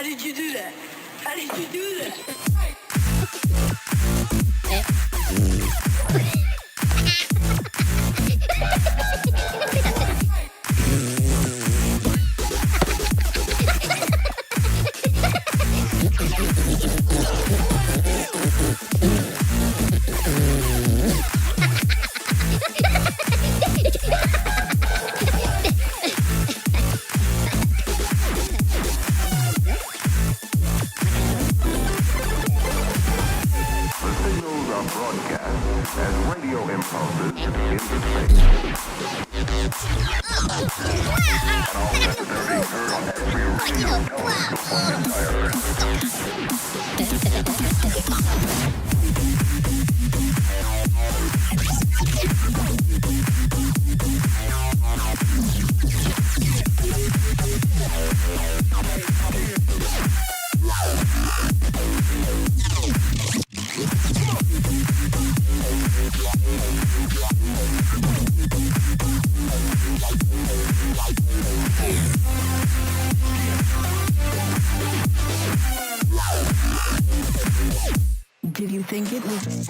did you do that? How did you do that? Did you think it was?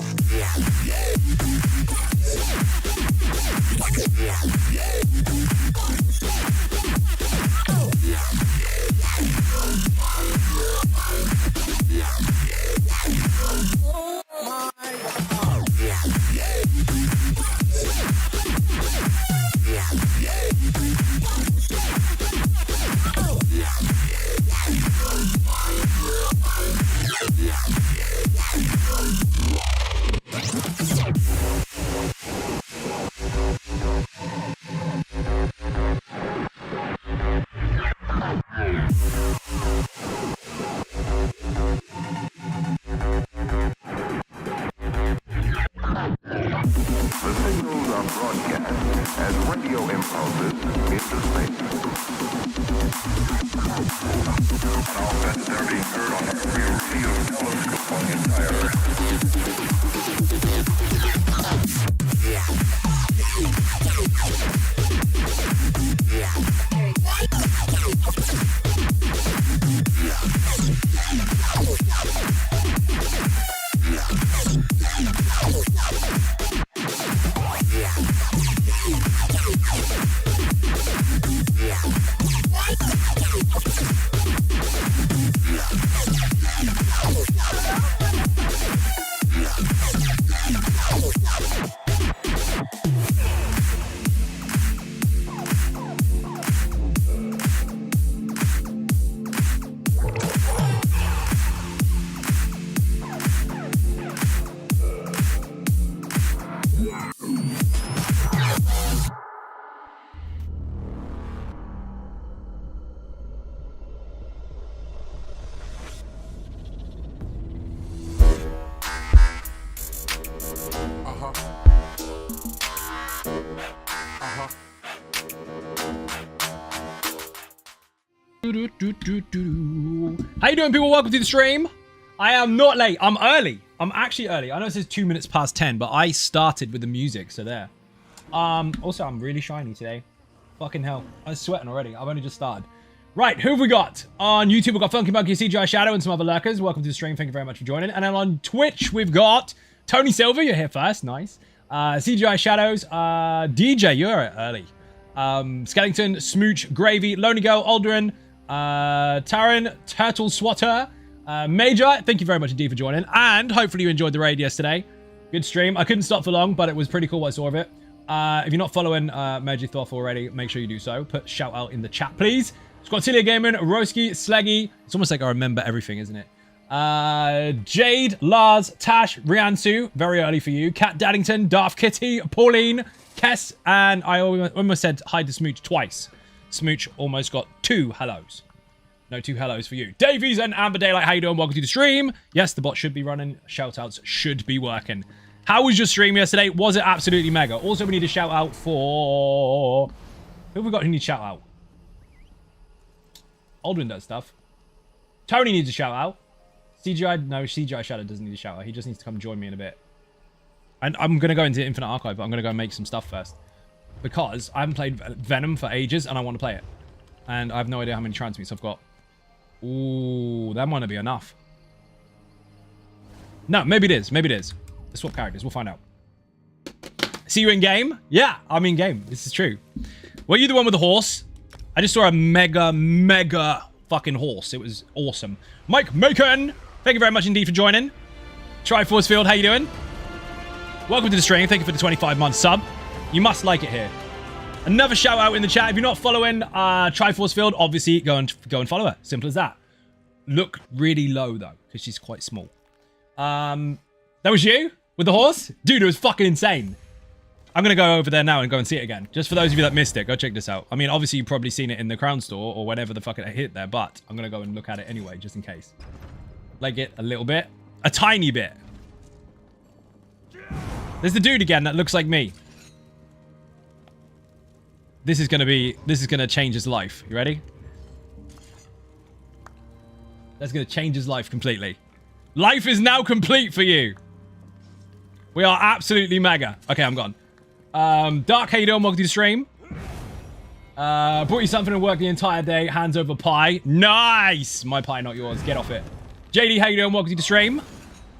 How you doing, people? Welcome to the stream. I am not late. I'm early. I'm actually early. I know it says 2 minutes past 10, but I started with the music, so there. Also, I'm really shiny today. Fucking hell. I'm sweating already. I've only just started. Right, who have we got? On YouTube, we've got Funky Monkey, CGI Shadow, and some other lurkers. Welcome to the stream. Thank you very much for joining. And then on Twitch, we've got Tony Silver. You're here first. Nice. CGI Shadows. DJ, you're early. Skellington, Smooch, Gravy, Lonely Girl, Aldrin, Taran, Turtle Swatter, Major, thank you very much indeed for joining, and hopefully you enjoyed the raid yesterday. Good stream. I couldn't stop for long, but it was pretty cool what I saw of it. If you're not following Magic Thoth already, make sure you do so. Put shout out in the chat, please. Squatilia Gaming, Roski, Sleggy. It's almost like I remember everything, isn't it? Jade, Lars, Tash, Riansu, very early for you. Kat Daddington, Darth Kitty, Pauline, Kess, and I almost said hi to Smooch twice. Smooch almost got 2 hellos. No 2 hellos for you. Davies and Amber Daylight, how you doing? Welcome to the stream. Yes, the bot should be running. Shoutouts should be working. How was your stream yesterday? Was it absolutely mega? Also, we need a shout out for... Who have we got who needs shout out? Aldrin does stuff. Tony needs a shout out. CGI, no, CGI Shadow doesn't need a shout out. He just needs to come join me in a bit. And I'm going to go into Infinite Archive, but I'm going to go and make some stuff first. Because I haven't played Venom for ages and I want to play it. And I have no idea how many transmutes I've got. Ooh, that might not be enough. No, maybe it is. Maybe it is. Let's swap characters. We'll find out. See you in game? Yeah, I'm in game. This is true. Were you the one with the horse? I just saw a mega fucking horse. It was awesome. Mike Macon, thank you very much indeed for joining. Triforce Field, how you doing? Welcome to the stream. Thank you for the 25-month sub. You must like it here. Another shout out in the chat. If you're not following Triforce Field, obviously go and follow her. Simple as that. Look really low though, because she's quite small. That was you with the horse? Dude, it was fucking insane. I'm going to go over there now and go and see it again. Just for those of you that missed it, go check this out. I mean, obviously you've probably seen it in the Crown Store or whenever the fuck it hit there, but I'm going to go and look at it anyway, just in case. Like it a little bit. A tiny bit. There's the dude again that looks like me. This is going to change his life. You ready? That's going to change his life completely. Life is now complete for you. We are absolutely mega. Okay, I'm gone. Dark, how you doing? Welcome to the stream. Brought you something to work the entire day. Hands over pie. Nice! My pie, not yours. Get off it. JD, how you doing? Welcome to the stream.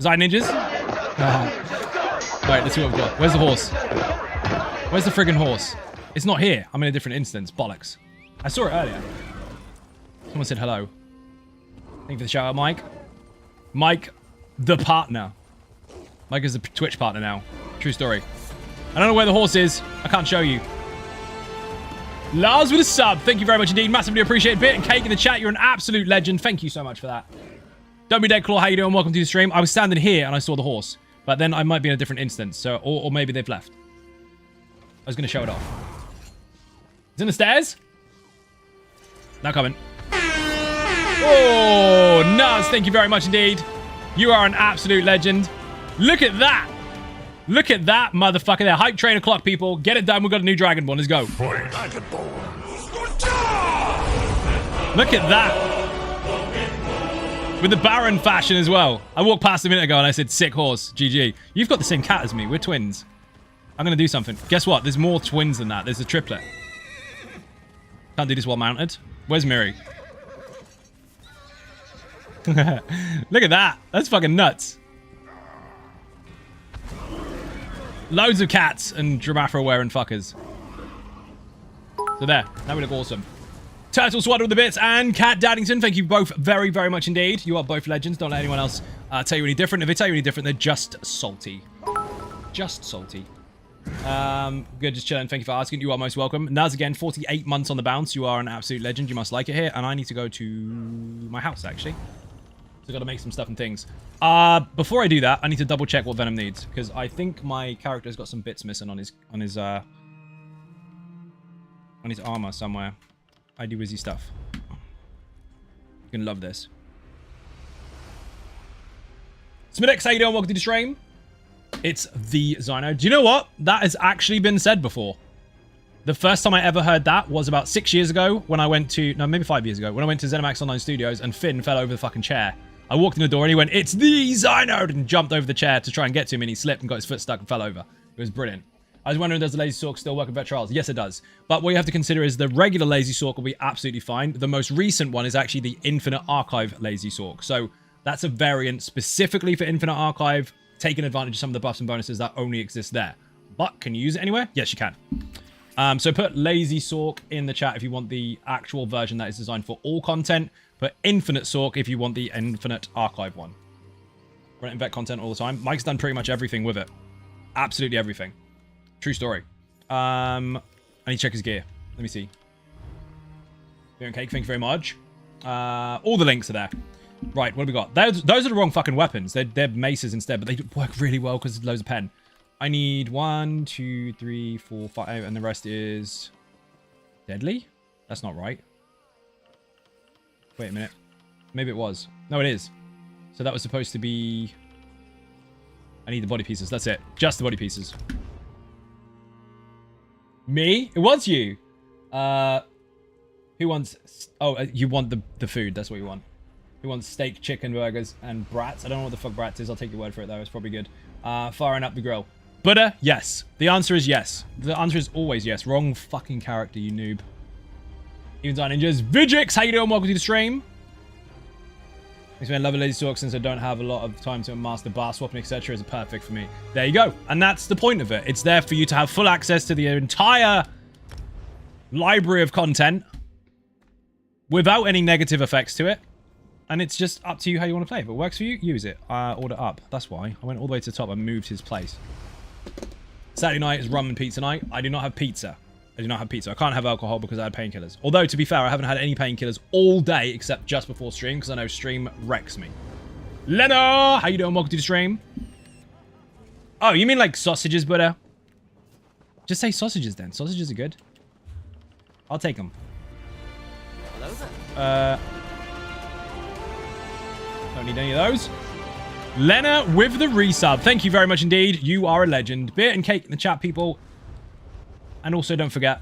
Zai Ninjas. Alright, let's see what we've got. Where's the horse? Where's the friggin' horse? It's not here. I'm in a different instance. Bollocks. I saw it earlier. Someone said hello. Thank you for the shout out, Mike. Mike, the partner. Mike is a Twitch partner now. True story. I don't know where the horse is. I can't show you. Lars with a sub. Thank you very much indeed. Massively appreciate it. Bit and Cake in the chat. You're an absolute legend. Thank you so much for that. Don't be dead, Claw. How you doing? Welcome to the stream. I was standing here and I saw the horse. But then I might be in a different instance. So, or maybe they've left. I was going to show it off. It's in the stairs. Now coming. Oh, Nuz. Thank you very much indeed. You are an absolute legend. Look at that. Look at that motherfucker there. Hype train o'clock, people. Get it done. We've got a new Dragonborn. Let's go. Look at that. With the Baron fashion as well. I walked past a minute ago and I said, sick horse. GG. You've got the same cat as me. We're twins. I'm going to do something. Guess what? There's more twins than that. There's a triplet. Can't do this while mounted. Where's Miri? Look at that. That's fucking nuts. Loads of cats and Dramafra wearing fuckers. So there. Now we look awesome. Turtle Swaddle with the bits and Cat Daddington. Thank you both very, very much indeed. You are both legends. Don't let anyone else tell you any different. If they tell you any different, they're just salty. Just salty. Good, just chilling. Thank you for asking. You are most welcome. Naz again, 48 months on the bounce. You are an absolute legend. You must like it here. And I need to go to my house, actually. So I've got to make some stuff and things. Before I do that, I need to double check what Venom needs. Because I think my character's got some bits missing on his armor somewhere. ID Wizzy stuff. You're going to love this. Smidex, how you doing? Welcome to the stream. It's the Zyno. Do you know what? That has actually been said before. The first time I ever heard that was about 6 years ago when I went to... No, maybe 5 years ago. When I went to ZeniMax Online Studios and Finn fell over the fucking chair. I walked in the door and he went, it's the Zyno! And jumped over the chair to try and get to him and he slipped and got his foot stuck and fell over. It was brilliant. I was wondering, does the Lazy Sork still work with Vet Trials? Yes, it does. But what you have to consider is the regular Lazy Sork will be absolutely fine. The most recent one is actually the Infinite Archive Lazy Sork. So that's a variant specifically for Infinite Archive, taking advantage of some of the buffs and bonuses that only exist there. But can you use it anywhere? Yes, you can. So put Lazy Sork in the chat if you want the actual version that is designed for all content. Put Infinite Sork if you want the Infinite Archive one. Run it in vet content all the time. Mike's done pretty much everything with it. Absolutely everything. True story. I need to check his gear. Let me see. Beer and Cake, thank you very much. All the links are there. Right, what have we got? Those are the wrong fucking weapons. They're maces instead, but they work really well because there's loads of pen. I need 1, 2, 3, 4, 5, and the rest is... Deadly? That's not right. Wait a minute. Maybe it was. No, it is. So that was supposed to be... I need the body pieces. That's it. Just the body pieces. Me? It was you. Who wants... Oh, you want the food. That's what you want. Who wants steak, chicken, burgers, and brats? I don't know what the fuck brats is. I'll take your word for it, though. It's probably good. Firing up the grill. Butter? Yes. The answer is yes. The answer is always yes. Wrong fucking character, you noob. Even Ninjas. Vigix, how you doing? Welcome to the stream. It's been lovely lazy talk since I don't have a lot of time to master bar swapping, etc. is perfect for me. There you go. And that's the point of it. It's there for you to have full access to the entire library of content without any negative effects to it. And it's just up to you how you want to play. If it works for you, use it. Order up. That's why. I went all the way to the top and moved his place. Saturday night is rum and pizza night. I do not have pizza. I do not have pizza. I can't have alcohol because I had painkillers. Although, to be fair, I haven't had any painkillers all day except just before stream because I know stream wrecks me. Leno! How you doing? Welcome to the stream. Oh, you mean like sausages, Buddha? Just say sausages then. Sausages are good. I'll take them. Don't need any of those. Lena with the resub. Thank you very much indeed. You are a legend. Beer and cake in the chat, people. And also don't forget,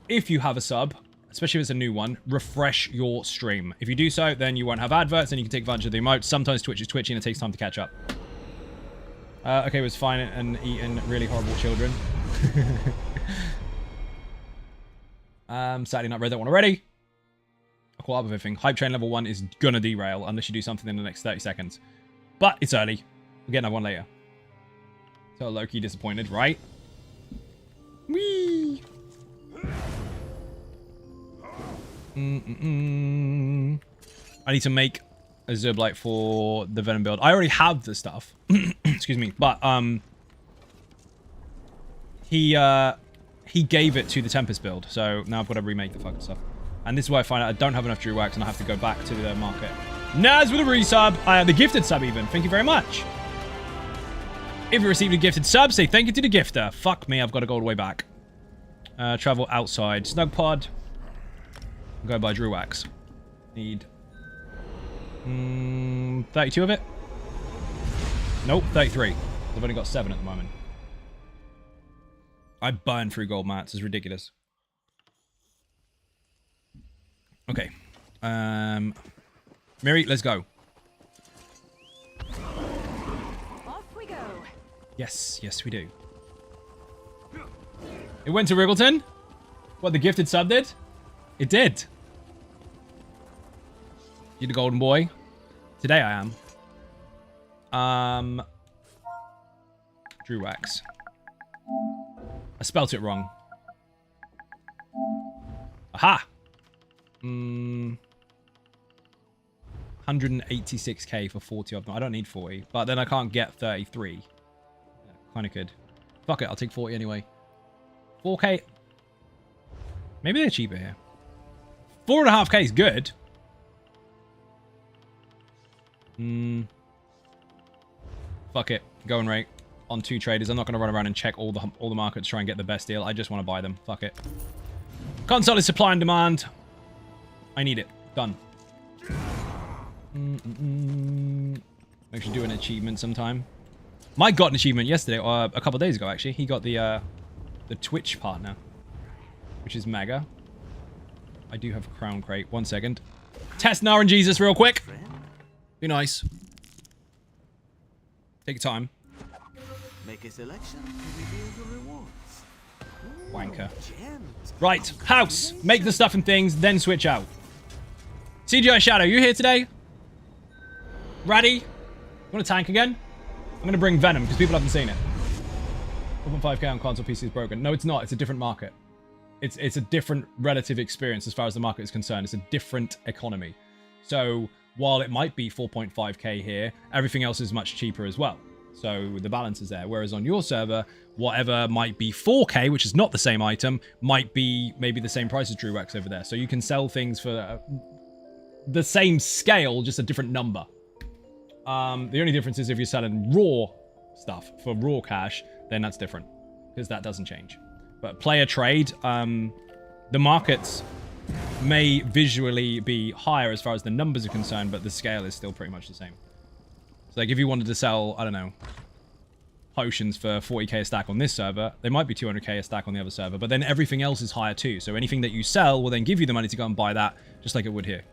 if you have a sub, especially if it's a new one, refresh your stream. If you do so, then you won't have adverts and you can take advantage of the emotes. Sometimes Twitch is twitchy and it takes time to catch up. Okay, it was fine and eating really horrible children. Sadly not read that one already. I caught up with everything. Hype train level 1 is gonna derail unless you do something in the next 30 seconds. But it's early. We'll get another one later. So low-key disappointed, right? Whee! I need to make a Zerblight for the Venom build. I already have the stuff. Excuse me. But, he gave it to the Tempest build. So now I've got to remake the fucking stuff. And this is why I find out I don't have enough Drew Wax and I have to go back to the market. Naz with a resub. The gifted sub even. Thank you very much. If you received a gifted sub, say thank you to the gifter. Fuck me, I've got to go all the way back. Travel outside. Snug pod. Go buy Drew Wax. Need 32 of it. Nope, 33. I've only got 7 at the moment. I burned through gold mats. It's ridiculous. Okay. Miri, let's go. Off we go. Yes, yes we do. It went to Wriggleton? What, the gifted sub did? It did. You the golden boy? Today I am. Drew Wax. I spelt it wrong. Aha! 186k for 40 of them. I don't need 40, but then I can't get 33. Yeah, kind of good. Fuck it, I'll take 40 anyway. 4k. Maybe they're cheaper here. 4.5k is good. Fuck it. Going rate on 2 traders. I'm not going to run around and check all the markets, try and get the best deal. I just want to buy them. Fuck it. Console is supply and demand. I need it. Done. Actually do an achievement sometime. Mike got an achievement yesterday, or a couple of days ago actually. He got the Twitch partner, which is mega. I do have a crown crate. 1 second. Test Nar and Jesus real quick. Be nice. Take your time. Make a selection to reveal your rewards. Wanker. Right, house. Make the stuff and things, then switch out. CGI Shadow, you here today? Raddy? You want a tank again? I'm going to bring Venom, because people haven't seen it. 1.5k on console PC is broken. No, it's not. It's a different market. It's a different relative experience as far as the market is concerned. It's a different economy. So, while it might be 4.5k here, everything else is much cheaper as well. So, the balance is there. Whereas on your server, whatever might be 4k, which is not the same item, might be maybe the same price as Drew Wax over there. So, you can sell things for the same scale, just a different number. The only difference is if you're selling raw stuff for raw cash, then that's different. Because that doesn't change. But player trade, the markets may visually be higher as far as the numbers are concerned, but the scale is still pretty much the same. So like if you wanted to sell, I don't know, potions for 40k a stack on this server, they might be 200k a stack on the other server, but then everything else is higher too. So anything that you sell will then give you the money to go and buy that, just like it would here.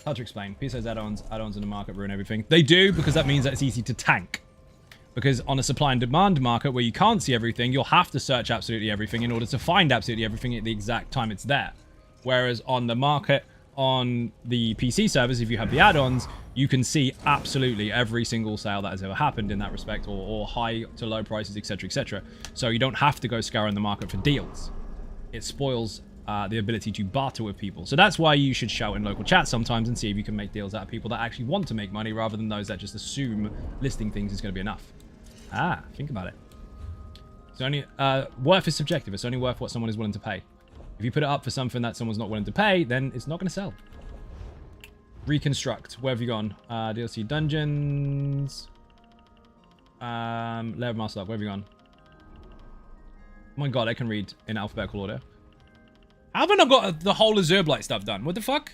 Hard to explain. P says add-ons in the market ruin everything. They do, because that means that it's easy to tank. Because on a supply and demand market where you can't see everything, you'll have to search absolutely everything in order to find absolutely everything at the exact time it's there. Whereas on the market on the PC servers, if you have the add-ons, you can see absolutely every single sale that has ever happened in that respect, or high to low prices, etc., etc. So you don't have to go scouring the market for deals. It spoils the ability to barter with people. So that's why you should shout in local chat sometimes and see if you can make deals out of people that actually want to make money, rather than those that just assume listing things is going to be enough. Think about it. It's only worth is subjective. It's only worth what someone is willing to pay. If you put it up for something that someone's not willing to pay, then it's not going to sell. Reconstruct. Where have you gone? DLC dungeons. Lair of Master Lock. Where have you gone? Oh my god, I can read in alphabetical order. How have I not got the whole Azure Blight stuff done? What the fuck?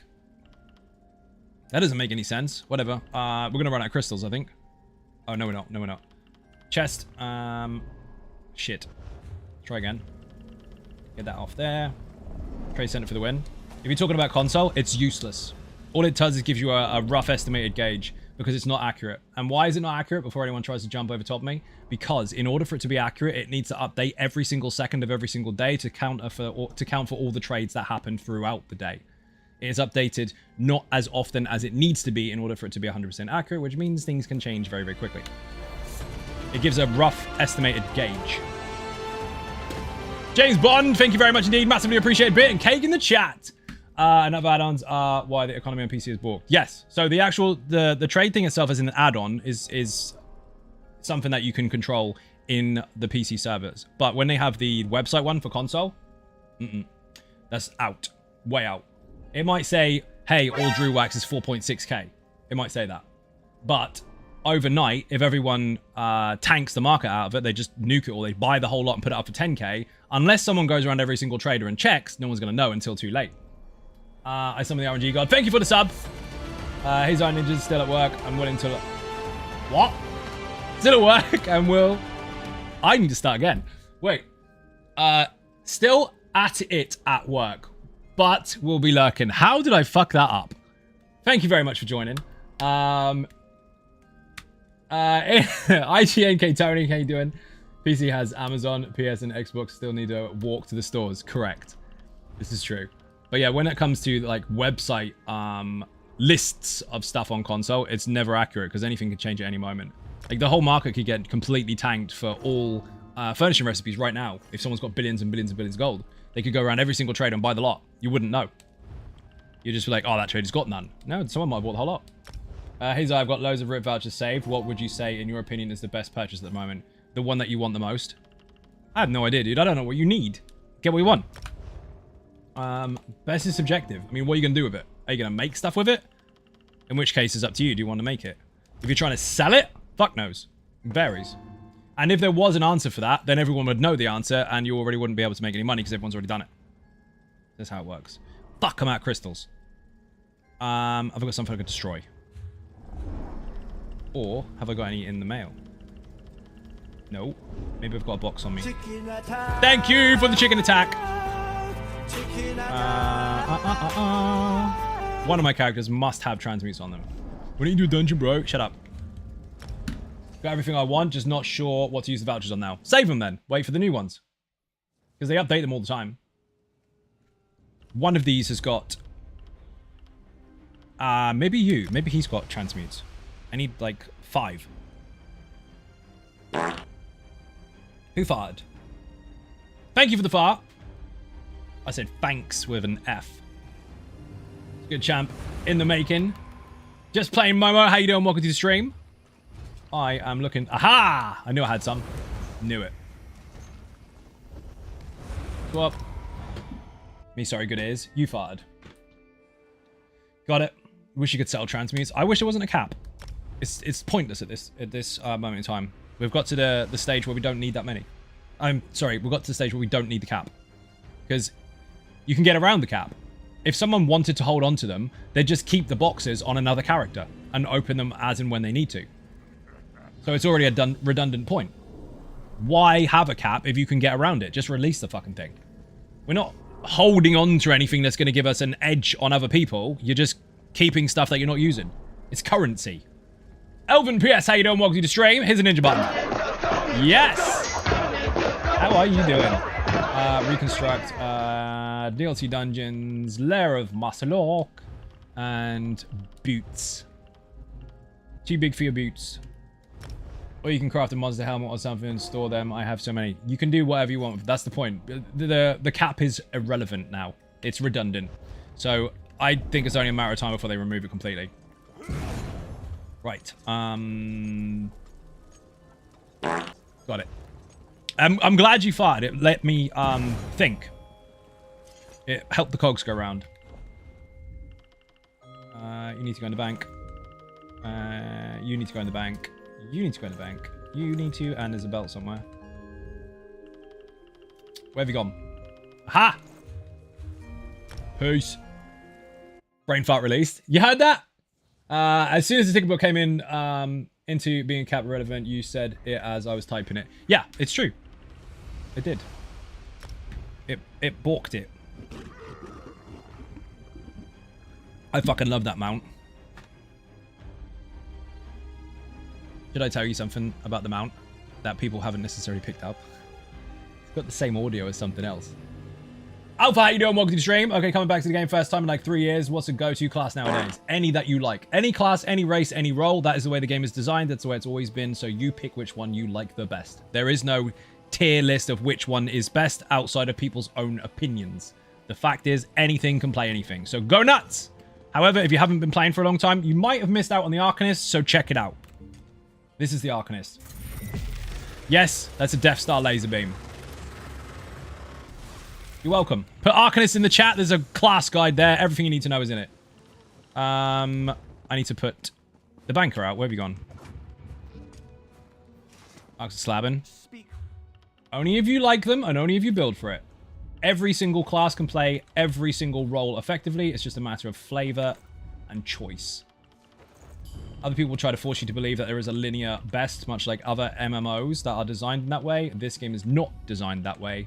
That doesn't make any sense. Whatever. We're going to run out of crystals, I think. Oh, no, we're not. No, we're not. Chest. Shit. Try again. Get that off there. Trade center for the win. If you're talking about console, it's useless. All it does is gives you a rough estimated gauge, because it's not accurate. And why is it not accurate before anyone tries to jump over top of me? Because in order for it to be accurate, it needs to update every single second of every single day to count for all the trades that happen throughout the day. It is updated not as often as it needs to be in order for it to be 100% accurate, which means things can change very, very quickly. It gives a rough estimated gauge. James Bond, thank you very much indeed. Massively appreciate Bit and Cake in the chat. Another add-ons are why the economy on PC is broke. Yes. So the actual the trade thing itself as an add-on is something that you can control in the PC servers. But when they have the website one for console, that's out. Way out. It might say, hey, all Drew Wax is 4.6k. It might say that. But overnight, if everyone tanks the market out of it, they just nuke it, or they buy the whole lot and put it up for 10k. Unless someone goes around every single trader and checks, no one's going to know until too late. I summon the RNG God. Thank you for the sub. His Eye Ninja's still at work. I'm willing to... What? Still at work and will... I need to start again. Wait. Still at it at work, but will be lurking. How did I fuck that up? Thank you very much for joining. IGNK Tony, how you doing? PC has Amazon, PS and Xbox still need to walk to the stores. Correct. This is true. But yeah, when it comes to like website lists of stuff on console, it's never accurate because anything can change at any moment. Like the whole market could get completely tanked for all furnishing recipes right now. If someone's got billions and billions and billions of gold, they could go around every single trade and buy the lot. You wouldn't know. You'd just be like, oh, that trader's got none. No, someone might have bought the whole lot. Hazel, I've got loads of RIP vouchers saved. What would you say, in your opinion, is the best purchase at the moment? The one that you want the most? I have no idea, dude. I don't know what you need. Get what you want. Best is subjective. I mean, what are you going to do with it? Are you going to make stuff with it? In which case, it's up to you. Do you want to make it? If you're trying to sell it, fuck knows. It varies. And if there was an answer for that, then everyone would know the answer, and you already wouldn't be able to make any money because everyone's already done it. That's how it works. Fuck, I'm out of crystals. I've got something I could destroy. Or have I got any in the mail? No. Maybe I've got a box on me. Thank you for the chicken attack. One of my characters must have transmutes on them. Why don't you do a dungeon, bro? Shut up. Got everything I want, just not sure what to use the vouchers on now. Save them then. Wait for the new ones. Because they update them all the time. One of these has got... maybe you. Maybe he's got transmutes. I need, like, 5. Who farted? Thank you for the fart. I said thanks with an F. Good champ. In the making. Just playing Momo. How you doing? Welcome to the stream. I am looking... Aha! I knew I had some. Knew it. Go up. Me sorry, good ears. You farted. Got it. Wish you could sell transmutes. I wish there wasn't a cap. It's pointless at this moment in time. We've got to the stage where we don't need that many. I'm sorry, we've got to the stage where we don't need the cap. Because you can get around the cap. If someone wanted to hold on to them, they'd just keep the boxes on another character and open them as and when they need to. So it's already a redundant point. Why have a cap if you can get around it? Just release the fucking thing. We're not holding on to anything that's going to give us an edge on other people. You're just keeping stuff that you're not using. It's currency. Elvin PS, how you doing? Welcome to the stream. Here's a ninja button. Yes! How are you doing? Reconstruct. DLC dungeons. Lair of Master Lock. And boots. Too big for your boots. Or you can craft a monster helmet or something and store them. I have so many. You can do whatever you want. That's the point. The cap is irrelevant now. It's redundant. So I think it's only a matter of time before they remove it completely. Right. Got it. I'm glad you fired. It let me think. It helped the cogs go round. You need to go in the bank. You need to go in the bank. You need to go in the bank. You need to, and there's a belt somewhere. Where have you gone? Aha! Peace. Brain fart released. You heard that? As soon as the ticket book came in into being cap relevant, you said it as I was typing it. Yeah, it's true. It did. It balked it. I fucking love that mount. Should I tell you something about the mount that people haven't necessarily picked up? It's got the same audio as something else. Alpha, how you doing? Welcome to the stream. Okay, coming back to the game first time in like 3 years. What's a go-to class nowadays? Any that you like. Any class, any race, any role. That is the way the game is designed. That's the way it's always been. So you pick which one you like the best. There is no tier list of which one is best outside of people's own opinions. The fact is, anything can play anything. So go nuts! However, if you haven't been playing for a long time, you might have missed out on the Arcanist, so check it out. This is the Arcanist. Yes, that's a Death Star laser beam. You're welcome. Put Arcanist in the chat. There's a class guide there. Everything you need to know is in it. I need to put the banker out. Where have you gone? Arcs slabbing. Only if you like them and only if you build for it. Every single class can play every single role effectively. It's just a matter of flavor and choice. Other people try to force you to believe that there is a linear best, much like other MMOs that are designed in that way. This game is not designed that way.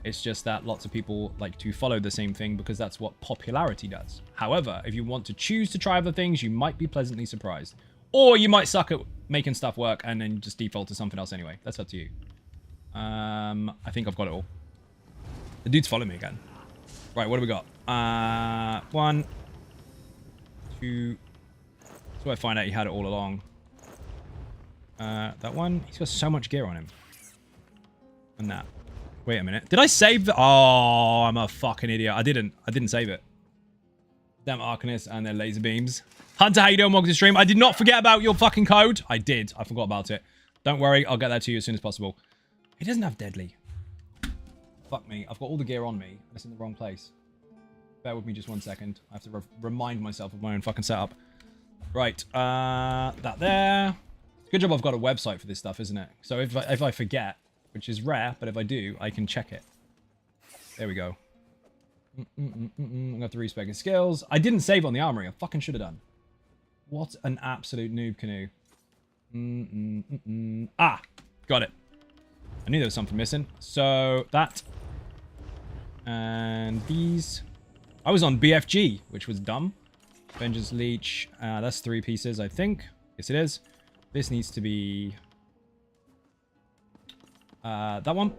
It's just that lots of people like to follow the same thing because that's what popularity does. However, if you want to choose to try other things, you might be pleasantly surprised. Or you might suck at making stuff work and then just default to something else anyway. That's up to you. I think I've got it all. The dude's following me again. Right, what do we got? 1, 2... So I find out he had it all along. That one, he's got so much gear on him. And that. Wait a minute. Did I save the... Oh, I'm a fucking idiot. I didn't save it. Damn Arcanists and their laser beams. Hunter, how you doing? Welcome to the stream. I did not forget about your fucking code. I did. I forgot about it. Don't worry. I'll get that to you as soon as possible. He doesn't have deadly. Fuck me. I've got all the gear on me. It's in the wrong place. Bear with me just 1 second. I have to remind myself of my own fucking setup. Right, that there. Good job I've got a website for this stuff, isn't it? So if I forget, which is rare, but if I do, I can check it. There we go. I got 3 spec skills. I didn't save on the armory. I fucking should have done. What an absolute noob canoe. Ah, got it. I knew there was something missing. So that. And these. I was on BFG, which was dumb. Vengeance Leech. That's 3 pieces, I think. Yes, it is. This needs to be... that one.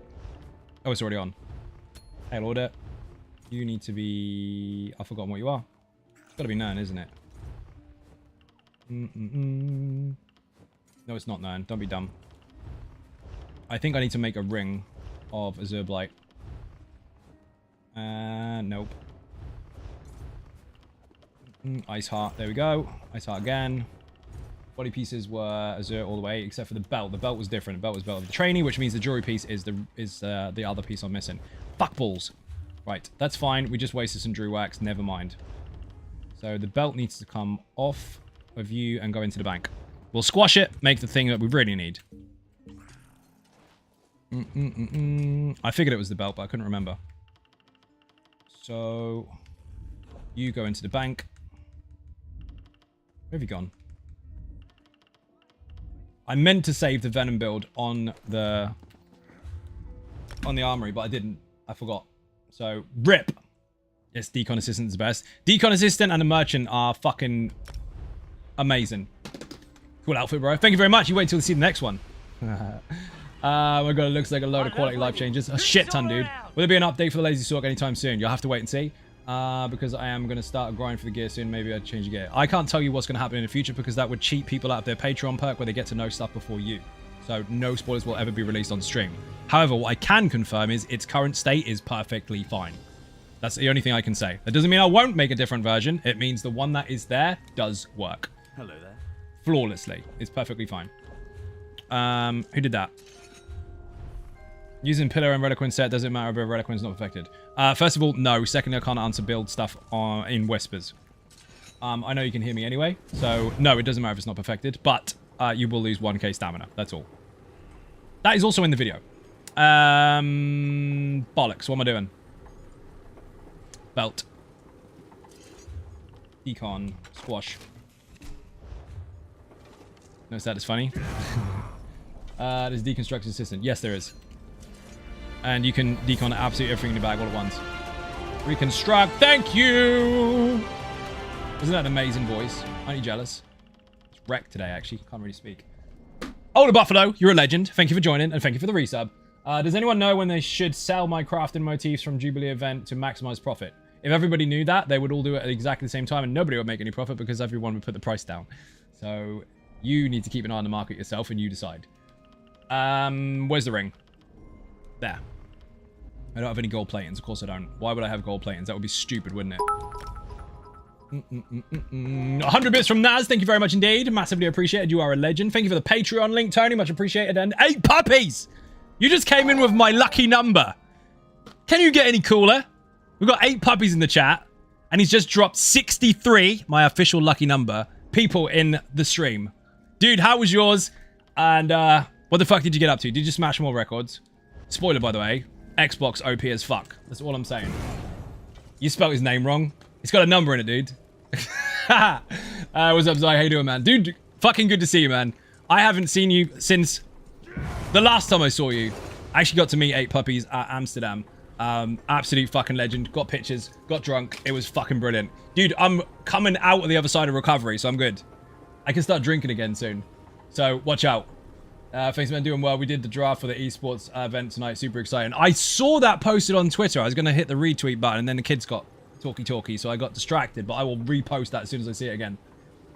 Oh, it's already on. Hail order. You need to be... I've forgotten what you are. It's got to be Nern, isn't it? No, it's not Nern. Don't be dumb. I think I need to make a ring of Azure Blight. Nope. Ice Heart, there we go. Ice Heart again. Body pieces were Azure all the way, except for the belt. The belt was different. The belt was belt of the trainee, which means the jewelry piece is the other piece I'm missing. Fuck balls. Right, that's fine. We just wasted some Drew wax. Never mind. So the belt needs to come off of you and go into the bank. We'll squash it, make the thing that we really need. I figured it was the belt, but I couldn't remember. So you go into the bank. Where have you gone? I meant to save the Venom build on the armory, but I didn't. I forgot. So, rip. Yes, Decon Assistant is the best. Decon Assistant and the Merchant are fucking amazing. Cool outfit, bro. Thank you very much. You wait until you see the next one. Oh my god, it looks like a load of quality life changes. A shit ton, dude. Will there be an update for the Lazy Sork anytime soon? You'll have to wait and see. Because I am going to start a grind for the gear soon. Maybe I'd change the gear. I can't tell you what's going to happen in the future because that would cheat people out of their Patreon perk where they get to know stuff before you. So no spoilers will ever be released on stream. However, what I can confirm is its current state is perfectly fine. That's the only thing I can say. That doesn't mean I won't make a different version. It means the one that is there does work. Hello there. Flawlessly. It's perfectly fine. Who did that? Using Pillar and Reliquin set doesn't matter if Reliquin's not affected. First of all, no. Secondly, I can't answer build stuff in whispers. I know you can hear me anyway. So, no, it doesn't matter if it's not perfected. But you will lose 1k stamina. That's all. That is also in the video. Bollocks. What am I doing? Belt. Econ. Squash. Notice that is funny. There's Deconstruct Assistant. Yes, there is. And you can decon absolutely everything in your bag all at once. Reconstruct. Thank you! Isn't that an amazing voice? Aren't you jealous? It's wrecked today, actually. Can't really speak. Older Buffalo, you're a legend. Thank you for joining, and thank you for the resub. Does anyone know when they should sell my crafting motifs from Jubilee event to maximize profit? If everybody knew that, they would all do it at exactly the same time, and nobody would make any profit because everyone would put the price down. So you need to keep an eye on the market yourself, and you decide. Where's the ring? There. I don't have any gold platings. Of course I don't. Why would I have gold platings? That would be stupid, wouldn't it? 100 bits from Naz. Thank you very much indeed. Massively appreciated. You are a legend. Thank you for the Patreon link, Tony. Much appreciated. And 8 puppies! You just came in with my lucky number. Can you get any cooler? We've got 8 puppies in the chat. And he's just dropped 63, my official lucky number, people in the stream. Dude, how was yours? And what the fuck did you get up to? Did you smash more records? Spoiler, by the way. Xbox OP as fuck. That's all I'm saying. You spelled his name wrong. It's got a number in it, dude. What's up, Zai? How you doing, man? Dude, fucking good to see you, man. I haven't seen you since the last time I saw you. I actually got to meet 8 puppies at Amsterdam. Absolute fucking legend. Got pictures. Got drunk. It was fucking brilliant. Dude, I'm coming out of the other side of recovery, so I'm good. I can start drinking again soon. So, watch out. Thanks, man. Doing well. We did the draft for the esports event tonight. Super exciting. I saw that posted on Twitter. I was going to hit the retweet button, and then the kids got talky, so I got distracted. But I will repost that as soon as I see it again.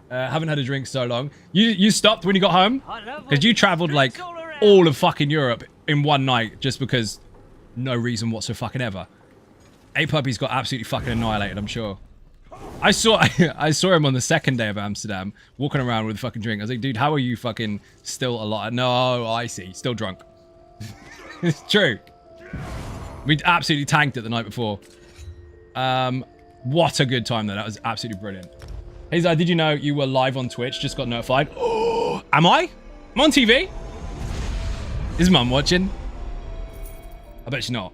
Haven't had a drink so long. You stopped when you got home? Because you traveled, like, all of fucking Europe in one night just because no reason whatsoever. 8 puppies got absolutely fucking annihilated, I'm sure. I saw him on the second day of Amsterdam walking around with a fucking drink. I was like, dude, how are you fucking still alive? No, I see. Still drunk. It's true. We absolutely tanked it the night before. What a good time, though. That was absolutely brilliant. Hey, Zai, did you know you were live on Twitch? Just got notified. Oh, am I? I'm on TV? Is Mum watching? I bet she's not.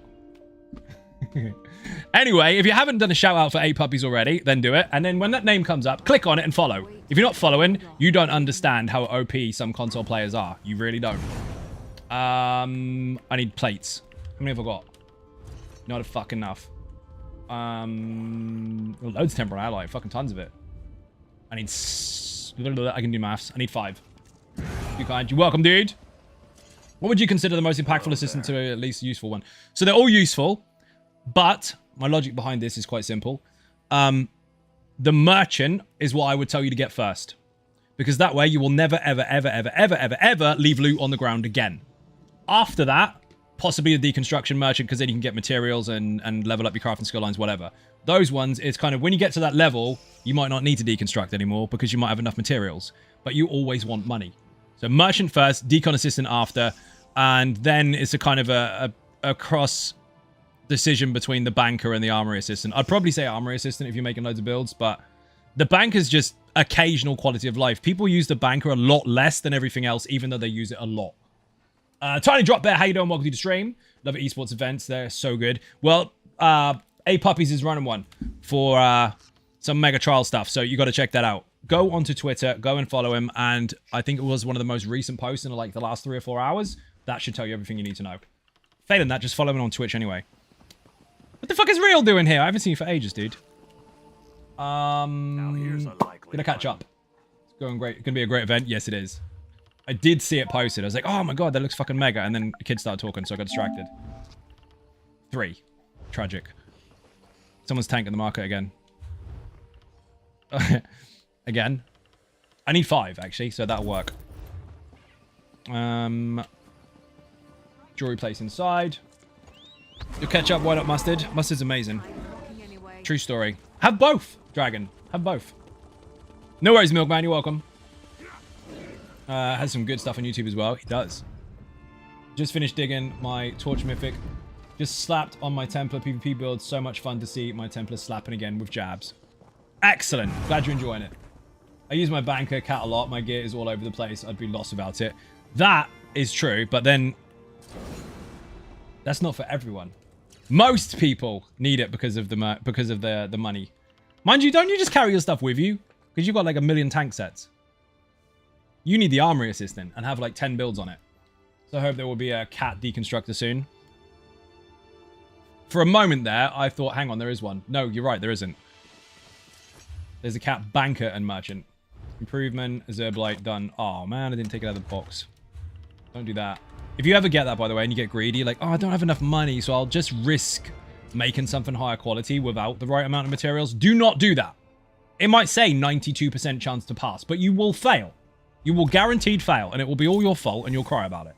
Anyway, if you haven't done a shout out for 8 puppies already, then do it. And then when that name comes up, click on it and follow. If you're not following, you don't understand how OP some console players are. You really don't. I need plates. How many have I got? Not a fuck enough. Loads of temporal ally. Fucking tons of it. I need... I can do maths. I need 5. You kind. You're welcome, dude. What would you consider the most impactful assistant to at least useful one? So they're all useful, but my logic behind this is quite simple. The merchant is what I would tell you to get first. Because that way you will never, ever leave loot on the ground again. After that, possibly the deconstruction merchant, because then you can get materials and level up your crafting skill lines, whatever. Those ones, it's kind of when you get to that level, you might not need to deconstruct anymore because you might have enough materials. But you always want money. So merchant first, decon assistant after, and then it's a kind of a cross decision between the banker and the armory assistant. I'd probably say armory assistant if you're making loads of builds, but the banker's just occasional quality of life. People use the banker a lot less than everything else, even though they use it a lot. Tiny Drop Bear, how you doing? Welcome to the stream. Love esports events. They're so good. Well, 8 Puppies is running one for some mega trial stuff, so you got to check that out. Go onto Twitter, go and follow him, and I think it was one of the most recent posts in like the last 3 or 4 hours. That should tell you everything you need to know. Failing that, just follow him on Twitch anyway. What the fuck is Real doing here? I haven't seen you for ages, dude. Now here's a likely Gonna catch up. It's going great. It's gonna be a great event. Yes, it is. I did see it posted. I was like, oh my god, that looks fucking mega. And then the kids started talking, so I got distracted. 3. Tragic. Someone's tanking the market again. Again. I need 5, actually, so that'll work. Jewelry place inside. You'll catch up, why not mustard? Mustard's amazing. True story. Have both, Dragon. Have both. No worries, Milkman, you're welcome. Has some good stuff on YouTube as well. He does. Just finished digging my Torch Mythic. Just slapped on my Templar PvP build. So much fun to see my Templar slapping again with jabs. Excellent. Glad you're enjoying it. I use my banker cat a lot. My gear is all over the place. I'd be lost without it. That is true, but then that's not for everyone. Most people need it because of the money. Mind you, don't you just carry your stuff with you? Because you've got like 1 million tank sets. You need the armory assistant and have like 10 builds on it. So I hope there will be a cat deconstructor soon. For a moment there, I thought, hang on, there is one. No, you're right, there isn't. There's a cat banker and merchant. Improvement, Zerblite done. Oh man, I didn't take it out of the box. Don't do that. If you ever get that, by the way, and you get greedy, you're like, oh, I don't have enough money, so I'll just risk making something higher quality without the right amount of materials. Do not do that. It might say 92% chance to pass, but you will fail. You will guaranteed fail, and it will be all your fault, and you'll cry about it.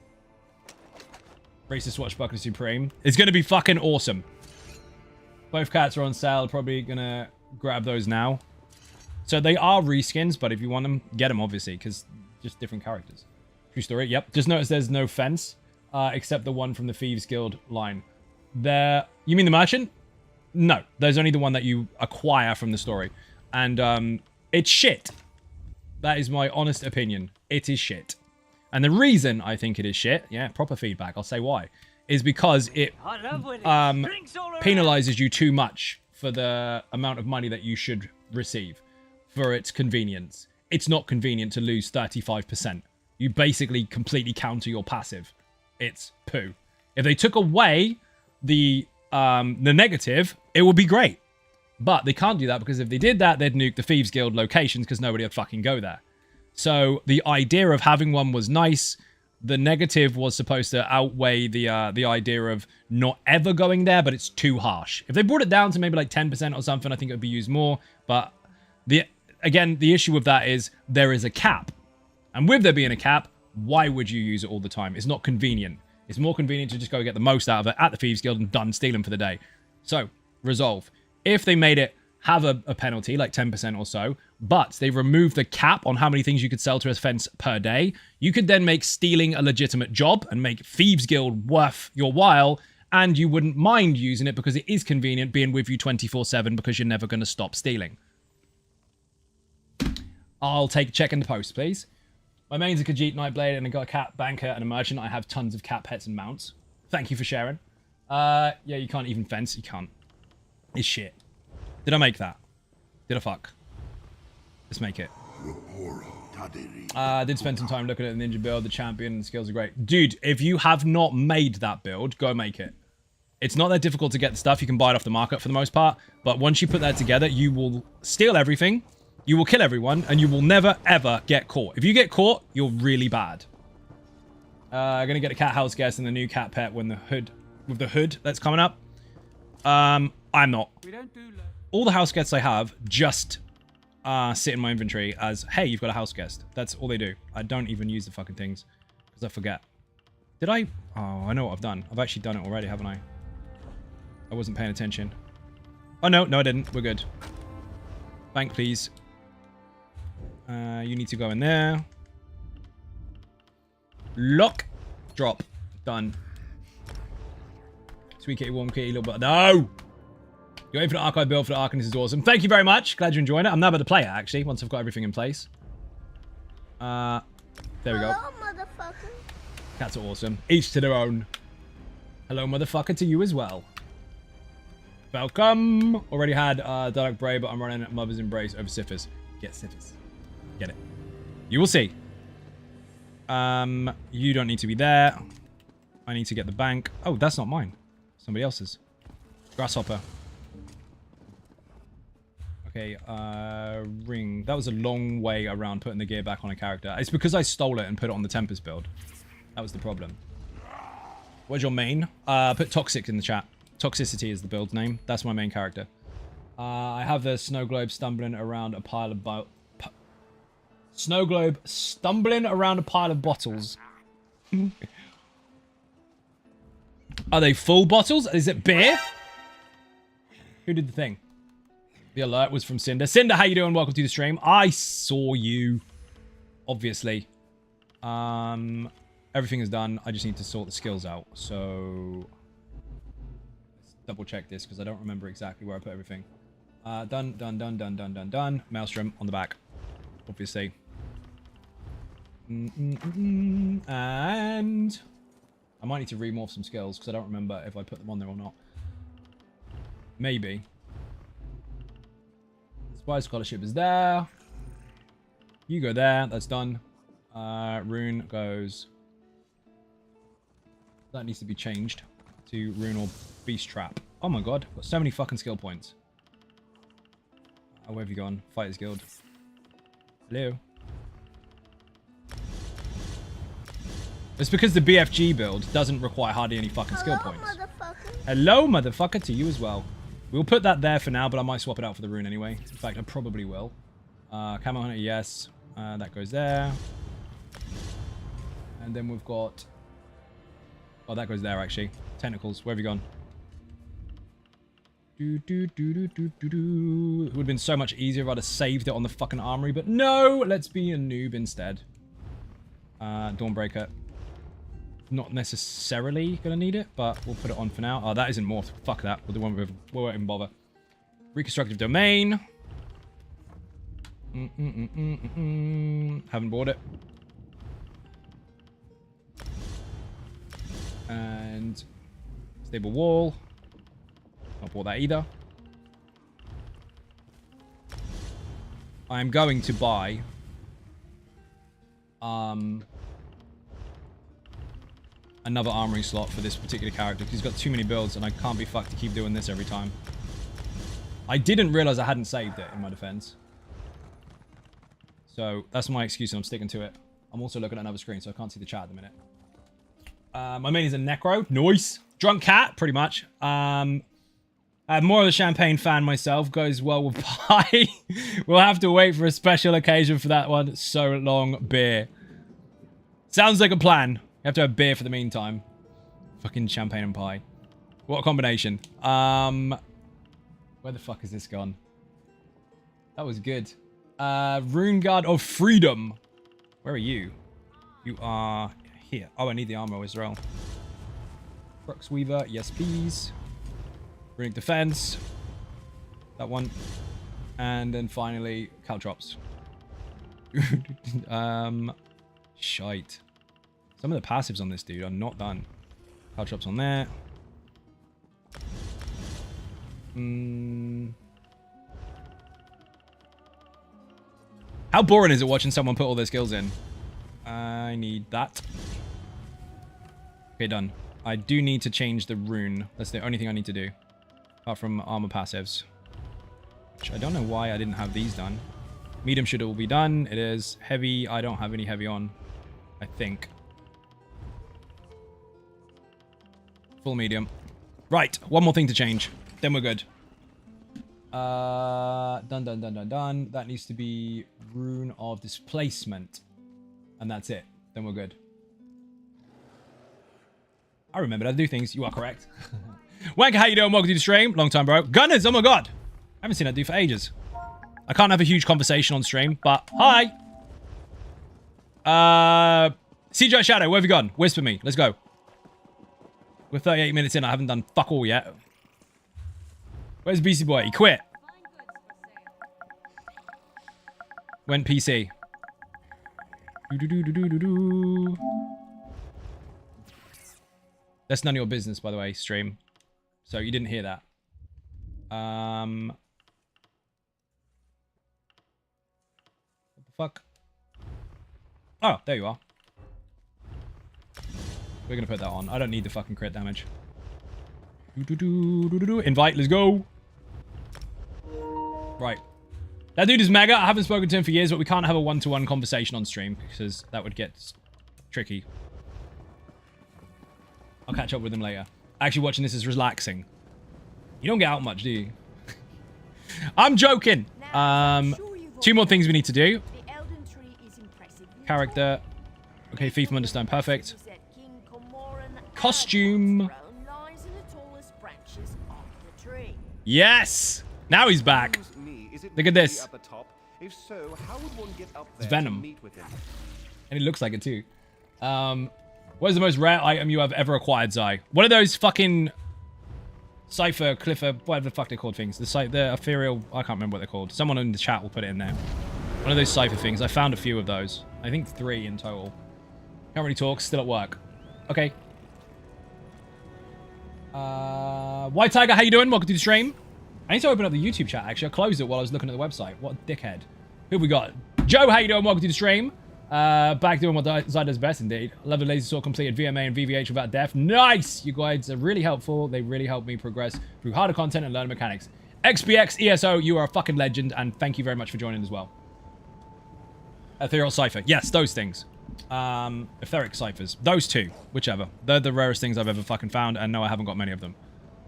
Racist Swashbuckler Supreme. It's going to be fucking awesome. Both cats are on sale. Probably going to grab those now. So they are reskins, but if you want them, get them, obviously, because just different characters. True story. Yep. Just notice there's no fence, except the one from the Thieves Guild line. There. You mean the merchant? No. There's only the one that you acquire from the story. And it's shit. That is my honest opinion. It is shit. And the reason I think it is shit, yeah, proper feedback, I'll say why, is because it penalizes you too much for the amount of money that you should receive for its convenience. It's not convenient to lose 35%. You basically completely counter your passive. It's poo. If they took away the negative, it would be great. But they can't do that because if they did that, they'd nuke the Thieves Guild locations because nobody would fucking go there. So the idea of having one was nice. The negative was supposed to outweigh the idea of not ever going there, but it's too harsh. If they brought it down to maybe like 10% or something, I think it would be used more. But the issue with that is there is a cap. And with there being a cap, why would you use it all the time? It's not convenient. It's more convenient to just go get the most out of it at the Thieves Guild and done stealing for the day. So, resolve. If they made it have a penalty, like 10% or so, but they removed the cap on how many things you could sell to a fence per day, you could then make stealing a legitimate job and make Thieves Guild worth your while, and you wouldn't mind using it because it is convenient being with you 24/7 because you're never going to stop stealing. I'll take a check in the post, please. My main's a Khajiit Nightblade, and I got a cat banker and a merchant. I have tons of cat pets and mounts. Thank you for sharing. Yeah, you can't even fence. You can't. It's shit. Did I make that? Did I fuck? Let's make it. Did spend some time looking at the ninja build. The champion the skills are great. Dude, if you have not made that build, go make it. It's not that difficult to get the stuff. You can buy it off the market for the most part. But once you put that together, you will steal everything. You will kill everyone. And you will never, ever get caught. If you get caught, you're really bad. I'm going to get a cat house guest and the new cat pet when the hood... With the hood that's coming up. I'm not. All the house guests I have just sit in my inventory as, hey, you've got a house guest. That's all they do. I don't even use the fucking things because I forget. Did I? Oh, I know what I've done. I've actually done it already, haven't I? I wasn't paying attention. Oh, no, I didn't. We're good. Bank, please. You need to go in there. Lock. Drop. Done. Sweet kitty, warm kitty, little bit. No! Your infinite archive build for the Arcanist is awesome. Thank you very much. Glad you're enjoying it. I'm now about to play it, actually, once I've got everything in place. There we go. Hello, motherfucker. Cats are awesome. Each to their own. Hello, motherfucker, to you as well. Welcome. Already had Dark Bray, but I'm running Mother's Embrace over Siphus. Get Siphus. Get it. You will see. You don't need to be there. I need to get the bank. Oh, that's not mine. Somebody else's. Grasshopper. Okay, ring. That was a long way around putting the gear back on a character. It's because I stole it and put it on the Tempest build. That was the problem. Where's your main? Put Toxic in the chat. Toxicity is the build name. That's my main character. I have the snow globe stumbling around a pile of snow globe stumbling around a pile of bottles. Are they full bottles? Is it beer? Who did the thing? The alert was from Cinder. Cinder, how you doing? Welcome to the stream. I saw you. Obviously. Everything is done. I just need to sort the skills out. So let's double check this because I don't remember exactly where I put everything. Done. Maelstrom on the back. Obviously. And I might need to remorph some skills because I don't remember if I put them on there or not. Maybe. Spy Scholarship is there. You go there. That's done. Rune goes... That needs to be changed to Rune or Beast Trap. Oh my god. Got so many fucking skill points. Where have you gone? Fighters Guild. Hello. It's because the BFG build doesn't require hardly any fucking skill points. Hello, motherfucker, to you as well. We'll put that there for now, but I might swap it out for the rune anyway. In fact, I probably will. Camo Hunter, yes. That goes there. And then we've got... Oh, that goes there, actually. Tentacles, where have you gone? It would have been so much easier if I'd have saved it on the fucking armory, but no! Let's be a noob instead. Dawnbreaker. Not necessarily gonna need it, but we'll put it on for now. Oh, that isn't morphed. Fuck that. We'll do one with... We won't even bother. Reconstructive Domain. Haven't bought it. And... Stable Wall. Not bought that either. I'm going to buy... another armory slot for this particular character because he's got too many builds and I can't be fucked to keep doing this every time. I didn't realize I hadn't saved it in my defense. So that's my excuse and I'm sticking to it. I'm also looking at another screen so I can't see the chat at the minute. My main is a Necro. Nice. Drunk Cat, pretty much. I'm more of a champagne fan myself. Goes well with pie. We'll have to wait for a special occasion for that one. So long, beer. Sounds like a plan. You have to have beer for the meantime. Fucking champagne and pie. What a combination. Where the fuck is this gone? That was good. Rune Guard of Freedom. Where are you? You are here. Oh, I need the armor as well. Crux Weaver. Yes, please. Runic Defense. That one. And then finally, Caltrops. Shite. Some of the passives on this dude are not done. Caltrops on there. How boring is it watching someone put all their skills in? I need that. Okay, done. I do need to change the rune. That's the only thing I need to do. Apart from armor passives. Which I don't know why I didn't have these done. Medium should all be done. It is. Heavy, I don't have any heavy on. I think. Full medium. Right, one more thing to change. Then we're good. Done. That needs to be Rune of Displacement. And that's it. Then we're good. I remember how to do things. You are correct. Wanker, how you doing? Welcome to the stream. Long time, bro. Gunners, oh my god. I haven't seen that dude for ages. I can't have a huge conversation on stream, but hi. CJ Shadow, where have you gone? Whisper me. Let's go. We're 38 minutes in. I haven't done fuck all yet. Where's BC Boy? He quit. Went PC. That's none of your business, by the way, stream. So you didn't hear that. What the fuck? Oh, there you are. We're gonna put that on. I don't need the fucking crit damage. Invite, let's go. Right. That dude is mega. I haven't spoken to him for years, but we can't have a one-to-one conversation on stream because that would get tricky. I'll catch up with him later. Actually, watching this is relaxing. You don't get out much, do you? I'm joking. Two more things we need to do. The Elden Tree is impressive. Character. Okay, thief from Understand. Perfect. That King Cormoran Costume. lies in the tallest branches of the tree. Yes. Now he's back. Look at this. At the top? If so, how would one get up It's there Venom. to meet with him? And it looks like it too. What is the most rare item you have ever acquired, Zai? What are those fucking Cypher, Cliffer, whatever the fuck they're called things? The ethereal, I can't remember what they're called. Someone in the chat will put it in there. One of those Cypher things. I found a few of those. I think 3 in total. Can't really talk, still at work. Okay. White Tiger, how you doing? Welcome to the stream. I need to open up the YouTube chat, actually. I closed it while I was looking at the website. What a dickhead. Who have we got? Joe, how you doing? Welcome to the stream. Back doing what Zai does best, indeed. Love the Laser Sword completed VMA and VVH without death. Nice! You guys are really helpful. They really help me progress through harder content and learn mechanics. XBX ESO, you are a fucking legend, and thank you very much for joining as well. Ethereal Cypher. Yes, those things. Etheric Cyphers. Those two. Whichever. They're the rarest things I've ever fucking found, and no, I haven't got many of them.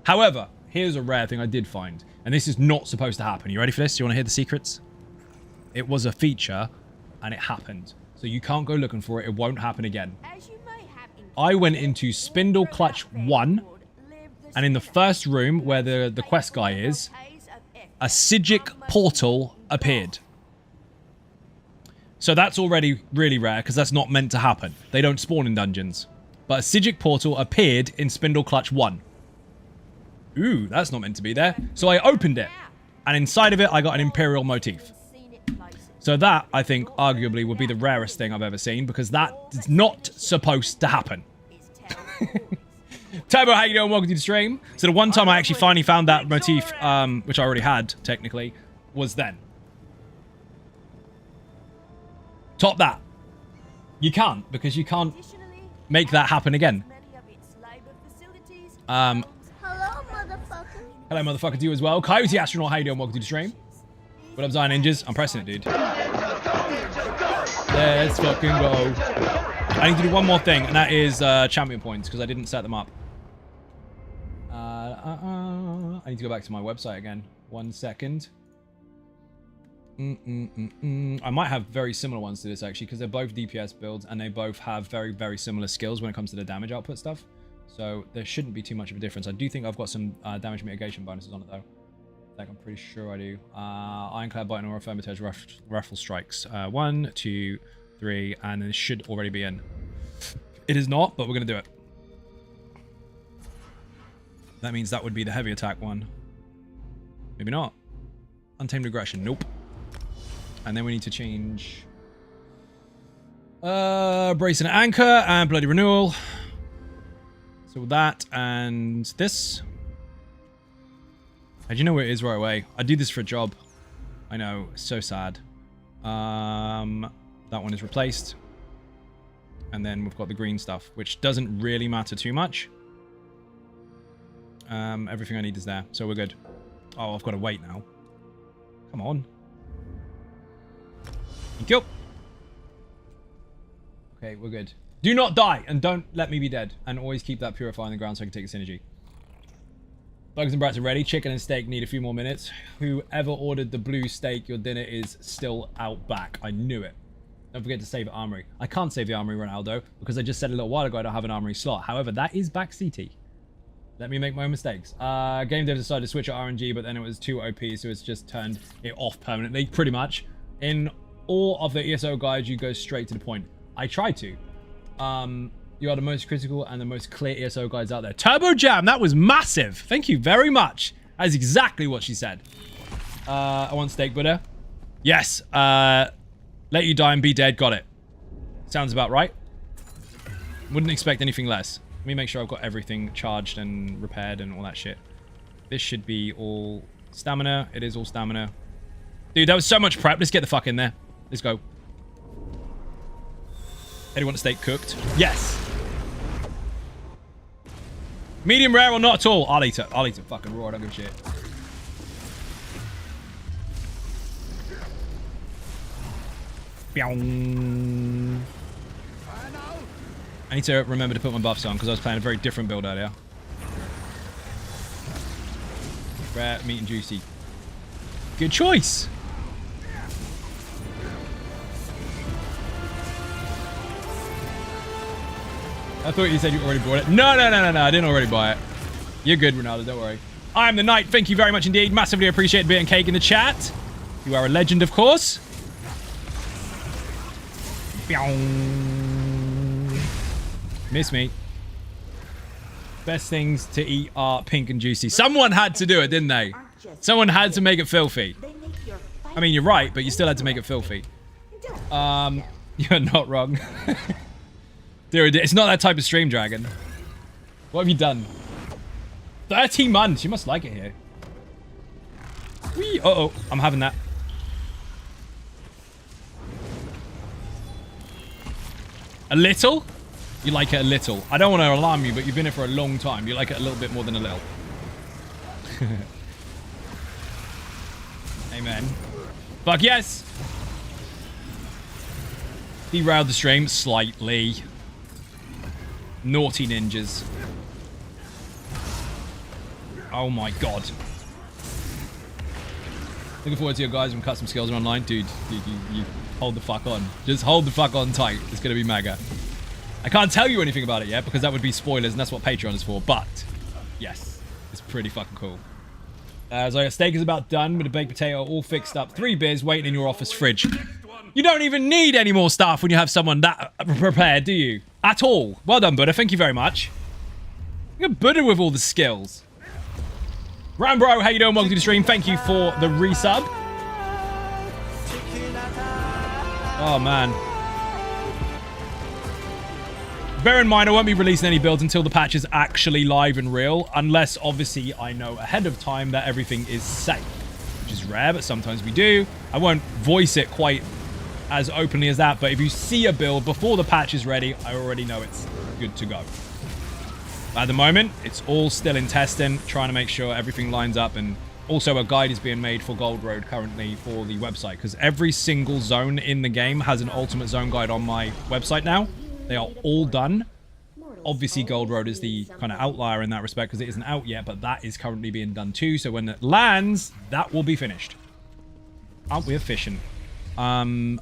However, here's a rare thing I did find, and this is not supposed to happen. You ready for this? Do you want to hear the secrets? It was a feature, and it happened. So you can't go looking for it. It won't happen again. As you may have I went into Spindle Clutch 1, and in the first room where the quest guy is, a Sigic portal appeared. So that's already really rare, because that's not meant to happen. They don't spawn in dungeons. But a Sigic portal appeared in Spindle Clutch 1. Ooh, that's not meant to be there. So I opened it, and inside of it, I got an Imperial motif. So that, I think, arguably would be the rarest thing I've ever seen, because that is not supposed to happen. Turbo, how you doing? Welcome to the stream. So the one time I actually finally found that motif, which I already had, technically, was then. Top that. You can't, because you can't make that happen again. Hello, motherfucker. Hello, motherfucker, to you as well. Coyote Astronaut, how you doing? Welcome to the stream. What up, Zion Ninjas? I'm pressing it, dude. Let's fucking go. I need to do one more thing, and that is champion points, because I didn't set them up. I need to go back to my website again. 1 second. I might have very similar ones to this, actually, because they're both DPS builds, and they both have very, very similar skills when it comes to the damage output stuff. So there shouldn't be too much of a difference. I do think I've got some damage mitigation bonuses on it, though. Like, I'm pretty sure I do. Ironclad Bite or Affirmative Raffle Strikes. 1, 2, 3, and it should already be in. It is not, but we're going to do it. That means that would be the heavy attack one. Maybe not. Untamed Aggression. Nope. And then we need to change... Brace and Anchor and Bloody Renewal. So that and this. How'd you know where it is right away? I do this for a job. I know, so sad. That one is replaced. And then we've got the green stuff, which doesn't really matter too much. Everything I need is there, so we're good. Oh, I've got to wait now. Come on. Thank you. Okay, we're good. Do not die, and don't let me be dead. And always keep that purifier on the ground so I can take the synergy. Bugs and brats are ready. Chicken and steak need a few more minutes. Whoever ordered the blue steak, your dinner is still out back. I knew it. Don't forget to save Armory. I can't save the Armory, Ronaldo, because I just said a little while ago I don't have an Armory slot. However, that is back CT. Let me make my own mistakes. Game dev decided to switch at RNG, but then it was too OP, so it's just turned it off permanently, pretty much. In all of the ESO guides, you go straight to the point. I try to. You are the most critical and the most clear ESO guides out there. Turbo Jam, that was massive. Thank you very much. That is exactly what she said. I want steak butter. Yes. Let you die and be dead. Got it. Sounds about right. Wouldn't expect anything less. Let me make sure I've got everything charged and repaired and all that shit. This should be all stamina. It is all stamina. Dude, that was so much prep. Let's get the fuck in there. Let's go. Anyone want a steak cooked? Yes. Medium rare or not at all? I'll eat it. I'll eat it fucking raw. I don't give a shit. I need to remember to put my buffs on because I was playing a very different build earlier. Rare, meat and juicy. Good choice. I thought you said you already bought it. No. I didn't already buy it. You're good, Ronaldo. Don't worry. I am the Knight. Thank you very much indeed. Massively appreciate being cake in the chat. You are a legend, of course. Miss me. Best things to eat are pink and juicy. Someone had to do it, didn't they? Someone had to make it filthy. I mean, you're right, but you still had to make it filthy. You're not wrong. Dude, it's not that type of stream, Dragon. What have you done? 30 months. You must like it here. Whee! Uh-oh. I'm having that. A little? You like it a little. I don't want to alarm you, but you've been here for a long time. You like it a little bit more than a little. Amen. Fuck yes! Derailed the stream slightly. Naughty ninjas. Oh my god. Looking forward to your guys from Custom Skills Online. Dude, you hold the fuck on. Just hold the fuck on tight. It's gonna be mega. I can't tell you anything about it yet because that would be spoilers and that's what Patreon is for. But, yes. It's pretty fucking cool. So steak is about done with the baked potato all fixed up. 3 beers waiting in your office fridge. You don't even need any more stuff when you have someone that prepared, do you? At all. Well done, Buddha. Thank you very much. Look at Buddha with all the skills. Rambro, how you doing? Welcome to the stream. Thank you for the resub. Oh, man. Bear in mind, I won't be releasing any builds until the patch is actually live and real, unless, obviously, I know ahead of time that everything is safe, which is rare, but sometimes we do. I won't voice it quite as openly as that, but if you see a build before the patch is ready, I already know it's good to go. At the moment, it's all still in testing, trying to make sure everything lines up, and also a guide is being made for Gold Road currently for the website, because every single zone in the game has an ultimate zone guide on my website now. They are all done. Obviously, Gold Road is the kind of outlier in that respect because it isn't out yet, but that is currently being done too. So when it lands, that will be finished. Aren't we efficient? I'm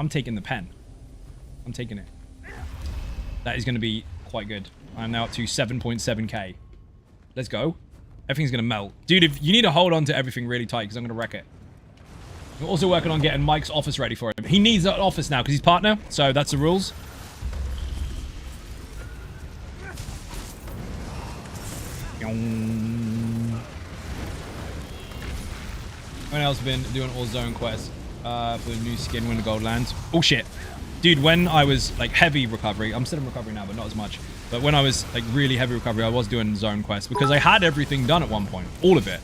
taking the pen. I'm taking it. That is going to be quite good. I'm now up to 7.7k. Let's go. Everything's going to melt. Dude, if you need to hold on to everything really tight because I'm going to wreck it. We're also working on getting Mike's office ready for him. He needs an office now because he's partner, so that's the rules. When else been doing all zone quests for the new skin when the gold lands? Oh shit. Dude, when I was like heavy recovery, I'm still in recovery now, but not as much. But when I was like really heavy recovery, I was doing zone quests because I had everything done at one point. All of it.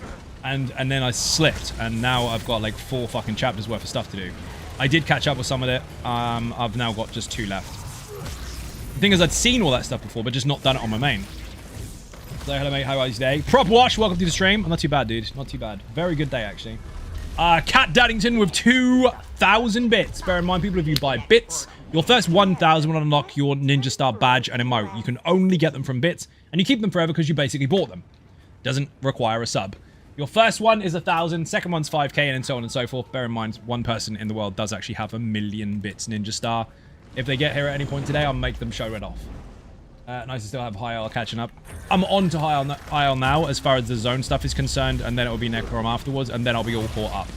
And then I slipped, and now I've got like 4 fucking chapters worth of stuff to do. I did catch up with some of it. I've now got just 2 left. The thing is, I'd seen all that stuff before, but just not done it on my main. So hello mate, how are you today? Prop Wash, welcome to the stream. I'm not too bad, dude. Not too bad. Very good day, actually. Cat Daddington with 2,000 bits. Bear in mind, people, if you buy bits, your first 1,000 will unlock your Ninja Star badge and emote. You can only get them from bits, and you keep them forever because you basically bought them. Doesn't require a sub. Your first one is 1,000, second one's 5k, and so on and so forth. Bear in mind, one person in the world does actually have 1,000,000 bits Ninja Star. If they get here at any point today, I'll make them show it off. Nice to still have High Isle catching up. I'm on to High Isle now as far as the zone stuff is concerned, and then it'll be Necrom afterwards, and then I'll be all caught up.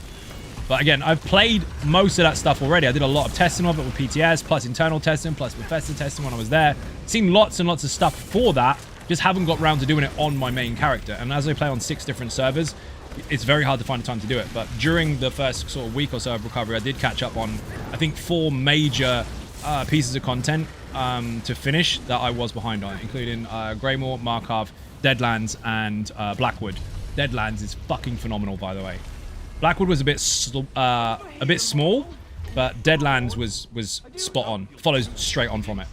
But again, I've played most of that stuff already. I did a lot of testing of it with PTS, plus internal testing, plus Bethesda testing when I was there. Seen lots and lots of stuff for that. Just haven't got round to doing it on my main character. And as I play on 6 different servers, it's very hard to find the time to do it. But during the first sort of week or so of recovery, I did catch up on, I think, 4 major pieces of content to finish that I was behind on, including Greymore, Markov, Deadlands, and Blackwood. Deadlands is fucking phenomenal, by the way. Blackwood was a bit small, but Deadlands was spot on. Follows straight on from it.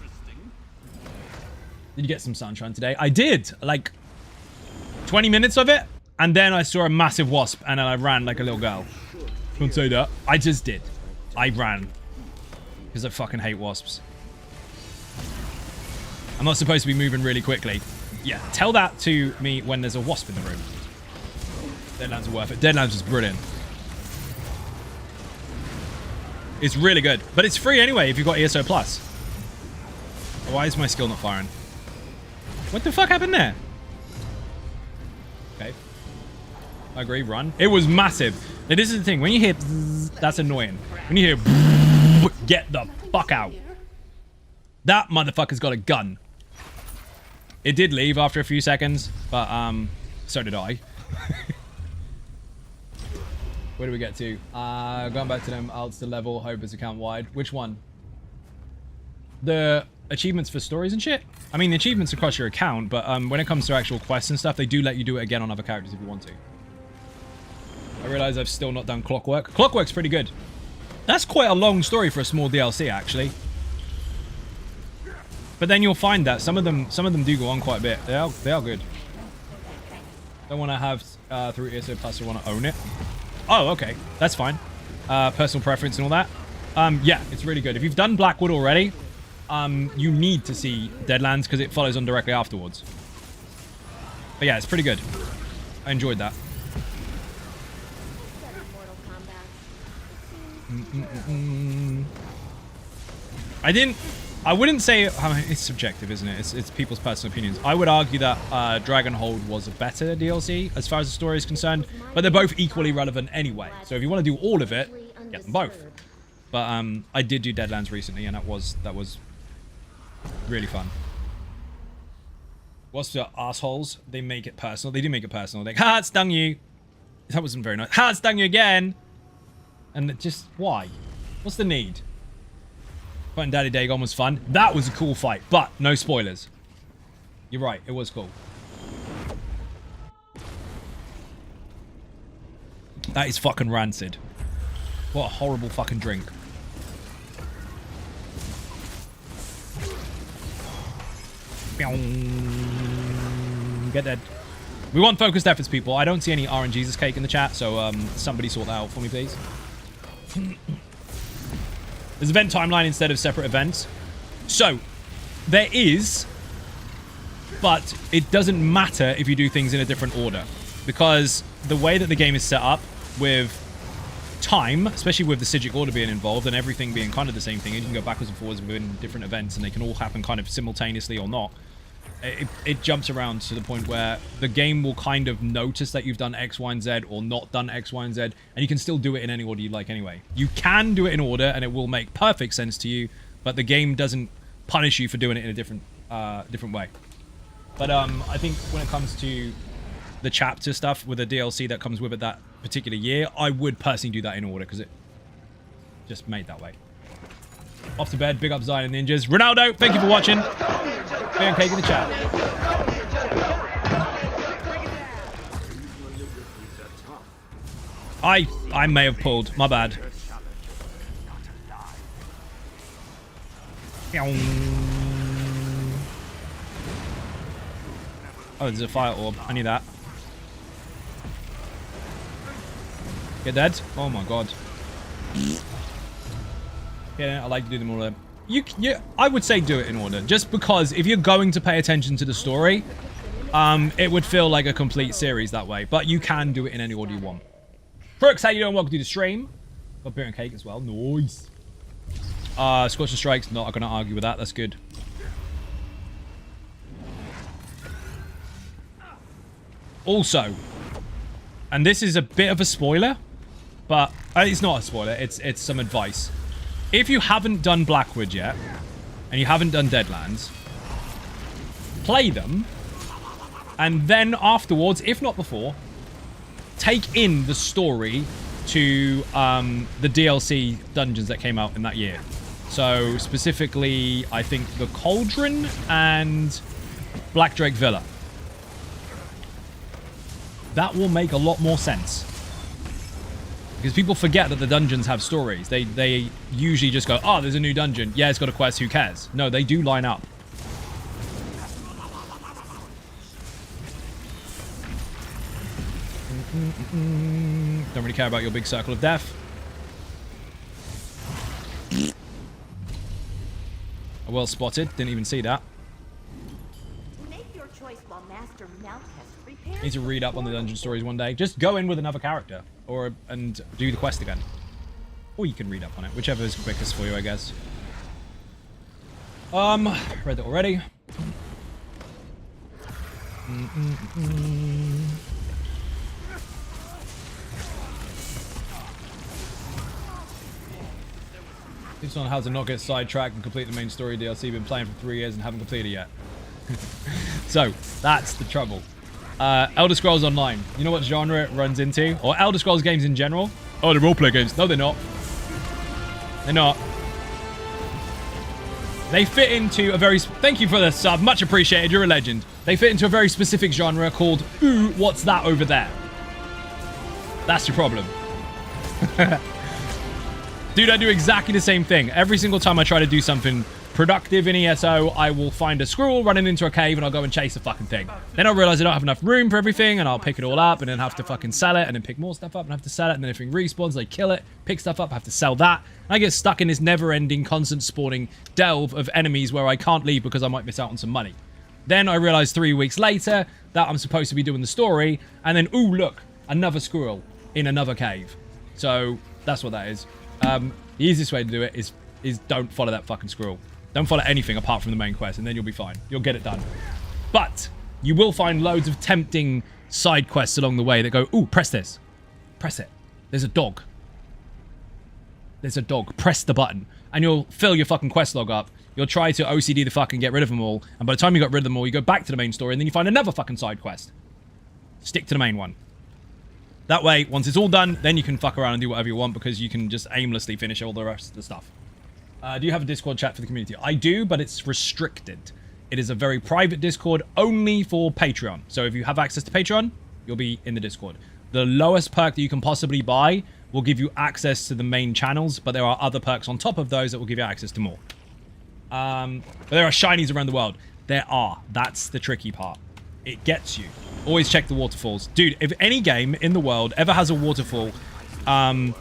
Did you get some sunshine today? I did. Like 20 minutes of it, and then I saw a massive wasp, and then I ran like a little girl. Don't say that. I just did. I ran. Because I fucking hate wasps. I'm not supposed to be moving really quickly. Yeah, tell that to me when there's a wasp in the room. Deadlands are worth it. Deadlands is brilliant. It's really good. But it's free anyway if you've got ESO Plus. Why is my skill not firing? What the fuck happened there? Okay. I agree, run. It was massive. Now, this is the thing. When you hear... That's annoying. When you hear... Get the fuck out. That motherfucker's got a gun. It did leave after a few seconds, but so did I. Where do we get to? Going back to them, alts to level, hope it's account wide. Which one? The achievements for stories and shit? I mean, the achievements across your account, but when it comes to actual quests and stuff, they do let you do it again on other characters if you want to. I realize I've still not done Clockwork. Clockwork's pretty good. That's quite a long story for a small DLC, actually. But then you'll find that some of them do go on quite a bit. They are good. Don't want to have through ESO Plus, I want to own it. Oh, okay. That's fine. Personal preference and all that. Yeah, it's really good. If you've done Blackwood already, you need to see Deadlands because it follows on directly afterwards. But yeah, it's pretty good. I enjoyed that. I wouldn't say, I mean, it's subjective, isn't it? It's people's personal opinions. I would argue that Dragonhold was a better DLC as far as the story is concerned, but they're both equally relevant anyway. So if you want to do all of it, get them both. But I did do Deadlands recently, and that was really fun. What's the assholes? They make it personal. They do make it personal. Like, ha, it stung you. That wasn't very nice. Ha, it stung you again. And it just, why? What's the need? Fighting Daddy Dagon was fun. That was a cool fight, but no spoilers. You're right, it was cool. That is fucking rancid. What a horrible fucking drink. Get dead. We want focused efforts, people. I don't see any RNGesus cake in the chat, so somebody sort that out for me, please. There's event timeline instead of separate events. So, there is, but it doesn't matter if you do things in a different order. Because the way that the game is set up with time, especially with the Sigic order being involved and everything being kind of the same thing, you can go backwards and forwards within different events and they can all happen kind of simultaneously or not. It jumps around to the point where the game will kind of notice that you've done X, Y, and Z or not done X, Y, and Z, and you can still do it in any order you like anyway. You can do it in order and it will make perfect sense to you, but the game doesn't punish you for doing it in a different way. But I think when it comes to the chapter stuff with the DLC that comes with it that particular year, I would personally do that in order because it just made that way. Off to bed, big up Zion and Ninjas. Ronaldo, thank you for watching. Beer and cake in the chat. I may have pulled. My bad. Oh, there's a fire orb. I need that. Get dead. Oh my god. Yeah, I like to do them all of them. I would say do it in order, just because if you're going to pay attention to the story, it would feel like a complete series that way. But you can do it in any order you want. Crooks, how you doing? Welcome to the stream. Got beer and cake as well. Nice. Scorcher Strikes, not gonna argue with that. That's good. Also, and this is a bit of a spoiler, but it's not a spoiler. It's some advice. If you haven't done Blackwood yet, and you haven't done Deadlands, play them, and then afterwards, if not before, take in the story to the DLC dungeons that came out in that year. So, specifically, I think the Cauldron and Black Drake Villa. That will make a lot more sense. Because people forget that the dungeons have stories. They usually just go, oh, there's a new dungeon. Yeah, it's got a quest. Who cares? No, they do line up. Don't really care about your big circle of death. Well spotted. Didn't even see that. Make your choice place while Master Mountcast repairs. Need to read up on the dungeon stories one day. Just go in with another character, and do the quest again. Or you can read up on it, whichever is quickest for you, I guess. Read it already. Tips on how to not get sidetracked and complete the main story DLC. Been playing for 3 years and haven't completed it yet. So, that's the trouble. Elder Scrolls Online. You know what genre it runs into? Or Elder Scrolls games in general? Oh, they're roleplay games. No, they're not. They're not. They fit into a very... Thank you for the sub. Much appreciated. You're a legend. They fit into a very specific genre called, ooh, what's that over there? That's your problem. Dude, I do exactly the same thing. Every single time I try to do something productive in ESO, I will find a squirrel running into a cave and I'll go and chase the fucking thing. Then I'll realize I don't have enough room for everything and I'll pick it all up and then have to fucking sell it and then pick more stuff up and have to sell it and then everything respawns, I kill it, pick stuff up, I have to sell that. And I get stuck in this never-ending, constant spawning delve of enemies where I can't leave because I might miss out on some money. Then I realize 3 weeks later that I'm supposed to be doing the story and then, ooh, look, another squirrel in another cave. So that's what that is. The easiest way to do it is don't follow that fucking squirrel. Don't follow anything apart from the main quest, and then you'll be fine. You'll get it done. But you will find loads of tempting side quests along the way that go, ooh, press this. Press it. There's a dog. There's a dog. Press the button. And you'll fill your fucking quest log up. You'll try to OCD the fuck and get rid of them all. And by the time you got rid of them all, you go back to the main story, and then you find another fucking side quest. Stick to the main one. That way, once it's all done, then you can fuck around and do whatever you want because you can just aimlessly finish all the rest of the stuff. Do you have a Discord chat for the community? I do, but it's restricted. It is a very private Discord only for Patreon. So if you have access to Patreon, you'll be in the Discord. The lowest perk that you can possibly buy will give you access to the main channels, but there are other perks on top of those that will give you access to more. But there are shinies around the world. There are. That's the tricky part. It gets you. Always check the waterfalls. Dude, if any game in the world ever has a waterfall kind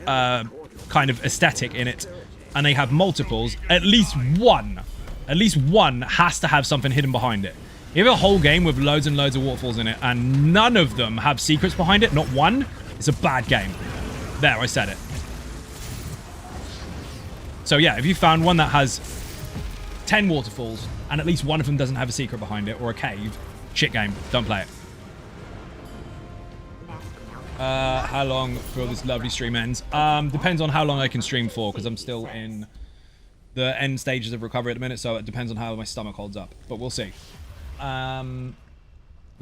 of aesthetic in it, and they have multiples, at least one has to have something hidden behind it. You have a whole game with loads and loads of waterfalls in it, and none of them have secrets behind it, not one, it's a bad game. There, I said it. So yeah, if you found one that has 10 waterfalls, and at least one of them doesn't have a secret behind it, or a cave, shit game, don't play it. How long before this lovely stream ends? Depends on how long I can stream for, because I'm still in the end stages of recovery at the minute, so it depends on how my stomach holds up. But we'll see. The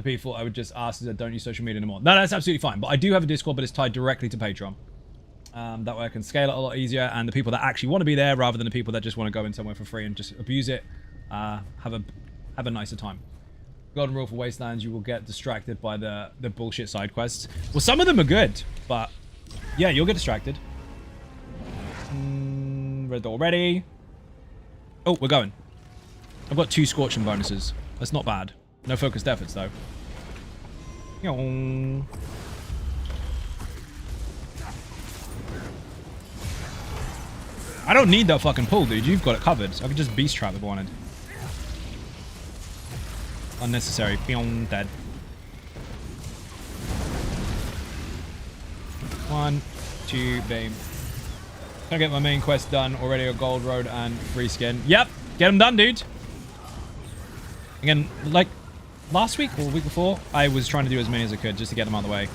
people I would just ask is that don't use social media anymore. No, that's absolutely fine. But I do have a Discord, but it's tied directly to Patreon. That way I can scale it a lot easier, and the people that actually want to be there, rather than the people that just want to go in somewhere for free and just abuse it, have a nicer time. Golden rule for Wastelands, you will get distracted by the bullshit side quests. Well, some of them are good, but yeah, you'll get distracted. Read that already. Oh, we're going. I've got 2 scorching bonuses. That's not bad. No focused efforts, though. I don't need that fucking pull, dude. You've got it covered. So I could just beast trap if I wanted. Unnecessary. Peong, dead. 1, 2, bam. Gonna get my main quest done already. A gold road and free skin. Yep, get them done, dude. Again, like last week or the week before, I was trying to do as many as I could just to get them out of the way.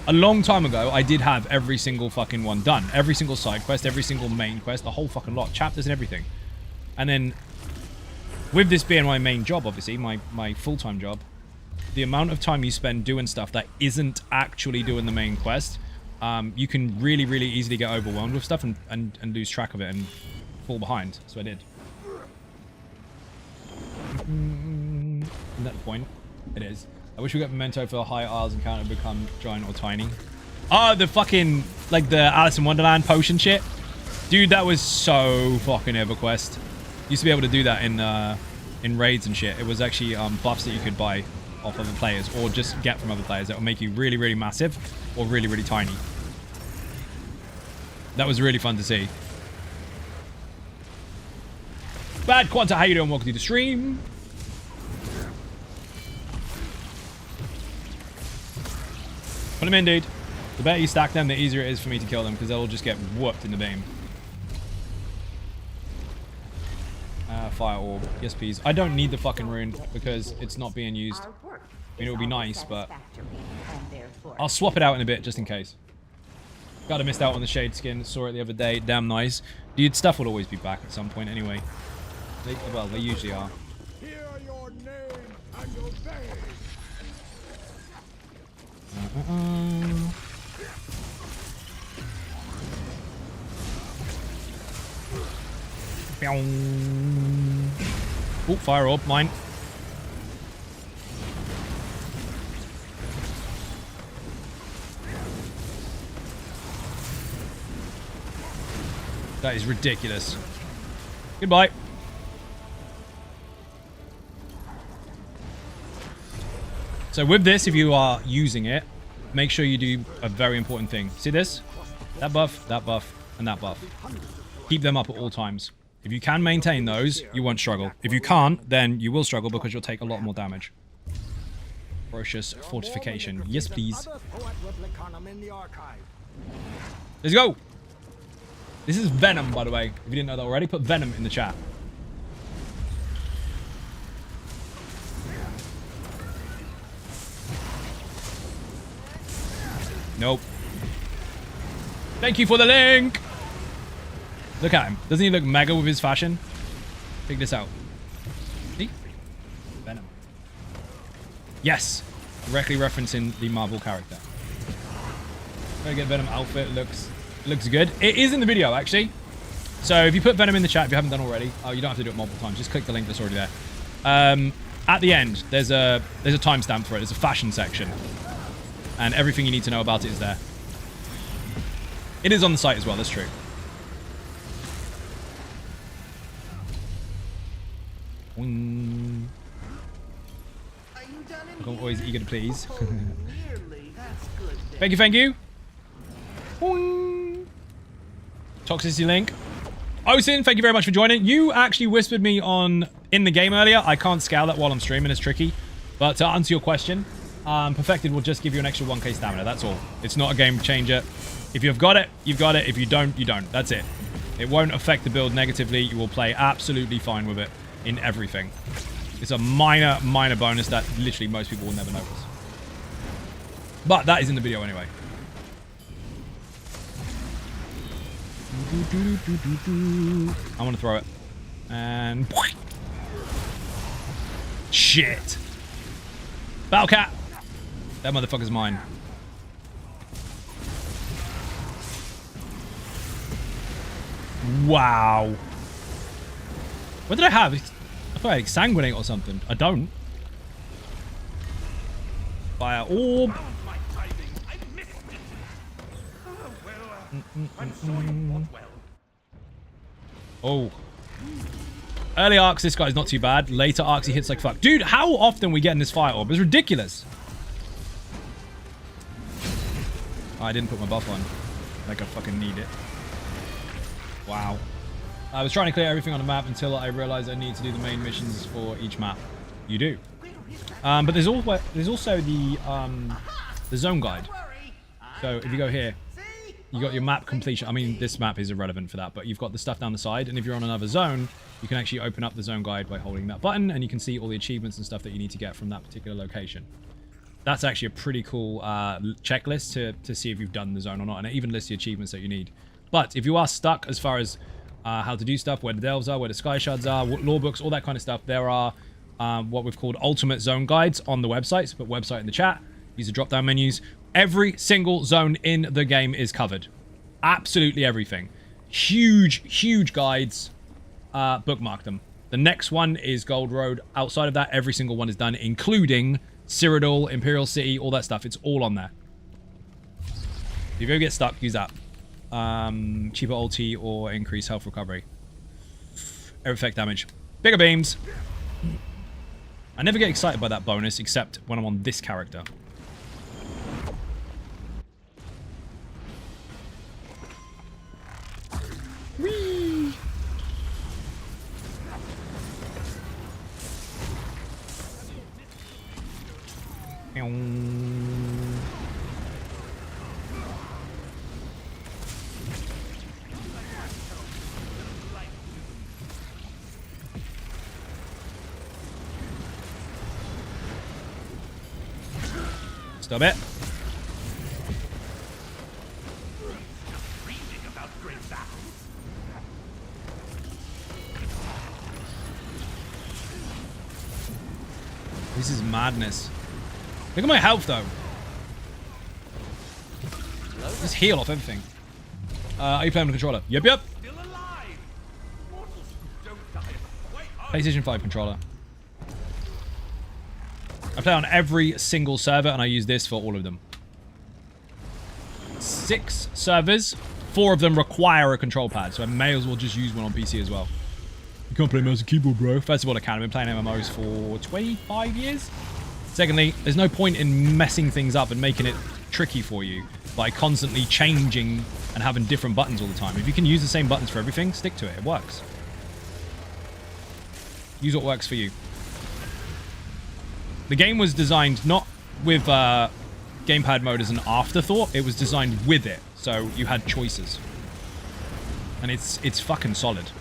A long time ago, I did have every single fucking one done. Every single side quest, every single main quest, the whole fucking lot, chapters and everything. And then, with this being my main job, obviously, my full-time job, the amount of time you spend doing stuff that isn't actually doing the main quest, you can really, really easily get overwhelmed with stuff and lose track of it and fall behind. So I did. Isn't that the point? It is. I wish we got Memento for a high Isles encounter to become giant or tiny. Oh, the fucking, like the Alice in Wonderland potion shit. Dude, that was so fucking EverQuest. Used to be able to do that in raids and shit. It was actually buffs that you could buy off other players or just get from other players that will make you really, really massive or really, really tiny. That was really fun to see. Bad Quanta, how you doing? Welcome to the stream. them in, dude. The better you stack them, the easier it is for me to kill them, because they'll just get whooped in the beam. Fire orb. Yes, please. I don't need the fucking rune, because it's not being used. I mean, it would be nice, but I'll swap it out in a bit, just in case. Gotta missed out on the shade skin. Saw it the other day. Damn nice. Dude, stuff will always be back at some point anyway. Well, they usually are. Hear your name and obey. Oh, fire orb, mine. That is ridiculous. Goodbye. So with this, if you are using it, make sure you do a very important thing. See this? That buff, and that buff. Keep them up at all times. If you can maintain those, you won't struggle. If you can't, then you will struggle because you'll take a lot more damage. Ferocious fortification. Yes, please. Let's go. This is Venom, by the way. If you didn't know that already, put Venom in the chat. Nope. Thank you for the link. Look at him. Doesn't he look mega with his fashion? Check this out. See? Venom. Yes. Directly referencing the Marvel character. Gotta get Venom outfit. Looks good. It is in the video, actually. So if you put Venom in the chat, if you haven't done already, oh, you don't have to do it multiple times. Just click the link that's already there. At the end, there's a timestamp for it. There's a fashion section. And everything you need to know about it is there. It is on the site as well, that's true. I'm always eager to please. Thank you, thank you. Toxicity link. Osin, thank you very much for joining. You actually whispered me in the game earlier. I can't scale that while I'm streaming, it's tricky. But to answer your question, Perfected will just give you an extra 1k stamina, that's all. It's not a game changer. If you've got it, you've got it. If you don't, you don't. That's it. It won't affect the build negatively. You will play absolutely fine with it in everything. It's a minor bonus that literally most people will never notice. But that is in the video anyway. I want to throw it. And... shit. Battle Cat. That motherfucker's mine. Wow. What did I have? I thought I had Sanguinate or something. I don't. Fire orb. Oh. Early arcs, this guy's not too bad. Later arcs, he hits like fuck. Dude, how often we get in this fire orb? It's ridiculous. Oh, I didn't put my buff on. Like I fucking need it. Wow. I was trying to clear everything on the map until I realized I need to do the main missions for each map. You do. But there's also the zone guide. So if you go here, you got your map completion. I mean, this map is irrelevant for that, but you've got the stuff down the side. And if you're on another zone, you can actually open up the zone guide by holding that button, and you can see all the achievements and stuff that you need to get from that particular location. That's actually a pretty cool checklist to see if you've done the zone or not, and it even lists the achievements that you need. But if you are stuck as far as how to do stuff, where the delves are, where the sky shards are, lore books, all that kind of stuff, there are what we've called ultimate zone guides on the website. So put website in the chat. Use the drop-down menus. Every single zone in the game is covered. Absolutely everything. Huge guides. Bookmark them. The next one is Gold Road. Outside of that, every single one is done, including Cyrodiil, Imperial City, all that stuff. It's all on there. If you ever get stuck, use that. Cheaper ulti or increase health recovery. Air effect damage. Bigger beams. I never get excited by that bonus except when I'm on this character. Whee! Stop it. This is madness. Look at my health, though. Just heal off everything. Are you playing on the controller? Yep, yep. PlayStation 5 controller. I play on every single server, and I use this for all of them. 6 servers. 4 of them require a control pad, so I may as well just use one on PC as well. You can't play mouse and keyboard, bro. First of all, I can. I've been playing MMOs for 25 years. Secondly, there's no point in messing things up and making it tricky for you by constantly changing and having different buttons all the time. If you can use the same buttons for everything, stick to it. It works. Use what works for you. The game was designed not with gamepad mode as an afterthought. It was designed with it, so you had choices. And it's fucking solid.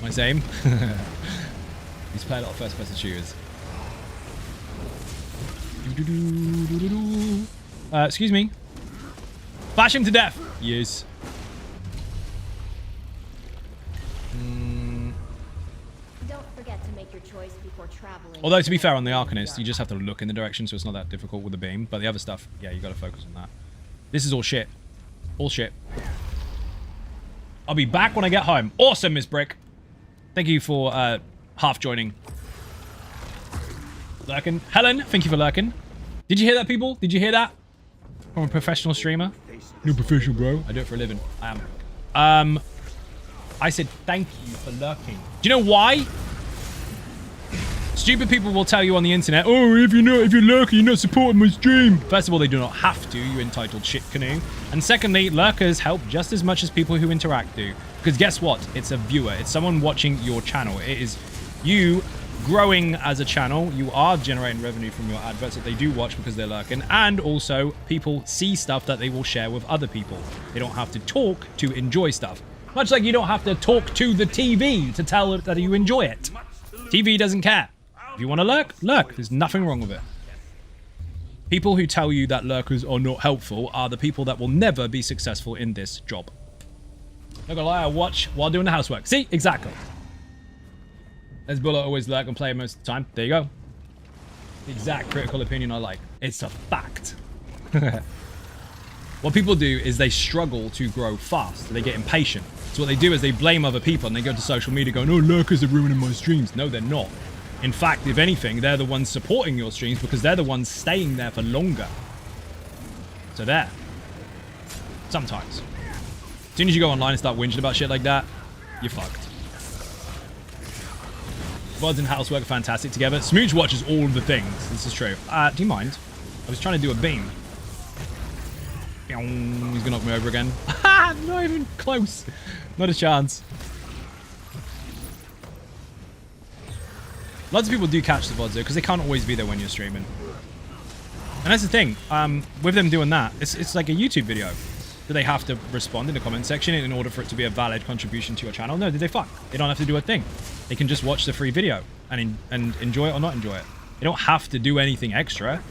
My same. He's played a lot of first-person shooters. Excuse me. Bash him to death. Yes. Don't forget to make your choice before traveling. Although, to be fair, on the Arcanist, you just have to look in the direction, so it's not that difficult with the beam. But the other stuff, yeah, you got to focus on that. This is all shit. All shit. I'll be back when I get home. Awesome, Miss Brick. Thank you for half joining. Lurkin. Helen, thank you for lurking. Did you hear that, people? Did you hear that? From a professional streamer? No professional, bro. I do it for a living. I am. I said thank you for lurking. Do you know why? Stupid people will tell you on the internet, oh, if you're lurking, you're not supporting my stream. First of all, they do not have to, you entitled shit canoe. And secondly, lurkers help just as much as people who interact do. Because guess what? It's a viewer. It's someone watching your channel. It is you growing as a channel. You are generating revenue from your adverts that they do watch because they're lurking. And also, people see stuff that they will share with other people. They don't have to talk to enjoy stuff. Much like you don't have to talk to the TV to tell it that you enjoy it. TV doesn't care. If you want to lurk, lurk. There's nothing wrong with it. People who tell you that lurkers are not helpful are the people that will never be successful in this job. Not gonna lie, I watch while doing the housework. See? Exactly. As Bullet always lurk and play most of the time. There you go. The exact critical opinion I like. It's a fact. What people do is they struggle to grow fast. They get impatient. So what they do is they blame other people and they go to social media going, oh, lurkers are ruining my streams. No, they're not. In fact, if anything, they're the ones supporting your streams because they're the ones staying there for longer. So there. Sometimes. As soon as you go online and start whinging about shit like that, you're fucked. VODs and housework are fantastic together. Smooch watches all of the things. This is true. Do you mind? I was trying to do a beam. He's gonna knock me over again. Not even close. Not a chance. Lots of people do catch the VODs though, because they can't always be there when you're streaming. And that's the thing. With them doing that, it's like a YouTube video. Do they have to respond in the comment section in order for it to be a valid contribution to your channel? No, did they fuck? They don't have to do a thing. They can just watch the free video and enjoy it or not enjoy it. They don't have to do anything extra.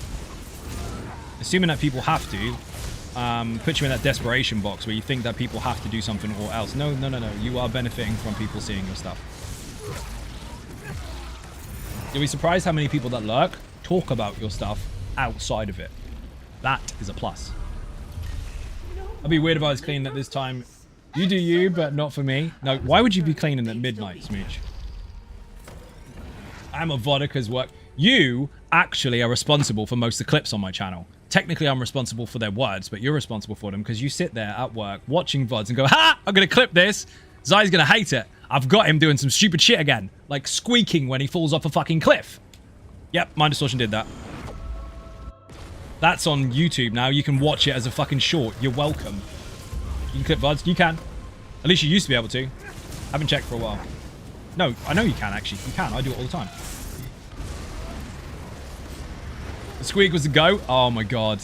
Assuming that people have to, put you in that desperation box where you think that people have to do something or else. No. You are benefiting from people seeing your stuff. You'll be surprised how many people that lurk talk about your stuff outside of it. That is a plus. I'd be weird if I was cleaning at this time. You do you, but not for me. No, why would you be cleaning at midnight, Smooch? I'm a vodka's work. You actually are responsible for most of the clips on my channel. Technically, I'm responsible for their words, but you're responsible for them because you sit there at work watching VODs and go, ha! I'm going to clip this. Zai's going to hate it. I've got him doing some stupid shit again. Like squeaking when he falls off a fucking cliff. Yep, Mind Distortion did that. That's on YouTube now. You can watch it as a fucking short. You're welcome. You can clip VODs. You can. At least you used to be able to. Haven't checked for a while. No, I know you can actually. You can. I do it all the time. The squeak was the go. Oh my god.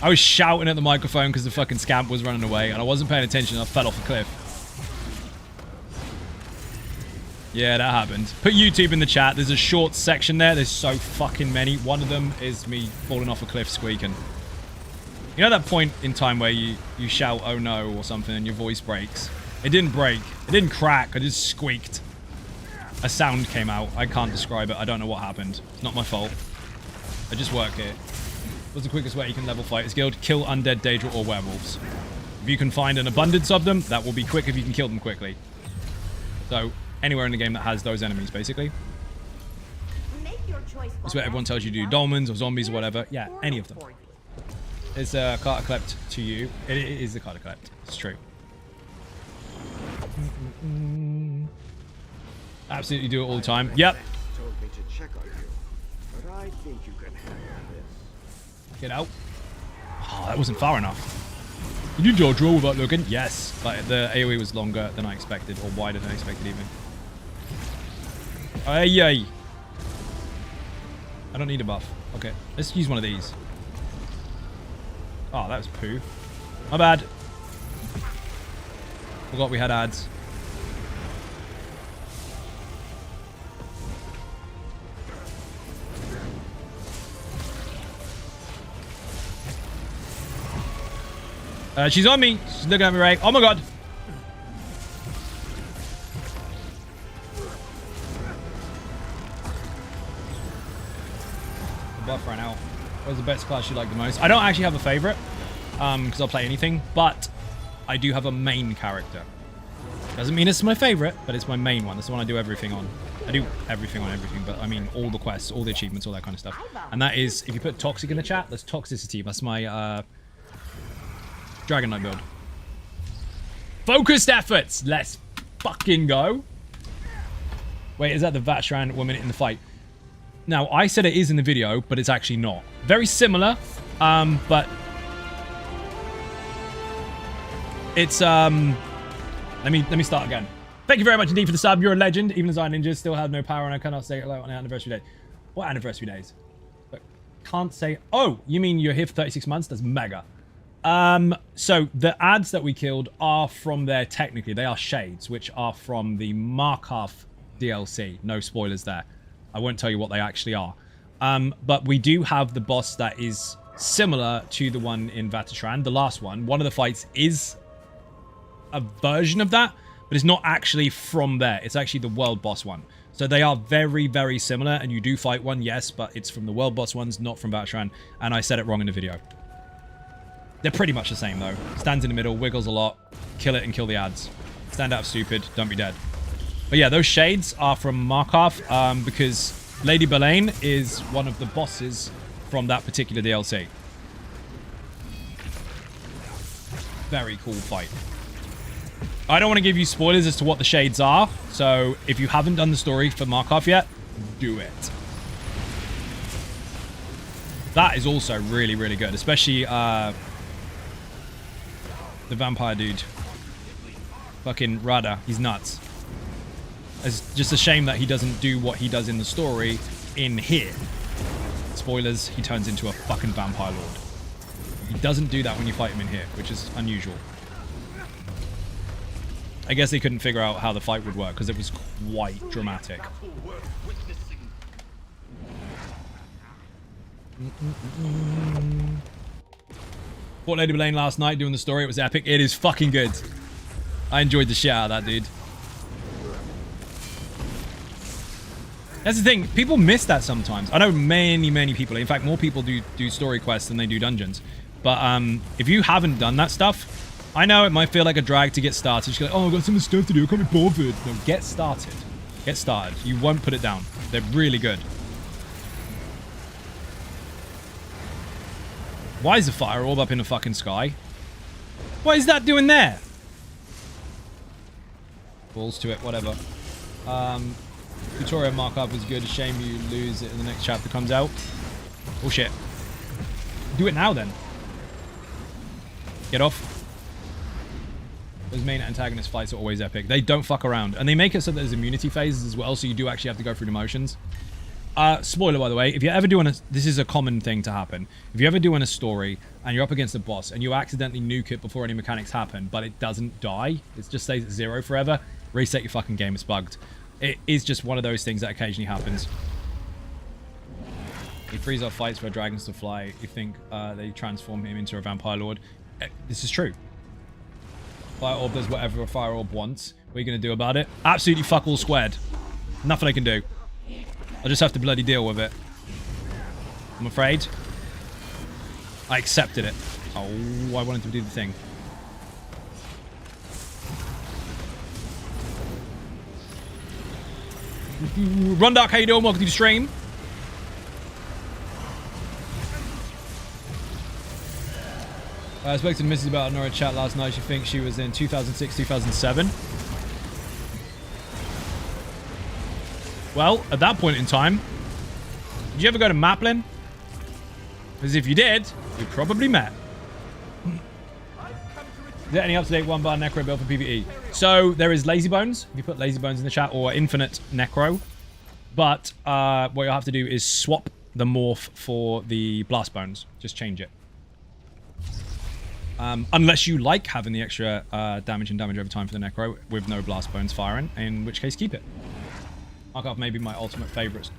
I was shouting at the microphone because the fucking scamp was running away and I wasn't paying attention and I fell off a cliff. Yeah, that happened. Put YouTube in the chat. There's a short section there. There's so fucking many. One of them is me falling off a cliff squeaking. You know that point in time where you shout, oh no, or something, and your voice breaks? It didn't break. It didn't crack. I just squeaked. A sound came out. I can't describe it. I don't know what happened. It's not my fault. I just work here. What's the quickest way you can level Fighters Guild? Kill undead, Daedra, or werewolves. If you can find an abundance of them, that will be quick if you can kill them quickly. So, anywhere in the game that has those enemies, basically. Make your choice. That's what everyone tells you to do. Dolmens or zombies or whatever. Yeah, any of them. It's a card collect to you. It is the card collect. It's true. Absolutely do it all the time. Yep. Told me to check on you, but I think you can handle this. Get out. Oh, that wasn't far enough. Did you dodge roll without looking? Yes, but the AoE was longer than I expected, or wider than I expected even. Ay, ay. I don't need a buff. Okay, let's use one of these. Oh, that was poo. My bad. Forgot we had ads. She's on me. She's looking at me, right? Oh my god. The buff ran out. What was the best class you like the most? I don't actually have a favorite, because I'll play anything, but I do have a main character. Doesn't mean it's my favorite, but it's my main one. That's the one I do everything on. I do everything on everything, but I mean all the quests, all the achievements, all that kind of stuff. And that is, if you put Toxic in the chat, that's Toxicity. That's my Dragon Knight build. Focused efforts. Let's fucking go. Wait, is that the Vatshran woman in the fight? Now, I said it is in the video, but it's actually not. Very similar, but it's let me start again. Thank you very much indeed for the sub. You're a legend. Even as I ninjas still have no power, and I cannot say hello on anniversary day. What anniversary days? But can't say. Oh, you mean you're here for 36 months? That's mega. So the ads that we killed are from there. Technically, they are shades, which are from the Markov DLC. No spoilers there. I won't tell you what they actually are. But we do have the boss that is similar to the one in Vatashran, the last one. One of the fights is a version of that, but it's not actually from there. It's actually the world boss one. So they are very, very similar, and you do fight one, yes, but it's from the world boss ones, not from Vatashran, and I said it wrong in the video. They're pretty much the same, though. Stands in the middle, wiggles a lot, kill it and kill the ads. Stand out stupid, don't be dead. But yeah, those shades are from Markov, because Lady Belaine is one of the bosses from that particular DLC. Very cool fight. I don't want to give you spoilers as to what the shades are, so if you haven't done the story for Markov yet, do it. That is also really, really good, especially the vampire dude. Fucking Rada. He's nuts. It's just a shame that he doesn't do what he does in the story in here. Spoilers, he turns into a fucking vampire lord. He doesn't do that when you fight him in here, which is unusual. I guess they couldn't figure out how the fight would work because it was quite dramatic. Fought Lady Belaine last night doing the story. It was epic. It is fucking good. I enjoyed the shit out of that, dude. That's the thing. People miss that sometimes. I know many, many people. In fact, more people do story quests than they do dungeons. But if you haven't done that stuff, I know it might feel like a drag to get started. You're like, oh, I've got some stuff to do. I can't be bothered. No, get started. Get started. You won't put it down. They're really good. Why is the fire orb up in the fucking sky? What is that doing there? Balls to it, whatever. Tutorial Markov was good. A shame you lose it in the next chapter comes out. Oh shit. Do it now then. Get off. Those main antagonist fights are always epic. They don't fuck around. And they make it so that there's immunity phases as well, so you do actually have to go through the motions. Spoiler, by the way, if you're ever doing a... This is a common thing to happen. If you're ever doing a story and you're up against a boss and you accidentally nuke it before any mechanics happen, but it doesn't die, it just stays at 0 forever, reset your fucking game, it's bugged. It is just one of those things that occasionally happens. He frees up fights for dragons to fly. You think they transform him into a vampire lord. This is true. Fire orb does whatever a fire orb wants. What are you going to do about it? Absolutely fuck all squared. Nothing I can do. I'll just have to bloody deal with it. I'm afraid. I accepted it. Oh, I wanted to do the thing. Rundark, how you doing? Welcome to the stream. I spoke to the missus about Nora chat last night. She thinks she was in 2006, 2007. Well, at that point in time, did you ever go to Maplin? Because if you did, we probably met. Is there any up-to-date one-bar Necro build for PvE? So, there is Lazy Bones. If you put Lazy Bones in the chat, or Infinite Necro. But, what you'll have to do is swap the morph for the Blast Bones. Just change it. Unless you like having the extra damage and damage over time for the Necro with no Blast Bones firing, in which case keep it. Archive may be my ultimate favorite,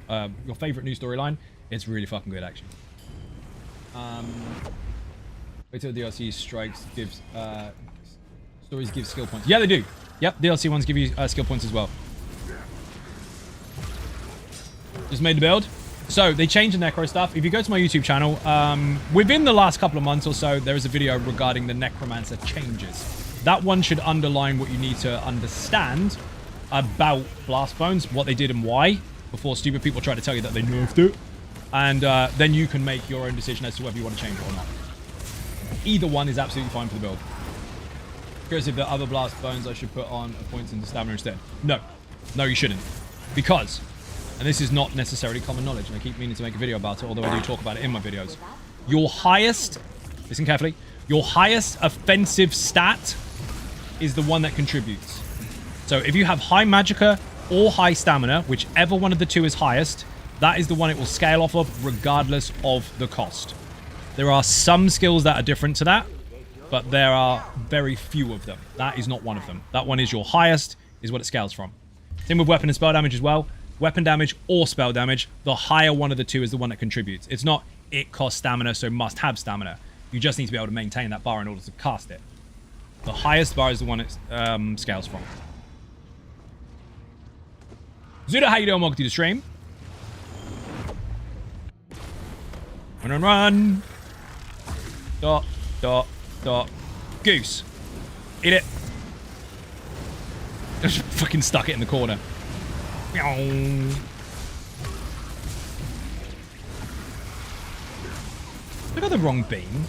your favorite new storyline. It's really fucking good, actually. Wait till DLC strikes gives stories give skill points. Yeah, they do. Yep, DLC ones give you skill points as well. Just made the build. So, they changed the Necro stuff. If you go to my YouTube channel, within the last couple of months or so, there is a video regarding the Necromancer changes. That one should underline what you need to understand about Blast Bones, what they did and why, before stupid people try to tell you that they nerfed it. And then you can make your own decision as to whether you want to change it or not. Either one is absolutely fine for the build. Curious if the other Blast Bones I should put on points into stamina instead. No. No, you shouldn't. Because... and this is not necessarily common knowledge, and I keep meaning to make a video about it, although I do talk about it in my videos. Your highest, listen carefully, your highest offensive stat is the one that contributes. So if you have high magicka or high stamina, whichever one of the two is highest, that is the one it will scale off of regardless of the cost. There are some skills that are different to that, but there are very few of them. That is not one of them. That one is your highest, is what it scales from. Same with weapon and spell damage as well. Weapon damage or spell damage, the higher one of the two is the one that contributes. It's not it costs stamina, so must have stamina. You just need to be able to maintain that bar in order to cast it. The highest bar is the one it scales from. Zuda, how you doing? Welcome to the stream. Run, run, run. Dot, dot, dot. Goose. Eat it. Just fucking stuck it in the corner. I got the wrong beam.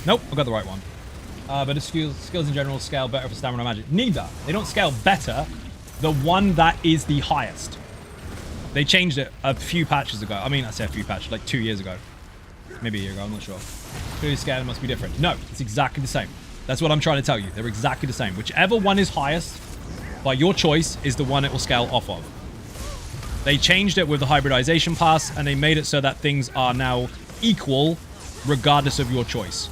Nope, I got the right one. But the skills in general scale better for stamina magic. Neither. They don't scale better. The one that is the highest. They changed it a few patches ago. I mean, I say a few patches, like 2 years ago. Maybe a year ago, I'm not sure. Clearly scale must be different. No, it's exactly the same. That's what I'm trying to tell you. They're exactly the same. Whichever one is highest, by your choice, is the one it will scale off of. They changed it with the hybridization pass, and they made it so that things are now equal regardless of your choice.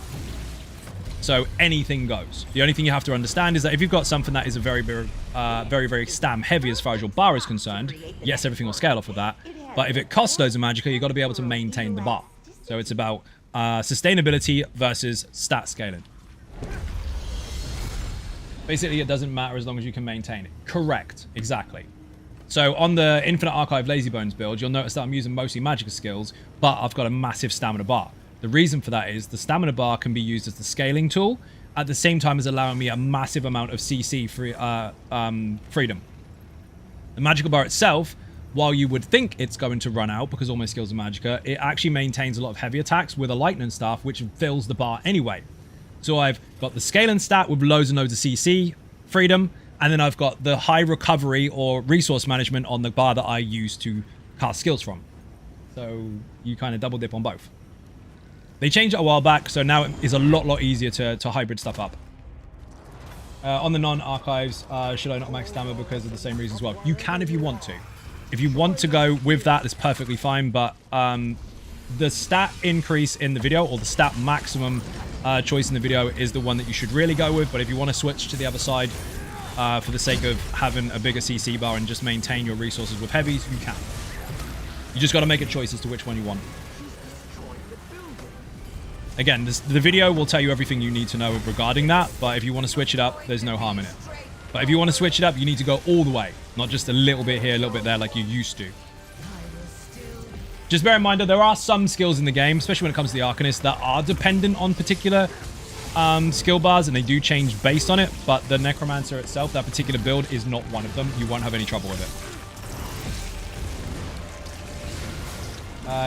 So anything goes. The only thing you have to understand is that if you've got something that is a very stam heavy as far as your bar is concerned, yes, everything will scale off of that. But if it costs loads of magicka, you've got to be able to maintain the bar. So it's about sustainability versus stat scaling. Basically, it doesn't matter as long as you can maintain it. Correct. Exactly. So on the Infinite Archive Lazy Bones build, you'll notice that I'm using mostly magicka skills, but I've got a massive stamina bar. The reason for that is the stamina bar can be used as the scaling tool, at the same time as allowing me a massive amount of CC freedom. The magicka bar itself, while you would think it's going to run out because all my skills are magicka, it actually maintains a lot of heavy attacks with a lightning staff, which fills the bar anyway. So I've got the scaling stat with loads and loads of CC freedom, and then I've got the high recovery or resource management on the bar that I use to cast skills from. So you kind of double dip on both. They changed it a while back, so now it is a lot easier to hybrid stuff up. On the non-archives, should I not max stamina because of the same reason as well? You can if you want to. If you want to go with that, it's perfectly fine, but the stat increase in the video, or the stat maximum choice in the video, is the one that you should really go with. But if you want to switch to the other side, for the sake of having a bigger CC bar and just maintain your resources with heavies, you can. You just got to make a choice as to which one you want. Again, the video will tell you everything you need to know regarding that, but if you want to switch it up, there's no harm in it. But if you want to switch it up, you need to go all the way, not just a little bit here, a little bit there like you used to. Just bear in mind that there are some skills in the game, especially when it comes to the Arcanist, that are dependent on particular skill bars, and they do change based on it, but the Necromancer itself, that particular build, is not one of them. You won't have any trouble with it.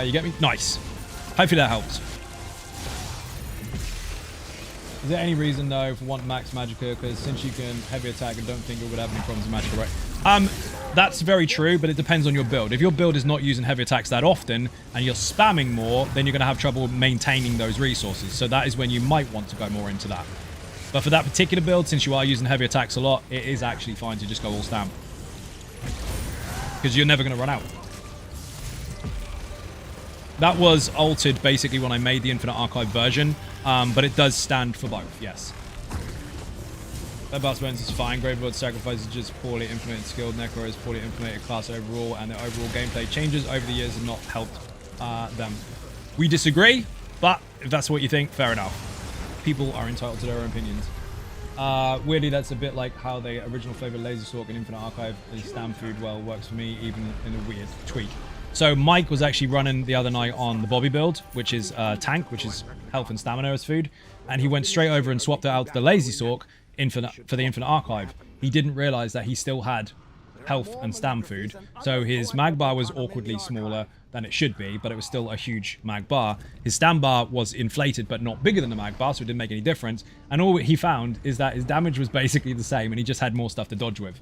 You get me? Nice. Hopefully that helps. Is there any reason, though, for want max Magicka? Because since you can heavy attack, I don't think it would have any problems with Magicka, right? That's very true, but it depends on your build. If your build is not using heavy attacks that often, and you're spamming more, then you're going to have trouble maintaining those resources. So that is when you might want to go more into that. But for that particular build, since you are using heavy attacks a lot, it is actually fine to just go all spam. Because you're never going to run out. That was altered basically when I made the Infinite Archive version, but it does stand for both, yes. That boss bones is fine. Gravelord Sacrifice is just poorly implemented skill. Necro is poorly implemented class overall, and the overall gameplay changes over the years have not helped them. We disagree, but if that's what you think, fair enough. People are entitled to their own opinions. Weirdly, that's a bit like how the original flavor Laser Sork and Infinite Archive and Stam Food well works for me, even in a weird tweak. So Mike was actually running the other night on the Bobby build, which is tank, which is health and stamina as food, and he went straight over and swapped it out to the Lazy Sork for the Infinite Archive. He didn't realize that he still had health and stam food, so his mag bar was awkwardly smaller than it should be, but it was still a huge mag bar. His stam bar was inflated but not bigger than the mag bar, so it didn't make any difference, and all he found is that his damage was basically the same and he just had more stuff to dodge with.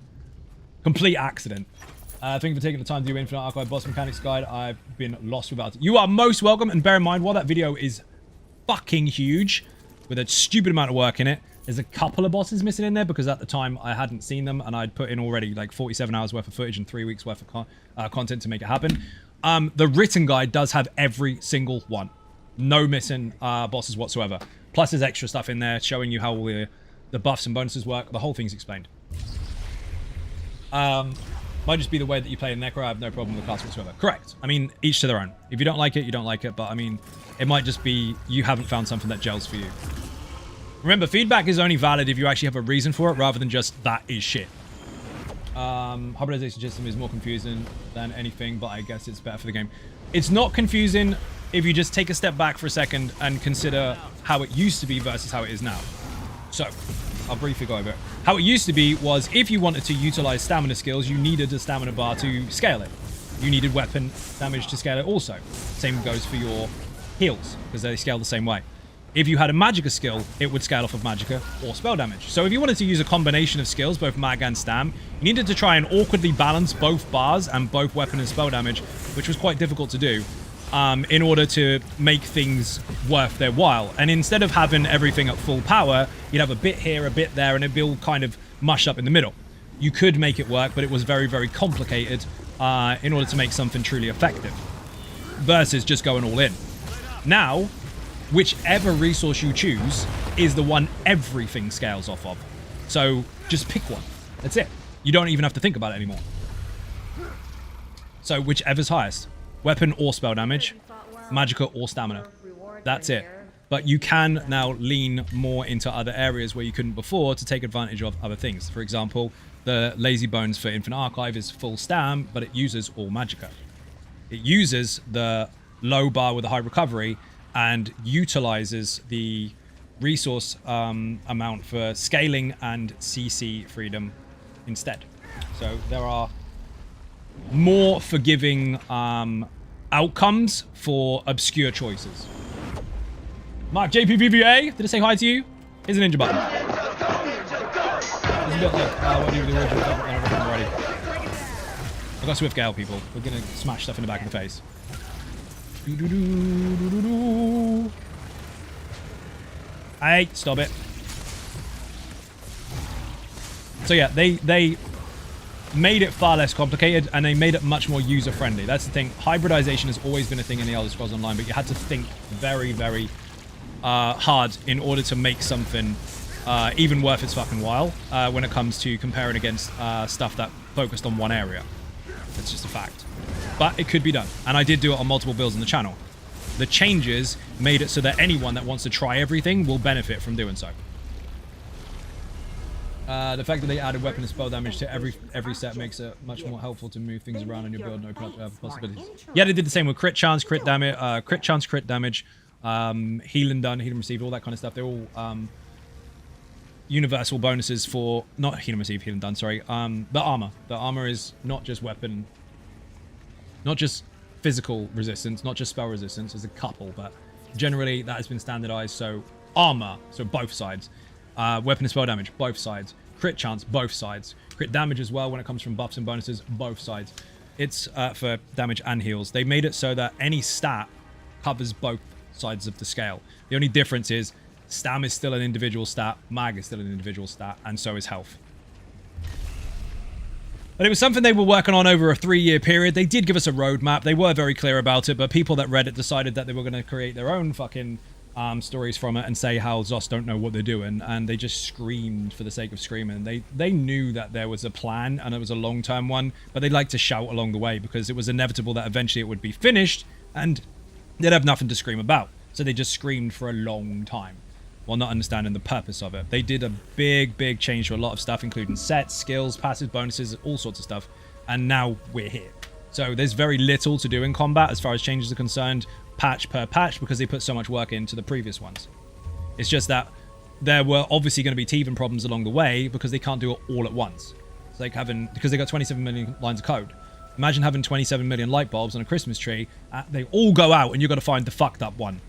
Complete accident. Thank you for taking the time to do Infinite Archive Boss Mechanics Guide. I've been lost without it. You are most welcome, and bear in mind, while that video is fucking huge, with a stupid amount of work in it, there's a couple of bosses missing in there, because at the time I hadn't seen them, and I'd put in already like 47 hours worth of footage and 3 weeks worth of content to make it happen. The written guide does have every single one. No missing bosses whatsoever. Plus there's extra stuff in there showing you how all the buffs and bonuses work. The whole thing's explained. Might just be the way that you play in Necro. I have no problem with the class whatsoever. Correct. I mean, each to their own. If you don't like it, you don't like it. But I mean, it might just be you haven't found something that gels for you. Remember, feedback is only valid if you actually have a reason for it, rather than just that is shit. Hybridization system is more confusing than anything, but I guess it's better for the game. It's not confusing if you just take a step back for a second and consider how it used to be versus how it is now. So, I'll briefly go over it. How it used to be was if you wanted to utilize stamina skills, you needed a stamina bar to scale it. You needed weapon damage to scale it also. Same goes for your heals, because they scale the same way. If you had a Magicka skill, it would scale off of Magicka or spell damage. So if you wanted to use a combination of skills, both mag and stam, you needed to try and awkwardly balance both bars and both weapon and spell damage, which was quite difficult to do, in order to make things worth their while. And instead of having everything at full power, you'd have a bit here, a bit there, and it'd be all kind of mushed up in the middle. You could make it work, but it was very, very complicated in order to make something truly effective, versus just going all in. Now, whichever resource you choose is the one everything scales off of. So just pick one. That's it. You don't even have to think about it anymore. So whichever's highest. Weapon or spell damage, Magicka or stamina. That's it. But you can now lean more into other areas where you couldn't before to take advantage of other things. For example, the Lazy Bones for Infinite Archive is full stam, but it uses all Magicka. It uses the low bar with the high recovery and utilizes the resource amount for scaling and CC freedom instead. So there are more forgiving outcomes for obscure choices. Mark JPVVA, did it say hi to you? Here's a ninja button. It's a bit like what do you do the original already. I've got Swift Gale, people. We're gonna smash stuff in the back of the face. Hey, stop it. So yeah, they made it far less complicated, and they made it much more user-friendly. That's the thing. Hybridization has always been a thing in the Elder Scrolls Online, but you had to think very, very hard in order to make something even worth its fucking while when it comes to comparing against stuff that focused on one area. It's just a fact. But it could be done. And I did do it on multiple builds on the channel. The changes made it so that anyone that wants to try everything will benefit from doing so. The fact that they added weapon and spell damage to every set makes it much more helpful to move things around in your build and open up other possibilities. Yeah, they did the same with crit chance, crit damage, healing done, healing received, all that kind of stuff. They're all universal bonuses for not healing received, healing done. Sorry, the armor. The armor is not just weapon, not just physical resistance, not just spell resistance. There's a couple, but generally that has been standardized. So armor, so both sides. Weapon and spell damage, both sides. Crit chance, both sides. Crit damage as well when it comes from buffs and bonuses, both sides. It's for damage and heals. They made it so that any stat covers both sides of the scale. The only difference is stam is still an individual stat, mag is still an individual stat, and so is health. But it was something they were working on over a 3-year period. They did give us a roadmap. They were very clear about it, but people that read it decided that they were going to create their own fucking stories from it and say how ZOS don't know what they're doing, and they just screamed for the sake of screaming. They knew that there was a plan and it was a long-term one, but they like to shout along the way because it was inevitable that eventually it would be finished and they'd have nothing to scream about. So they just screamed for a long time while not understanding the purpose of it. They did a big change to a lot of stuff, including sets, skills, passive bonuses, all sorts of stuff, and now we're here. So there's very little to do in combat as far as changes are concerned, patch per patch, because they put so much work into the previous ones. It's just that there were obviously going to be teething problems along the way because they can't do it all at once. It's like because they got 27 million lines of code. Imagine having 27 million light bulbs on a Christmas tree. They all go out and you've got to find the fucked up one.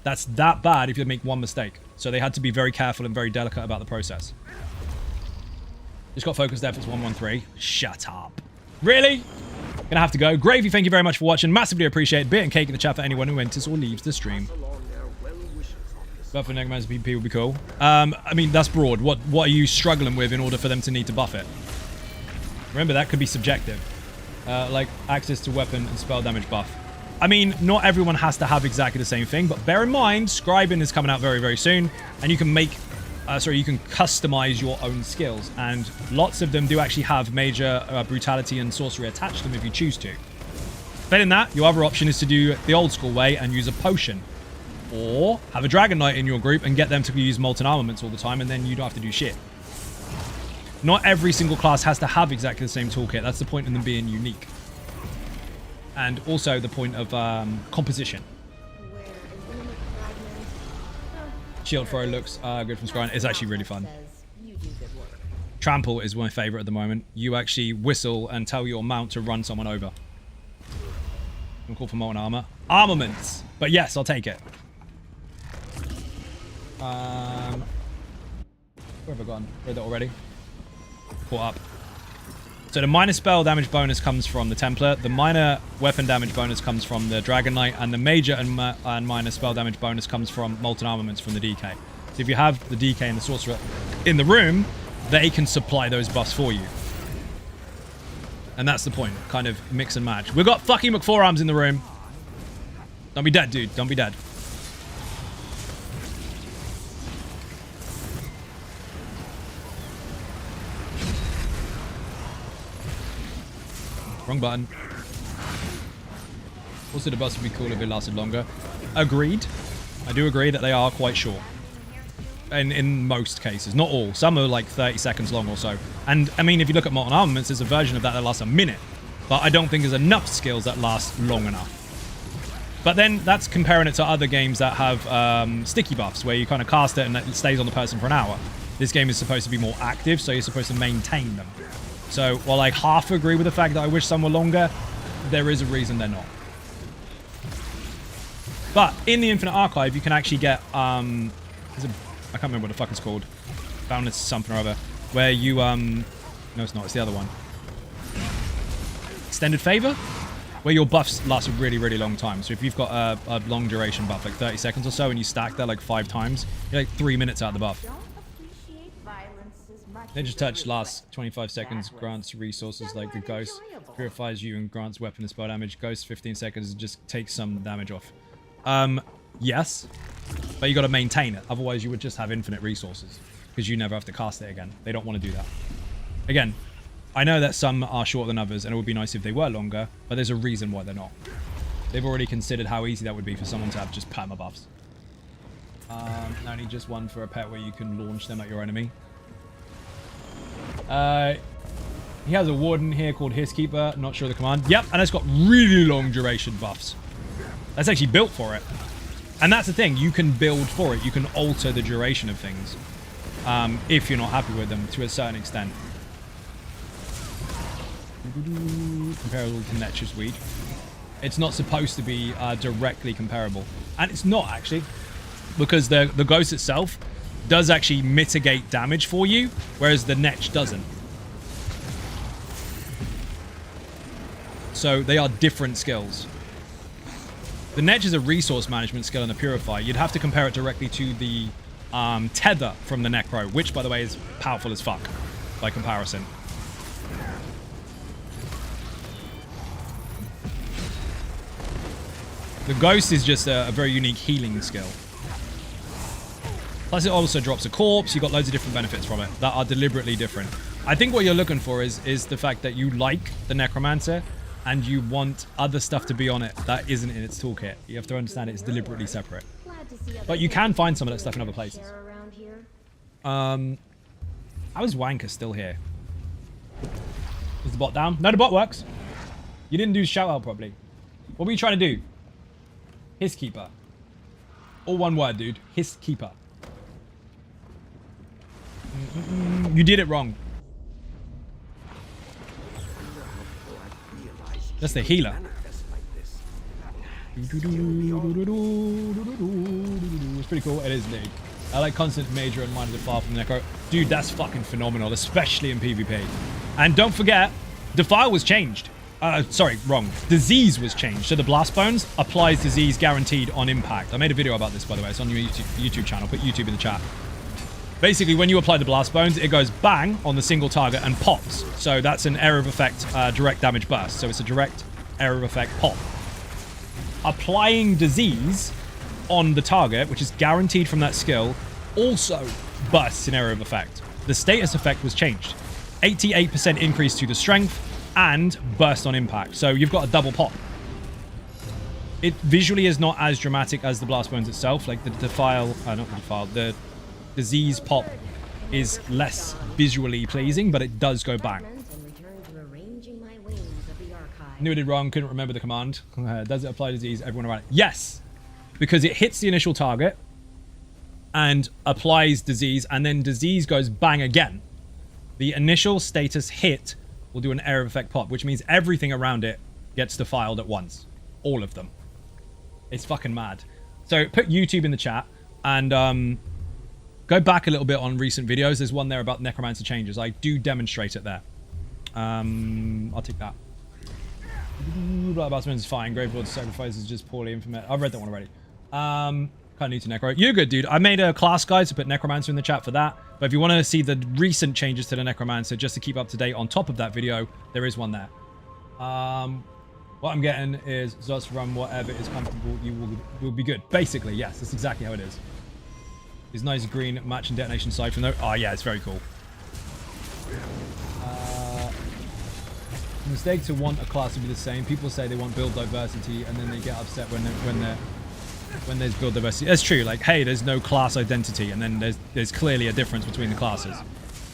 That's that bad if you make one mistake. So they had to be very careful and very delicate about the process. Just got focused efforts 113. Shut up. Really? Gonna have to go. Gravy, thank you very much for watching. Massively appreciate it. Bit and cake in the chat for anyone who enters or leaves the stream. Buff and Negman's BP would be cool. I mean, that's broad. What are you struggling with in order for them to need to buff it? Remember, that could be subjective. Like access to weapon and spell damage buff. I mean, not everyone has to have exactly the same thing, but bear in mind, scribing is coming out very soon, and you can make, you can customize your own skills, and lots of them do actually have major brutality and sorcery attached to them if you choose to. Failing that, your other option is to do the old school way and use a potion, or have a Dragon Knight in your group and get them to use molten armaments all the time, and then you don't have to do shit. Not every single class has to have exactly the same toolkit. That's the point in them being unique. And also the point of composition. Shield throw looks good from Scrying. It's actually really fun. Trample is my favorite at the moment. You actually whistle and tell your mount to run someone over. I'm called for molten armor. Armaments! But yes, I'll take it. Where have I gone? Read that already? Caught up. So the minor spell damage bonus comes from the Templar, the minor weapon damage bonus comes from the Dragon Knight, and the major and minor spell damage bonus comes from Molten Armaments from the DK. So if you have the DK and the Sorcerer in the room, they can supply those buffs for you. And that's the point, kind of mix and match. We've got fucking McForearms in the room. Don't be dead, dude. Don't be dead. Wrong button. Also, the bus would be cool if it lasted longer. Agreed. I do agree that they are quite short. In most cases. Not all. Some are like 30 seconds long or so. And, I mean, if you look at Molten Armaments, there's a version of that that lasts a minute. But I don't think there's enough skills that last long enough. But then, that's comparing it to other games that have sticky buffs, where you kind of cast it and it stays on the person for an hour. This game is supposed to be more active, so you're supposed to maintain them. So, while I half agree with the fact that I wish some were longer, there is a reason they're not. But, in the Infinite Archive, you can actually get, I can't remember what the fuck it's called. Boundless something or other. Where you, no it's not, it's the other one. Extended Favor? Where your buffs last a really long time. So if you've got a long duration buff, like 30 seconds or so, and you stack that like 5 times, you're like 3 minutes out of the buff. Ninja Touch lasts 25 seconds, grants resources like the Ghost, purifies you and grants weapon and spell damage. Ghost 15 seconds, just takes some damage off. Yes, but you got to maintain it. Otherwise, you would just have infinite resources. because you never have to cast it again. They don't want to do that. Again, I know that some are shorter than others, and it would be nice if they were longer, but there's a reason why they're not. They've already considered how easy that would be for someone to have just perma buffs. Only just one for a pet where you can launch them at your enemy. He has a warden here called His Keeper. Not sure of the command. Yep, and it's got really long duration buffs. That's actually built for it. And that's the thing. You can build for it. You can alter the duration of things if you're not happy with them to a certain extent. Comparable to Netch's Weed. It's not supposed to be directly comparable. And it's not, actually. Because the Ghost itself does actually mitigate damage for you, whereas the Netch doesn't. So they are different skills. The Netch is a resource management skill and the Purify. You'd have to compare it directly to the Tether from the Necro, which, by the way, is powerful as fuck by comparison. The Ghost is just a very unique healing skill. Plus, it also drops a corpse. You've got loads of different benefits from it that are deliberately different. I think what you're looking for is the fact that you like the Necromancer and you want other stuff to be on it that isn't in its toolkit. You have to understand it's deliberately separate. But you can find some of that stuff in other places. How is Wanker still here? Is the bot down? No, the bot works. You didn't do shout out properly. What were you trying to do? His Keeper. All one word, dude. His Keeper. You did it wrong. That's the healer. It's pretty cool. It is neat. I like constant major and minor defile from the Necro. Dude, that's fucking phenomenal, especially in PvP. And don't forget, defile was changed. Sorry, wrong. Disease was changed. So the Blast Bones applies disease guaranteed on impact. I made a video about this, by the way. It's on your YouTube channel. Put YouTube in the chat. Basically, when you apply the Blast Bones, it goes bang on the single target and pops. So that's an area of effect direct damage burst. So it's a direct area of effect pop. Applying disease on the target, which is guaranteed from that skill, also bursts an area of effect. The status effect was changed. 88% increase to the strength and burst on impact. So you've got a double pop. It visually is not as dramatic as the Blast Bones itself. Like the the disease pop is less visually pleasing, but it does go bang. Knew I did wrong, couldn't remember the command. Does it apply disease everyone around it? Yes, because it hits the initial target and applies disease, and then disease goes bang again. The initial status hit will do an area of effect pop, which means everything around it gets defiled at once. All of them. It's fucking mad. So put YouTube in the chat and go back a little bit on recent videos. There's one there about Necromancer changes. I do demonstrate it there. I'll take that. Blood Batsman is fine. Gravelord Sacrifice is just poorly implemented. I've read that one already. Kind of new to Necro. You're good, dude. I made a class guide to put Necromancer in the chat for that. But if you want to see the recent changes to the Necromancer, just to keep up to date on top of that video, there is one there. What I'm getting is just run whatever is comfortable. You will be good. Basically, yes. That's exactly how it is. Is nice green match and detonation siphon though. Oh yeah, it's very cool. Mistake to want a class to be the same. People say they want build diversity and then they get upset when there's build diversity. That's true. Like, hey, there's no class identity, and then there's clearly a difference between the classes.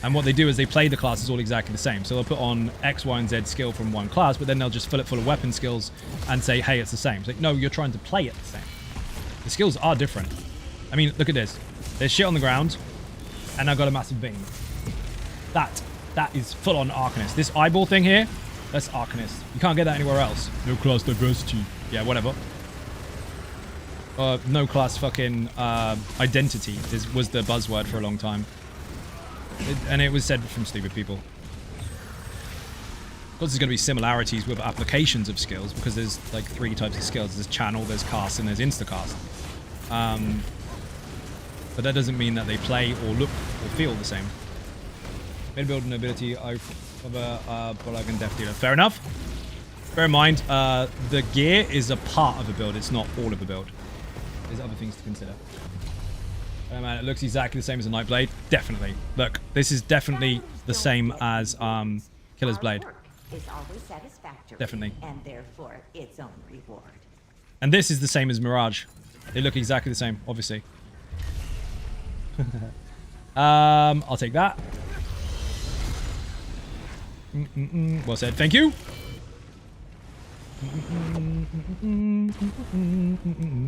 And what they do is they play the classes all exactly the same. So they'll put on X, Y, and Z skill from one class, but then they'll just fill it full of weapon skills and say, hey, it's the same. It's like, no, you're trying to play it the same. The skills are different. I mean, look at this. There's shit on the ground, and I've got a massive beam. That is full-on Arcanist. This eyeball thing here, that's Arcanist. You can't get that anywhere else. No class diversity. Yeah, whatever. No class fucking identity was the buzzword for a long time. And it was said from stupid people. Of course, there's going to be similarities with applications of skills because there's like 3 types of skills. There's channel, there's cast, and there's instacast. But that doesn't mean that they play or look or feel the same. Made build an ability of a Bulldog and Death Dealer. Fair enough. Bear in mind, the gear is a part of a build. It's not all of a build. There's other things to consider. Oh man, it looks exactly the same as a Nightblade. Definitely. Look, this is definitely the same as Killer's Blade. Is always satisfactory. Definitely. And therefore its own reward. And this is the same as Mirage. They look exactly the same, obviously. I'll take that. Well said. Thank you.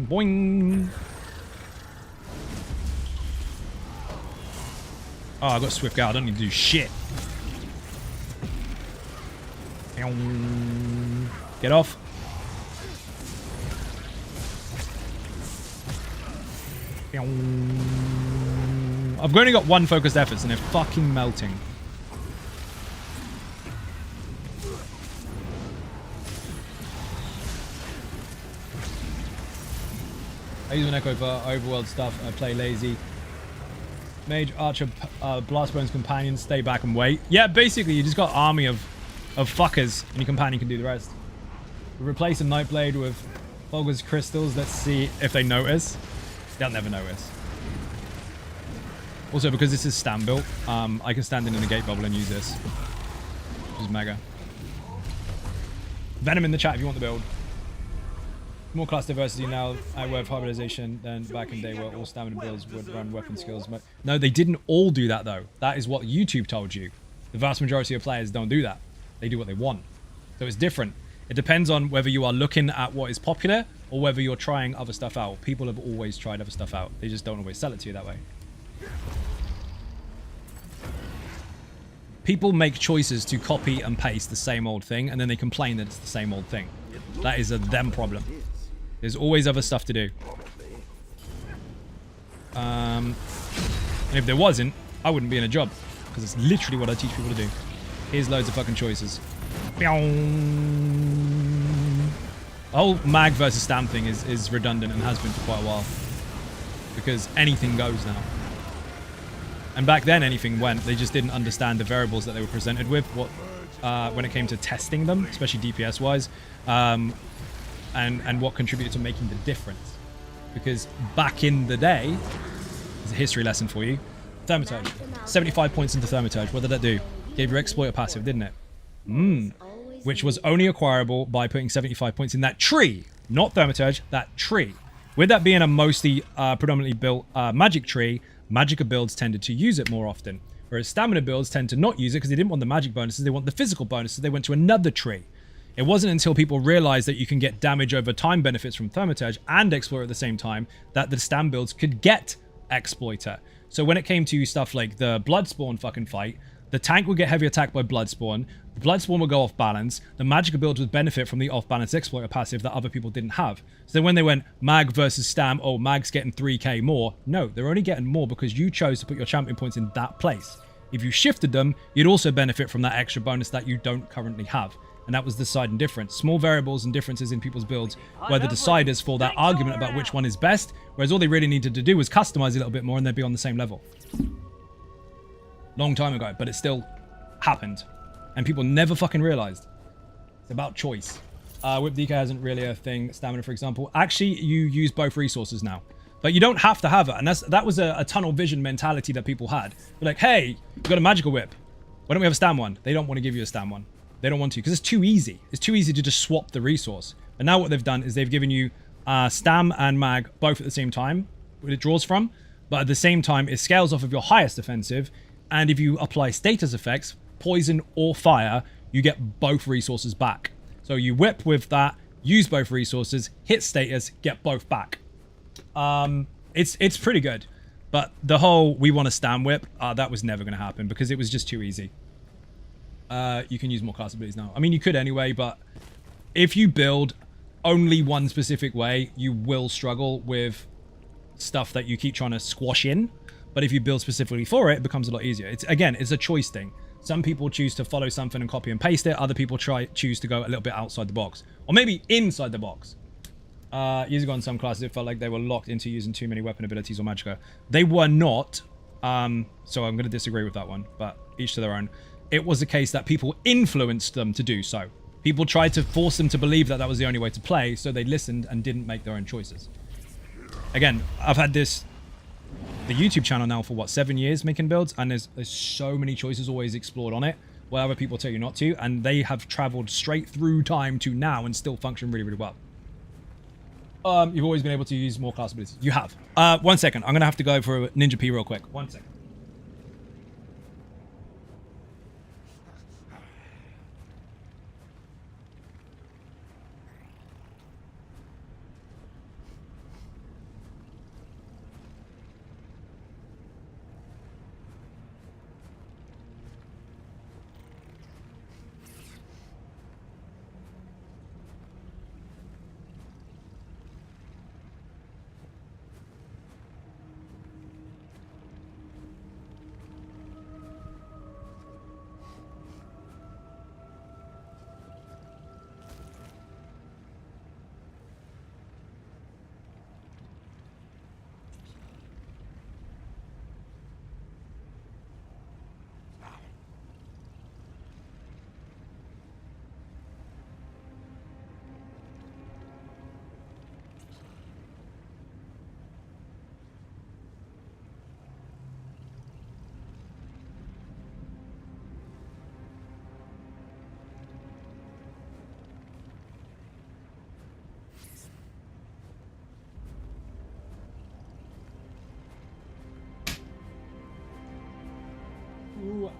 Boing. Oh, I got Swift Guard. I don't need to do shit. Get off. I've only got one focused efforts and they're fucking melting. I use an Echo for overworld stuff. I play lazy. Mage, Archer, Blastbone's companion, stay back and wait. Yeah, basically you just got an army of fuckers and your companion can do the rest. Replace a Nightblade with Fogger's crystals. Let's see if they notice. They'll never notice. Also, because this is stand built, I can stand in a negate bubble and use this. Which is mega. Venom in the chat if you want the build. More class diversity now. I have hybridization than back in the day where all stamina builds would run weapon skills. No, they didn't all do that though. That is what YouTube told you. The vast majority of players don't do that. They do what they want. So it's different. It depends on whether you are looking at what is popular or whether you're trying other stuff out. People have always tried other stuff out. They just don't always sell it to you that way. People make choices to copy and paste the same old thing and then they complain that it's the same old thing. That is a them problem. There's always other stuff to do. And if there wasn't, I wouldn't be in a job. Because it's literally what I teach people to do. Here's loads of fucking choices. The whole mag versus stam thing is redundant and has been for quite a while. Because anything goes now. And back then anything went. They just didn't understand the variables that they were presented with. When it came to testing them, especially DPS wise. And what contributed to making the difference. Because back in the day, there's a history lesson for you. Thermaturge. 75 points into Thermaturge. What did that do? Gave your exploiter passive, didn't it? Which was only acquirable by putting 75 points in that tree. Not Thermaturge, that tree. With that being a mostly predominantly built magic tree, Magicka builds tended to use it more often. Whereas stamina builds tend to not use it because they didn't want the magic bonuses, they want the physical bonuses, they went to another tree. It wasn't until people realized that you can get damage over time benefits from Thermaturge and Exploiter at the same time that the stam builds could get Exploiter. So when it came to stuff like the Bloodspawn fucking fight, the tank would get heavy attacked by Bloodspawn, the Bloodspawn would go off balance, the Magicka builds would benefit from the off balance Exploiter passive that other people didn't have. So then when they went Mag versus Stam, oh, Mag's getting 3k more. No, they're only getting more because you chose to put your champion points in that place. If you shifted them, you'd also benefit from that extra bonus that you don't currently have. And that was the deciding difference. Small variables and differences in people's builds were the deciders for that argument about which one is best, whereas all they really needed to do was customize a little bit more and they'd be on the same level. Long time ago, but it still happened. And people never fucking realized. It's about choice. Whip DK isn't really a thing. Stamina, for example. Actually, you use both resources now. But you don't have to have it. And that was a tunnel vision mentality that people had. They're like, hey, we've got a magical whip. Why don't we have a stam one? They don't want to give you a stam one. They don't want to because it's too easy. It's too easy to just swap the resource. But now what they've done is they've given you stam and mag both at the same time, what it draws from. But at the same time, it scales off of your highest offensive. And if you apply status effects, poison or fire, you get both resources back. So you whip with that, use both resources, hit status, get both back. It's pretty good. But the whole we want a stam whip, that was never going to happen because it was just too easy. You can use more class abilities now. I mean, you could anyway, but if you build only one specific way, you will struggle with stuff that you keep trying to squash in. But if you build specifically for it, it becomes a lot easier. It's a choice thing. Some people choose to follow something and copy and paste it. Other people choose to go a little bit outside the box. Or maybe inside the box. Years ago in some classes, it felt like they were locked into using too many weapon abilities or magicka. They were not. So I'm going to disagree with that one. But each to their own. It was a case that people influenced them to do so. People tried to force them to believe that that was the only way to play. So they listened and didn't make their own choices. Again, I've had this the YouTube channel now for what, 7 years making builds, and there's so many choices always explored on it where other people tell you not to, and they have traveled straight through time to now and still function really, really well. You've always been able to use more class abilities. You have. 1 second. I'm gonna have to go for a Ninja P real quick. 1 second.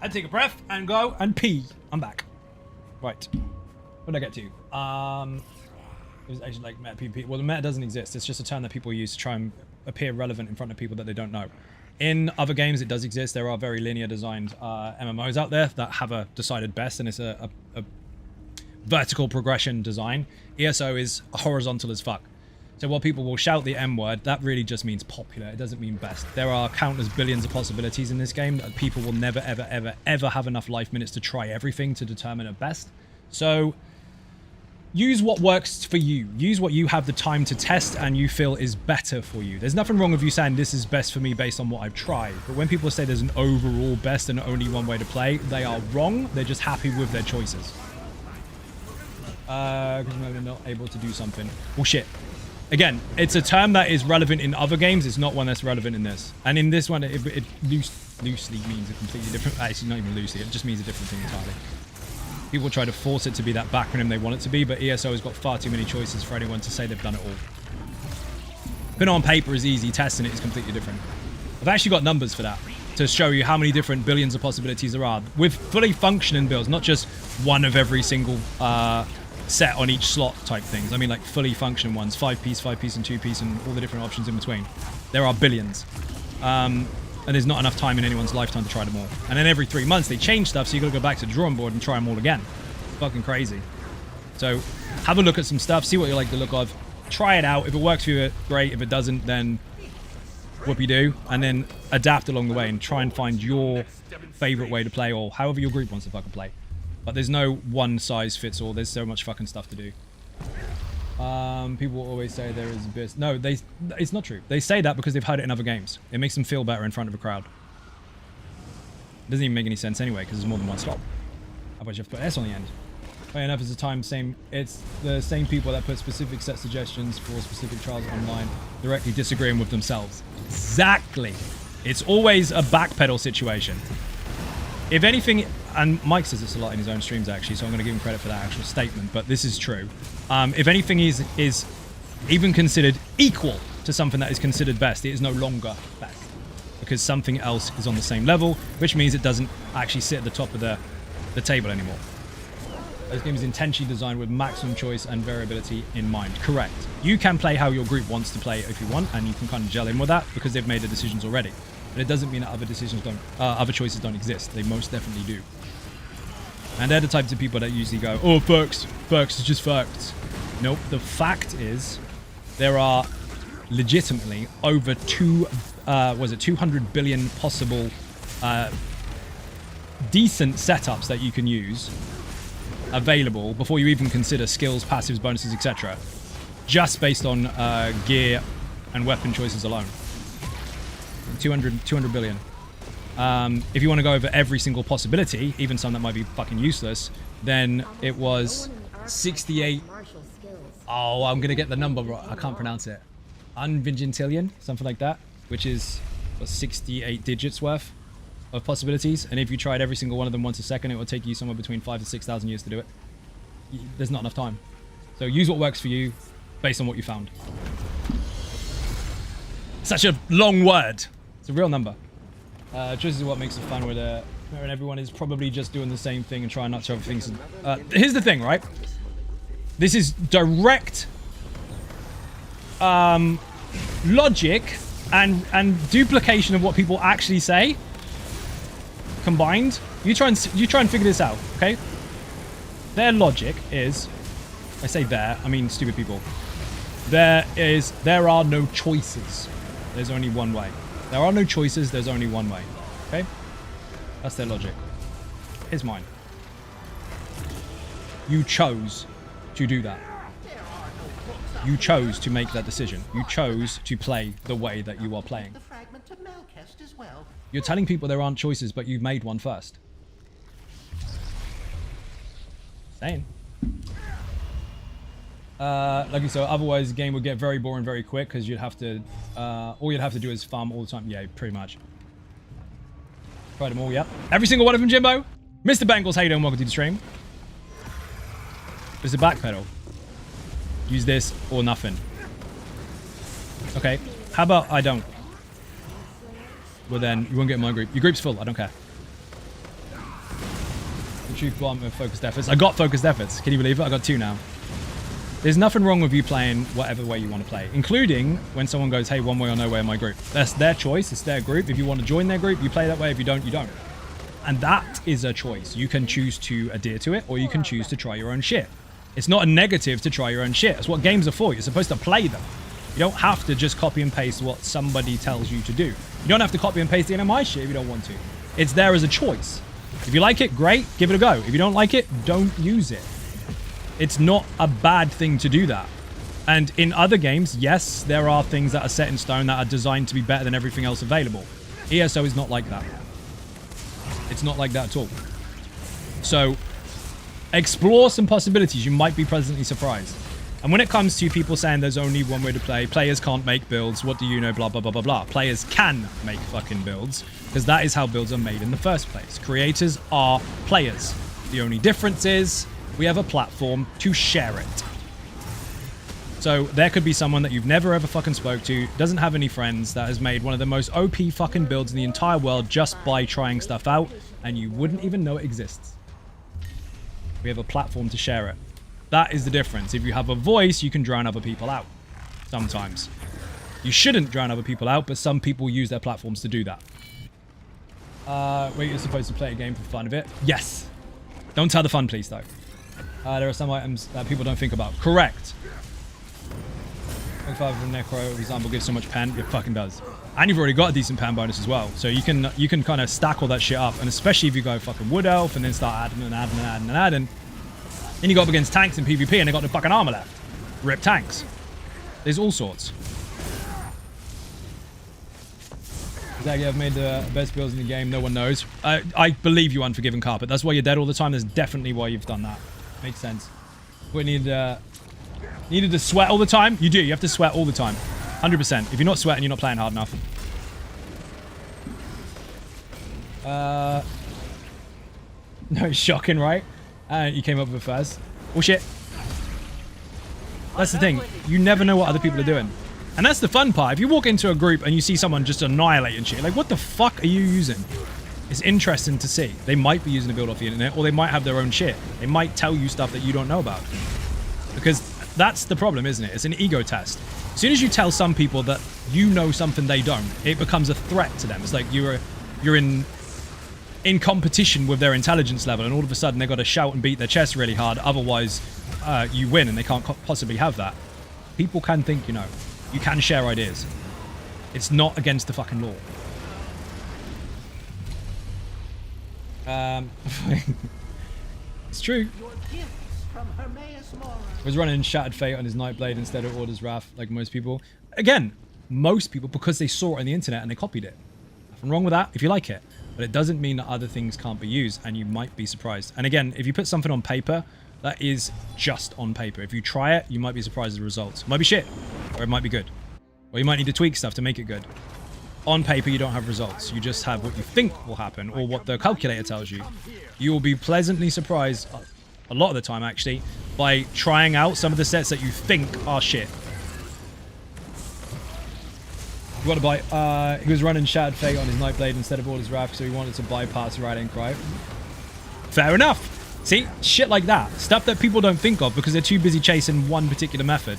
I take a breath and go and pee. I'm back. Right. What did I get to? It was actually like meta PvP. Well, the meta doesn't exist. It's just a term that people use to try and appear relevant in front of people that they don't know. In other games, it does exist. There are very linear designed MMOs out there that have a decided best, and it's a vertical progression design. ESO is horizontal as fuck. So while people will shout the M word, that really just means popular. It doesn't mean best. There are countless billions of possibilities in this game that people will never, ever, ever, ever have enough life minutes to try everything to determine a best. So use what works for you. Use what you have the time to test and you feel is better for you. There's nothing wrong with you saying this is best for me based on what I've tried. But when people say there's an overall best and only one way to play, they are wrong. They're just happy with their choices. Because they're not able to do something. Well, shit. Again, it's a term that is relevant in other games. It's not one that's relevant in this. And in this one, it loosely means a completely different... Actually, not even loosely. It just means a different thing entirely. People try to force it to be that backronym they want it to be, but ESO has got far too many choices for anyone to say they've done it all. Putting on paper is easy. Testing it is completely different. I've actually got numbers for that to show you how many different billions of possibilities there are. With fully functioning builds, not just one of every single... set on each slot type things. I mean like fully functioning ones, 5-piece, 5-piece and 2-piece and all the different options in between. There are billions. And there's not enough time in anyone's lifetime to try them all. And then every 3 months they change stuff, so you gotta go back to the drawing board and try them all again. It's fucking crazy. So have a look at some stuff, see what you like the look of, try it out. If it works for you, great. If it doesn't, then whoopie-doo. And then adapt along the way and try and find your favorite way to play, or however your group wants to fucking play. But there's no one size fits all. There's so much fucking stuff to do. People always say there is a bit. No, it's not true. They say that because they've heard it in other games. It makes them feel better in front of a crowd. It doesn't even make any sense anyway because there's more than one slot. Otherwise you have to put S on the end. Fair enough, it's it's the same people that put specific set suggestions for specific trials online directly disagreeing with themselves. Exactly. It's always a backpedal situation. If anything, and Mike says this a lot in his own streams actually, so I'm going to give him credit for that actual statement, but this is true. If anything is even considered equal to something that is considered best, it is no longer best. Because something else is on the same level, which means it doesn't actually sit at the top of the table anymore. This game is intentionally designed with maximum choice and variability in mind. Correct. You can play how your group wants to play if you want, and you can kind of gel in with that because they've made the decisions already. But it doesn't mean that other choices don't exist. They most definitely do. And they're the types of people that usually go, oh, facts is just facts. Nope. The fact is there are legitimately over 200 billion possible decent setups that you can use available before you even consider skills, passives, bonuses, etc. Just based on gear and weapon choices alone. 200 billion. If you want to go over every single possibility, even some that might be fucking useless, then it was 68. Oh, I'm gonna get the number right. I can't pronounce it. Unvigintillion, something like that, which is got 68 digits worth of possibilities, and if you tried every single one of them once a second, it will take you somewhere between 5,000 to 6,000 years to do it. There's not enough time. So use what works for you based on what you found. Such a long word. It's a real number. Choices is what makes it fun, where everyone is probably just doing the same thing and trying not to overthink things. Here's the thing, right? This is direct logic and duplication of what people actually say combined. You try and figure this out, okay? Their logic is, I say I mean stupid people. There are no choices. There's only one way. There are no choices. There's only one way. Okay? That's their logic. Here's mine. You chose to do that. You chose to make that decision. You chose to play the way that you are playing. You're telling people there aren't choices, but you made one first. Saying. Like you said, otherwise the game would get very boring very quick, because you'd have to, all you'd have to do is farm all the time. Yeah, pretty much. Tried them all, yep. Every single one of them, Jimbo. Mr. Bengals, how you doing? Welcome to the stream. It's a backpedal. Use this or nothing. Okay, how about I don't? Well then, you won't get in my group. Your group's full, I don't care. The truth bomb with focused efforts. I got focused efforts. Can you believe it? I got 2 now. There's nothing wrong with you playing whatever way you want to play, including when someone goes, hey, one way or no way in my group. That's their choice. It's their group. If you want to join their group, you play that way. If you don't, you don't. And that is a choice. You can choose to adhere to it, or you can choose to try your own shit. It's not a negative to try your own shit. That's what games are for. You're supposed to play them. You don't have to just copy and paste what somebody tells you to do. You don't have to copy and paste the NMI shit if you don't want to. It's there as a choice. If you like it, great, give it a go. If you don't like it, don't use it. It's not a bad thing to do that. And in other games, yes, there are things that are set in stone that are designed to be better than everything else available. ESO is not like that. It's not like that at all. So, explore some possibilities. You might be pleasantly surprised. And when it comes to people saying there's only one way to play, players can't make builds, what do you know, blah, blah, blah, blah, blah. Players can make fucking builds, because that is how builds are made in the first place. Creators are players. The only difference is we have a platform to share it. So there could be someone that you've never ever fucking spoke to, doesn't have any friends, that has made one of the most OP fucking builds in the entire world just by trying stuff out, and you wouldn't even know it exists. We have a platform to share it. That is the difference. If you have a voice, you can drown other people out. Sometimes. You shouldn't drown other people out, but some people use their platforms to do that. Wait, you're supposed to play a game for fun of it? Yes. Don't tell the fun, please, though. There are some items that people don't think about. Correct. 25 from Necro, for example, gives so much pen. It fucking does. And you've already got a decent pen bonus as well. So you can kind of stack all that shit up. And especially if you go fucking Wood Elf and then start adding and adding and adding and adding. Then you go up against tanks in PvP and they got the fucking armor left. Rip tanks. There's all sorts. Exactly, I've made the best builds in the game. No one knows. I believe you, Unforgiven Carpet. That's why you're dead all the time. That's definitely why you've done that. Makes sense. We needed to sweat all the time. You do. You have to sweat all the time. 100%. If you're not sweating, you're not playing hard enough. No, it's shocking, right? You came up with it first. Oh, shit. That's the thing. You never know what other people are doing. And that's the fun part. If you walk into a group and you see someone just annihilating shit, like, what the fuck are you using? It's interesting to see. They might be using a build off the internet, or they might have their own shit. They might tell you stuff that you don't know about. Because that's the problem, isn't it? It's an ego test. As soon as you tell some people that you know something they don't, it becomes a threat to them. It's like you're in competition with their intelligence level, and all of a sudden they've got to shout and beat their chest really hard, otherwise you win, and they can't possibly have that. People can think, you know. You can share ideas. It's not against the fucking law. It's true. Was running Shattered Fate on his Nightblade instead of Order's Wrath, like most people. Again, most people, because they saw it on the internet and they copied it. Nothing wrong with that if you like it. But it doesn't mean that other things can't be used, and you might be surprised. And again, if you put something on paper, that is just on paper. If you try it, you might be surprised at the results. It might be shit, or it might be good. Or you might need to tweak stuff to make it good. on paper, you don't have results. You just have what you think will happen or what the calculator tells you. You will be pleasantly surprised, a lot of the time actually, by trying out some of the sets that you think are shit. You want to buy, he was running Shattered Fate on his Nightblade instead of all his Wrath, so he wanted to bypass Rallying Cry. Fair enough. See? Shit like that. Stuff that people don't think of because they're too busy chasing one particular method.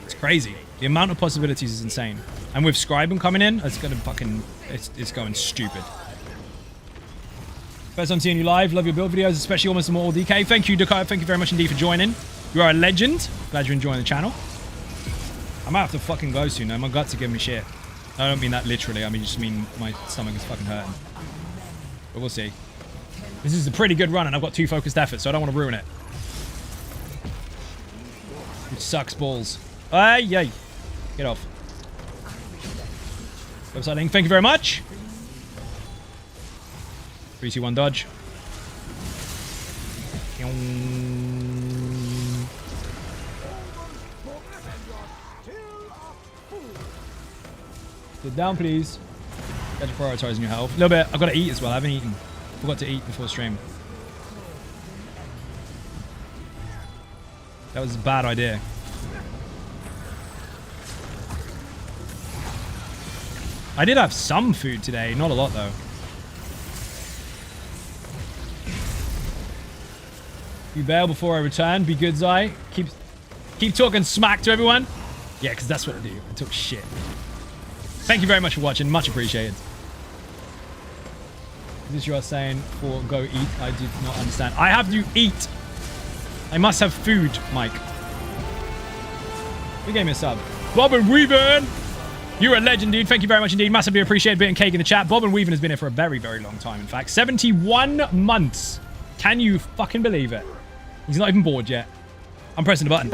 It's crazy. The amount of possibilities is insane. And with Scribe coming in, it's gonna fucking, it's going stupid. First time seeing you live. Love your build videos, especially Almost Immortal DK. Thank you, Dakar. Thank you very much indeed for joining. You are a legend. Glad you're enjoying the channel. I might have to fucking go soon though. My guts are giving me shit. I don't mean that literally. I mean just mean my stomach is fucking hurting. But we'll see. This is a pretty good run and I've got 2 focused efforts, so I don't want to ruin it. Which sucks balls. Ay, yay. Get off. Website link. Thank you very much. 3, 2, 1, dodge. Sit down, please. Got to prioritizing your health. A little bit. I've got to eat as well. I haven't eaten. Forgot to eat before stream. That was a bad idea. I did have some food today. Not a lot, though. You bail before I return. Be good, Zai. Keep talking smack to everyone. Yeah, because that's what I do. I talk shit. Thank you very much for watching. Much appreciated. Is this you are saying for go eat? I did not understand. I have to eat. I must have food, Mike. Who gave me a sub? Bob and Weaven! You're a legend, dude. Thank you very much indeed. Massively appreciate bit and cake in the chat. Bob and Weaven has been here for a very, very long time, in fact. 71 months. Can you fucking believe it? He's not even bored yet. I'm pressing the button.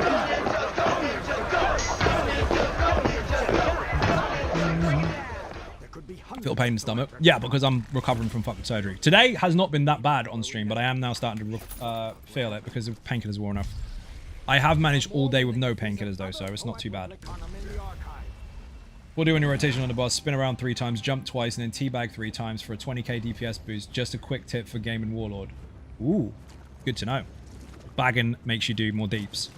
Feel pain in the stomach. Yeah, because I'm recovering from fucking surgery. Today has not been that bad on stream, but I am now starting to feel it because of painkillers wore enough. I have managed all day with no painkillers though, so it's not too bad. We'll do any rotation on the boss, spin around 3 times, jump twice, and then teabag 3 times for a 20k DPS boost. Just a quick tip for Game and Warlord. Ooh, good to know. Bagging makes you do more deeps.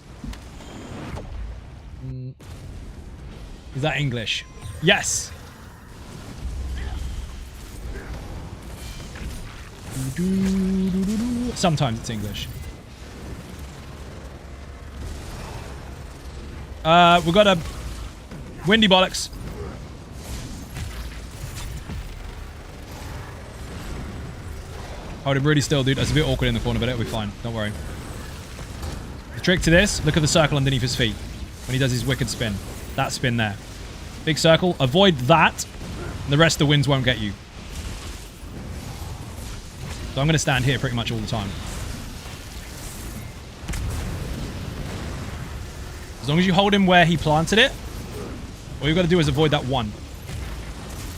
Is that English? Yes! Sometimes it's English. We've got a windy bollocks. Hold him really still, dude. That's a bit awkward in the corner, but it'll be fine. Don't worry. The trick to this, look at the circle underneath his feet when he does his wicked spin. That spin there. Big circle. Avoid that, and the rest of the winds won't get you. So I'm going to stand here pretty much all the time. As long as you hold him where he planted it, all you've got to do is avoid that one.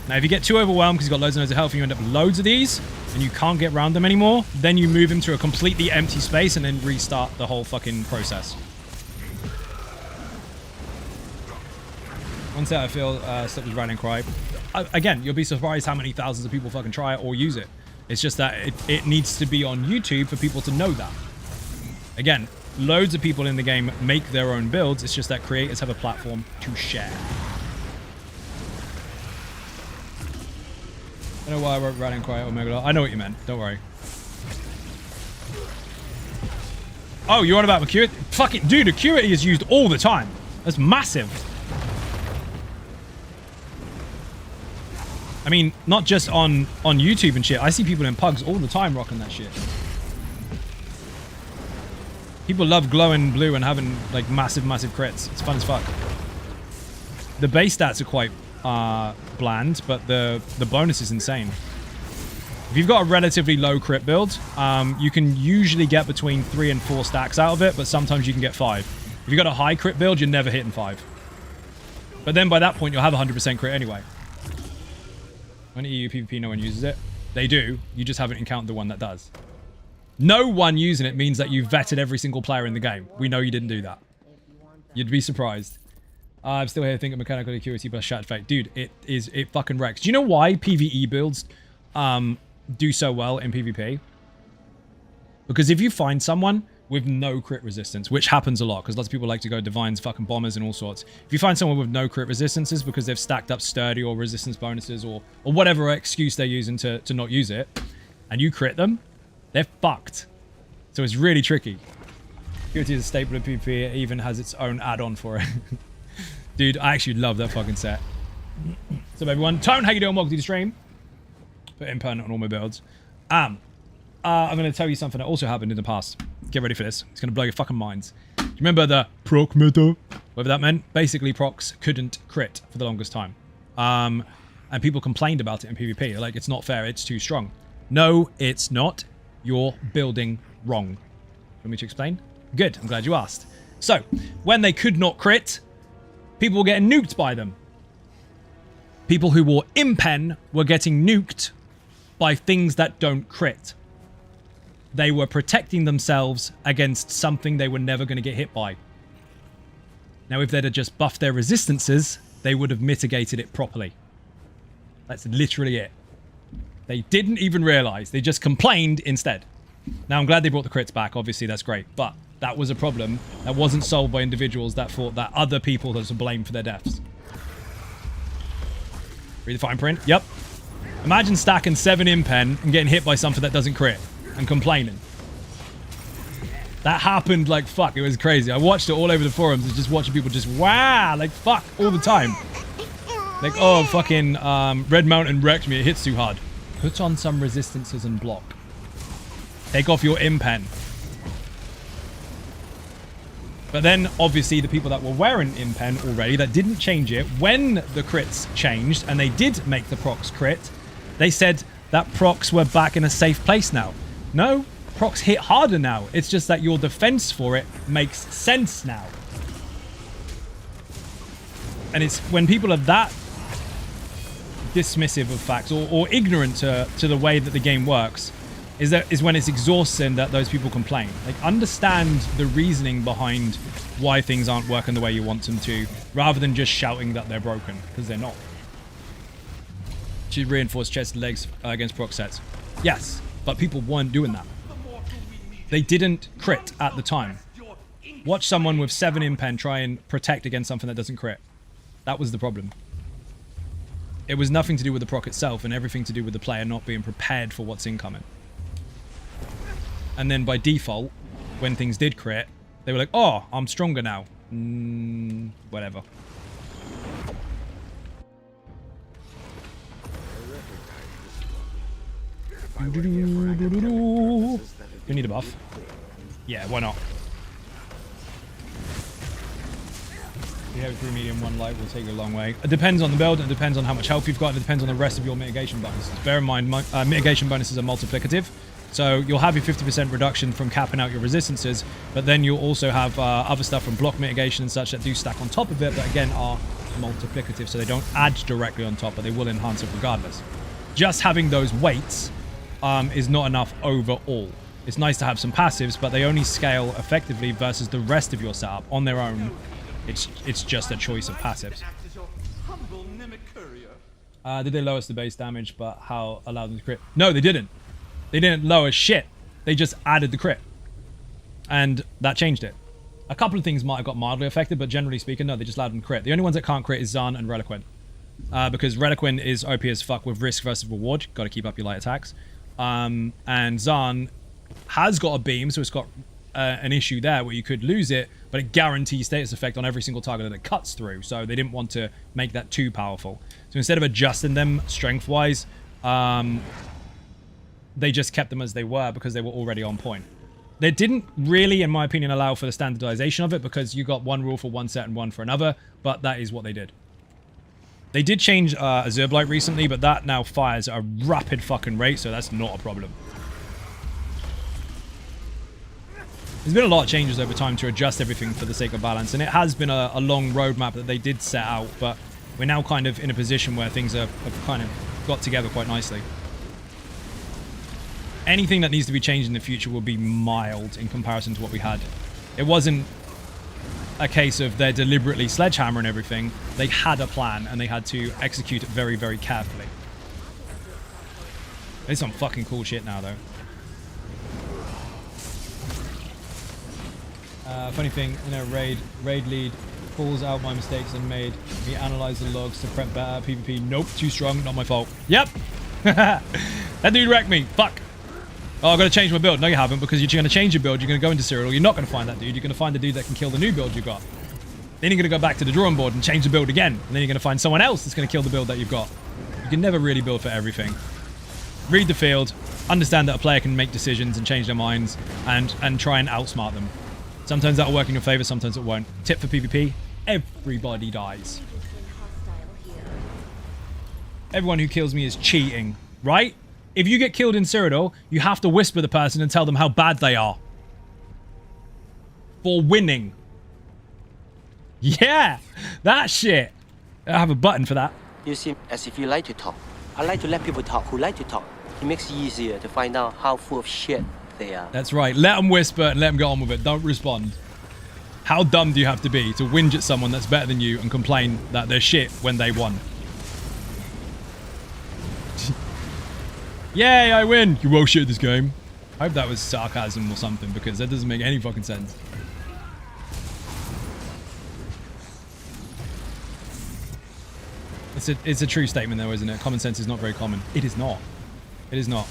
Now, if you get too overwhelmed because he's got loads and loads of health and you end up with loads of these, and you can't get around them anymore, then you move him to a completely empty space and then restart the whole fucking process. One set I feel stuck with Rallying Cry. Again, you'll be surprised how many thousands of people fucking try it or use it. It's just that it needs to be on YouTube for people to know that. Again, loads of people in the game make their own builds. It's just that creators have a platform to share. I don't know why I wrote Rallying Cry or Megalod. I know what you meant. Don't worry. Oh, you're on about Acuity? Fucking dude, Acuity is used all the time. That's massive. I mean, not just on YouTube and shit. I see people in pugs all the time rocking that shit. People love glowing blue and having like massive crits. It's fun as fuck. The base stats are quite bland, but the bonus is insane. If you've got a relatively low crit build, you can usually get between 3 and 4 stacks out of it, but sometimes you can get 5. If you've got a high crit build, you're never hitting 5. But then by that point, you'll have 100% crit anyway. When EU PvP, no one uses it. They do. You just haven't encountered the one that does. No one using it means that you've vetted every single player in the game. We know you didn't do that. You'd be surprised. I'm still here thinking mechanical accuracy plus shat effect. Dude, it fucking wrecks. Do you know why PvE builds do so well in PvP? Because if you find someone with no crit resistance, which happens a lot, because lots of people like to go divines, fucking bombers, and all sorts. If you find someone with no crit resistances because they've stacked up sturdy or resistance bonuses or whatever excuse they're using to not use it, and you crit them, they're fucked. So it's really tricky. Purity is a staple of PvP. It even has its own add-on for it. Dude, I actually love that fucking set. What's up, everyone? Tone, how you doing? Welcome to the stream. Put impermanent on all my builds. I'm going to tell you something that also happened in the past. Get ready for this. It's going to blow your fucking minds. Do you remember the proc meta? Whatever that meant? Basically, procs couldn't crit for the longest time. And people complained about it in PvP. They're like, it's not fair. It's too strong. No, it's not. You're building wrong. Want me to explain? Good. I'm glad you asked. So, when they could not crit, people were getting nuked by them. People who wore impen were getting nuked by things that don't crit. They were protecting themselves against something they were never going to get hit by. Now, if they'd have just buffed their resistances, they would have mitigated it properly. That's literally it. They didn't even realize. They just complained instead. Now, I'm glad they brought the crits back. Obviously, that's great. But that was a problem that wasn't solved by individuals that thought that other people were to blame for their deaths. Read the fine print? Yep. Imagine stacking 7 impen and getting hit by something that doesn't crit. And complaining. That happened like fuck. It was crazy. I watched it all over the forums and just watching people just wow, like fuck all the time. Like, oh, fucking Red Mountain wrecked me. It hits too hard. Put on some resistances and block. Take off your impen. But then, obviously, the people that were wearing impen already that didn't change it, when the crits changed and they did make the procs crit, they said that procs were back in a safe place now. No, procs hit harder now. It's just that your defense for it makes sense now. And it's when people are that dismissive of facts or ignorant to the way that the game works, is when it's exhausting that those people complain. Like, understand the reasoning behind why things aren't working the way you want them to, rather than just shouting that they're broken, because they're not. Should reinforce chest and legs against proc sets. Yes. But people weren't doing that. They didn't crit at the time. Watch someone with 7 impen try and protect against something that doesn't crit. That was the problem. It was nothing to do with the proc itself and everything to do with the player not being prepared for what's incoming. And then by default, when things did crit, they were like, oh, I'm stronger now. Whatever. You need a buff. Yeah, why not? You have 3 medium, 1 light will take you a long way. It depends on the build, it depends on how much health you've got, and it depends on the rest of your mitigation bonuses. Bear in mind, mitigation bonuses are multiplicative. So you'll have your 50% reduction from capping out your resistances, but then you'll also have other stuff from block mitigation and such that do stack on top of it, but again are multiplicative, so they don't add directly on top, but they will enhance it regardless. Just having those weights is not enough overall. It's nice to have some passives, but they only scale effectively versus the rest of your setup on their own. It's just a choice of passives. Did they lower the base damage, but how allowed them to crit? No, they didn't. They didn't lower shit. They just added the crit. And that changed it. A couple of things might have got mildly affected, but generally speaking, no, they just allowed them to crit. The only ones that can't crit is Zan and Reliquin. Because Reliquin is OP as fuck with risk versus reward. Got to keep up your light attacks. And Zan has got a beam, so it's got an issue there where you could lose it, but it guarantees status effect on every single target that it cuts through. So they didn't want to make that too powerful. So instead of adjusting them strength-wise, they just kept them as they were because they were already on point. They didn't really, in my opinion, allow for the standardization of it because you got one rule for one set and one for another, but that is what they did. They did change Azure Blight recently, but that now fires at a rapid fucking rate, so that's not a problem. There's been a lot of changes over time to adjust everything for the sake of balance, and it has been a long roadmap that they did set out, but we're now kind of in a position where things have kind of got together quite nicely. Anything that needs to be changed in the future will be mild in comparison to what we had. It wasn't a case of they're deliberately sledgehammering everything. They had a plan and they had to execute it very, very carefully. There's some fucking cool shit now, though. Funny thing, you know, raid lead calls out my mistakes and made me analyze the logs to prep better. PvP, nope, too strong, not my fault. Yep. That dude wrecked me. Fuck. Oh, I've got to change my build. No, you haven't, because you're going to change your build. You're going to go into Cyrodiil. You're not going to find that dude. You're going to find the dude that can kill the new build you got. Then you're going to go back to the drawing board and change the build again. And then you're going to find someone else that's going to kill the build that you've got. You can never really build for everything. Read the field. Understand that a player can make decisions and change their minds and try and outsmart them. Sometimes that'll work in your favor, sometimes it won't. Tip for PvP, everybody dies. Everyone who kills me is cheating, right? If you get killed in Cyrodiil, you have to whisper the person and tell them how bad they are. For winning. Yeah, that shit. I have a button for that. You seem as if you like to talk. I like to let people talk who like to talk. It makes it easier to find out how full of shit they are. That's right. Let them whisper and let them get on with it. Don't respond. How dumb do you have to be to whinge at someone that's better than you and complain that they're shit when they won? Yay, I win! You will shit at this game. I hope that was sarcasm or something, because that doesn't make any fucking sense. It's a true statement though, isn't it? Common sense is not very common. It is not. It is not.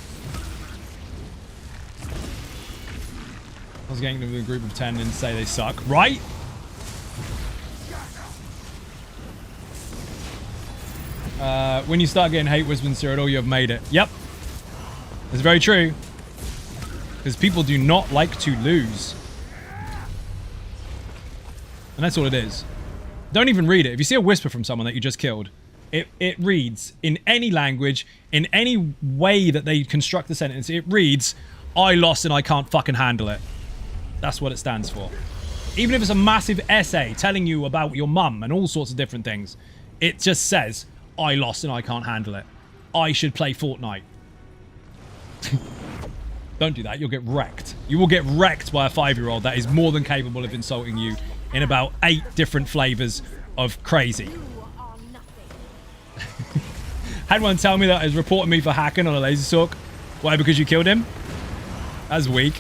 I was getting into a group of 10 and say they suck, right? When you start getting hate whispers in Cyrodiil, you have made it. Yep. It's very true. Because people do not like to lose. And that's all it is. Don't even read it. If you see a whisper from someone that you just killed, it reads in any language, in any way that they construct the sentence, it reads, I lost and I can't fucking handle it. That's what it stands for. Even if it's a massive essay telling you about your mum and all sorts of different things, it just says, I lost and I can't handle it. I should play Fortnite. Don't do that. You'll get wrecked. You will get wrecked by a 5-year-old that is more than capable of insulting you in about 8 different flavors of crazy. Had one tell me that he's reporting me for hacking on a laser sork. Why? Because you killed him? That's weak.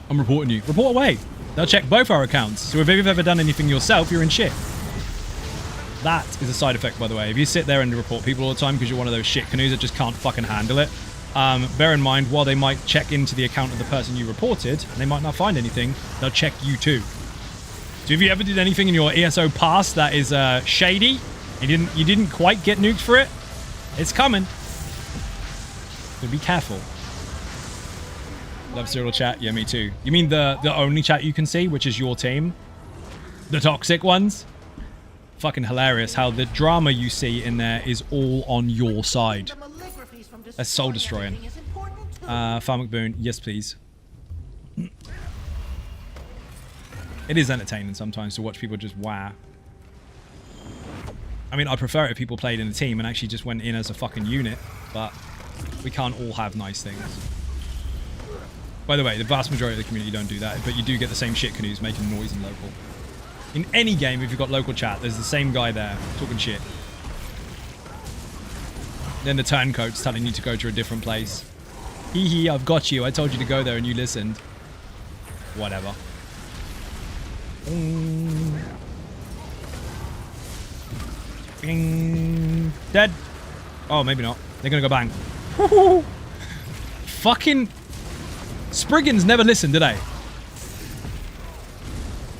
I'm reporting you. Report away. They'll check both our accounts. So if you've ever done anything yourself, you're in shit. That is a side effect, by the way. If you sit there and report people all the time because you're one of those shit canoes that just can't fucking handle it, bear in mind, while they might check into the account of the person you reported, and they might not find anything, they'll check you too. So if you ever did anything in your ESO past that is shady, you didn't quite get nuked for it, it's coming. So be careful. Love Cyrodiil chat. Yeah, me too. You mean the only chat you can see, which is your team? The toxic ones? Fucking hilarious how the drama you see in there is all on your side. That's soul destroying. Farm McBoon, yes please. It is entertaining sometimes to watch people just wah. I mean, I'd prefer it if people played in a team and actually just went in as a fucking unit, but we can't all have nice things. By the way, the vast majority of the community don't do that, but you do get the same shit canoes making noise in local. In any game, if you've got local chat, there's the same guy there talking shit. Then the turncoat's telling you to go to a different place. Hee hee, I've got you. I told you to go there and you listened. Whatever. Bing. Dead. Oh, maybe not. They're gonna go bang. Fucking Spriggans never listen, do they?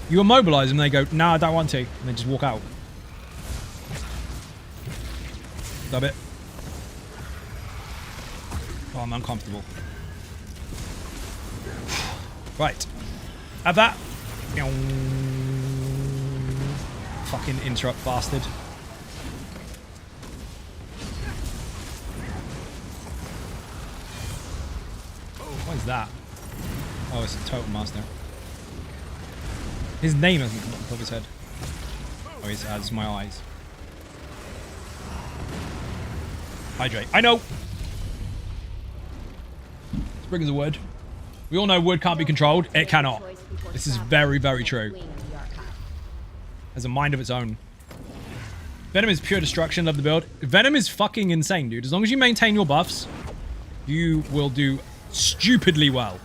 You immobilize them, they go, no, I don't want to. And they just walk out. Love it. Oh, I'm uncomfortable. Right. Have that. Fucking interrupt bastard. What is that? Oh, it's a Totem Master. His name hasn't come up on top of his head. Oh, he has my eyes. Hydrate. I know! Spring is a word. We all know wood can't be controlled. It cannot. before This is traveling very, to very St. true. Queen in the archive. Has a mind of its own. Venom is pure destruction. Love the build. Venom is fucking insane, dude. As long as you maintain your buffs, you will do stupidly well.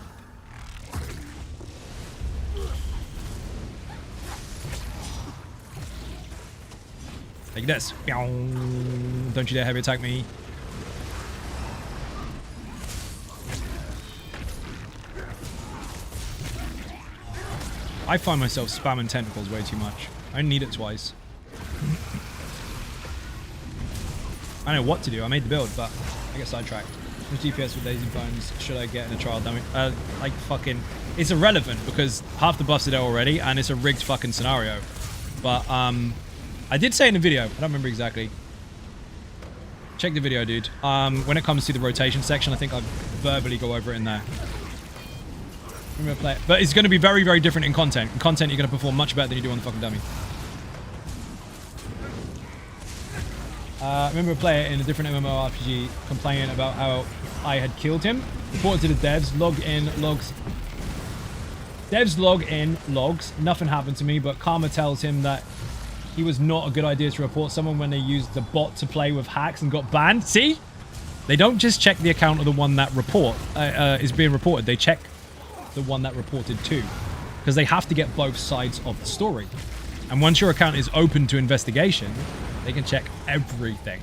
Take this. Don't you dare heavy attack me. I find myself spamming tentacles way too much. I only need it twice. I know what to do. I made the build, but I get sidetracked. Which DPS with lazy bones should I get in a trial dummy? Like fucking... It's irrelevant because half the buffs are there already and it's a rigged fucking scenario. But, I did say in the video, I don't remember exactly. Check the video, dude. When it comes to the rotation section, I think I verbally go over it in there. Remember play it. But it's going to be very, very different in content. In content, you're going to perform much better than you do on the fucking dummy. Remember play it in a different MMORPG complaining about how I had killed him. Reported to the devs, log in, logs. Devs log in, logs. Nothing happened to me, but Karma tells him that he was not a good idea to report someone when they used the bot to play with hacks and got banned. See? They don't just check the account of the one that is being reported. They check the one that reported too. Because they have to get both sides of the story. And once your account is open to investigation, they can check everything.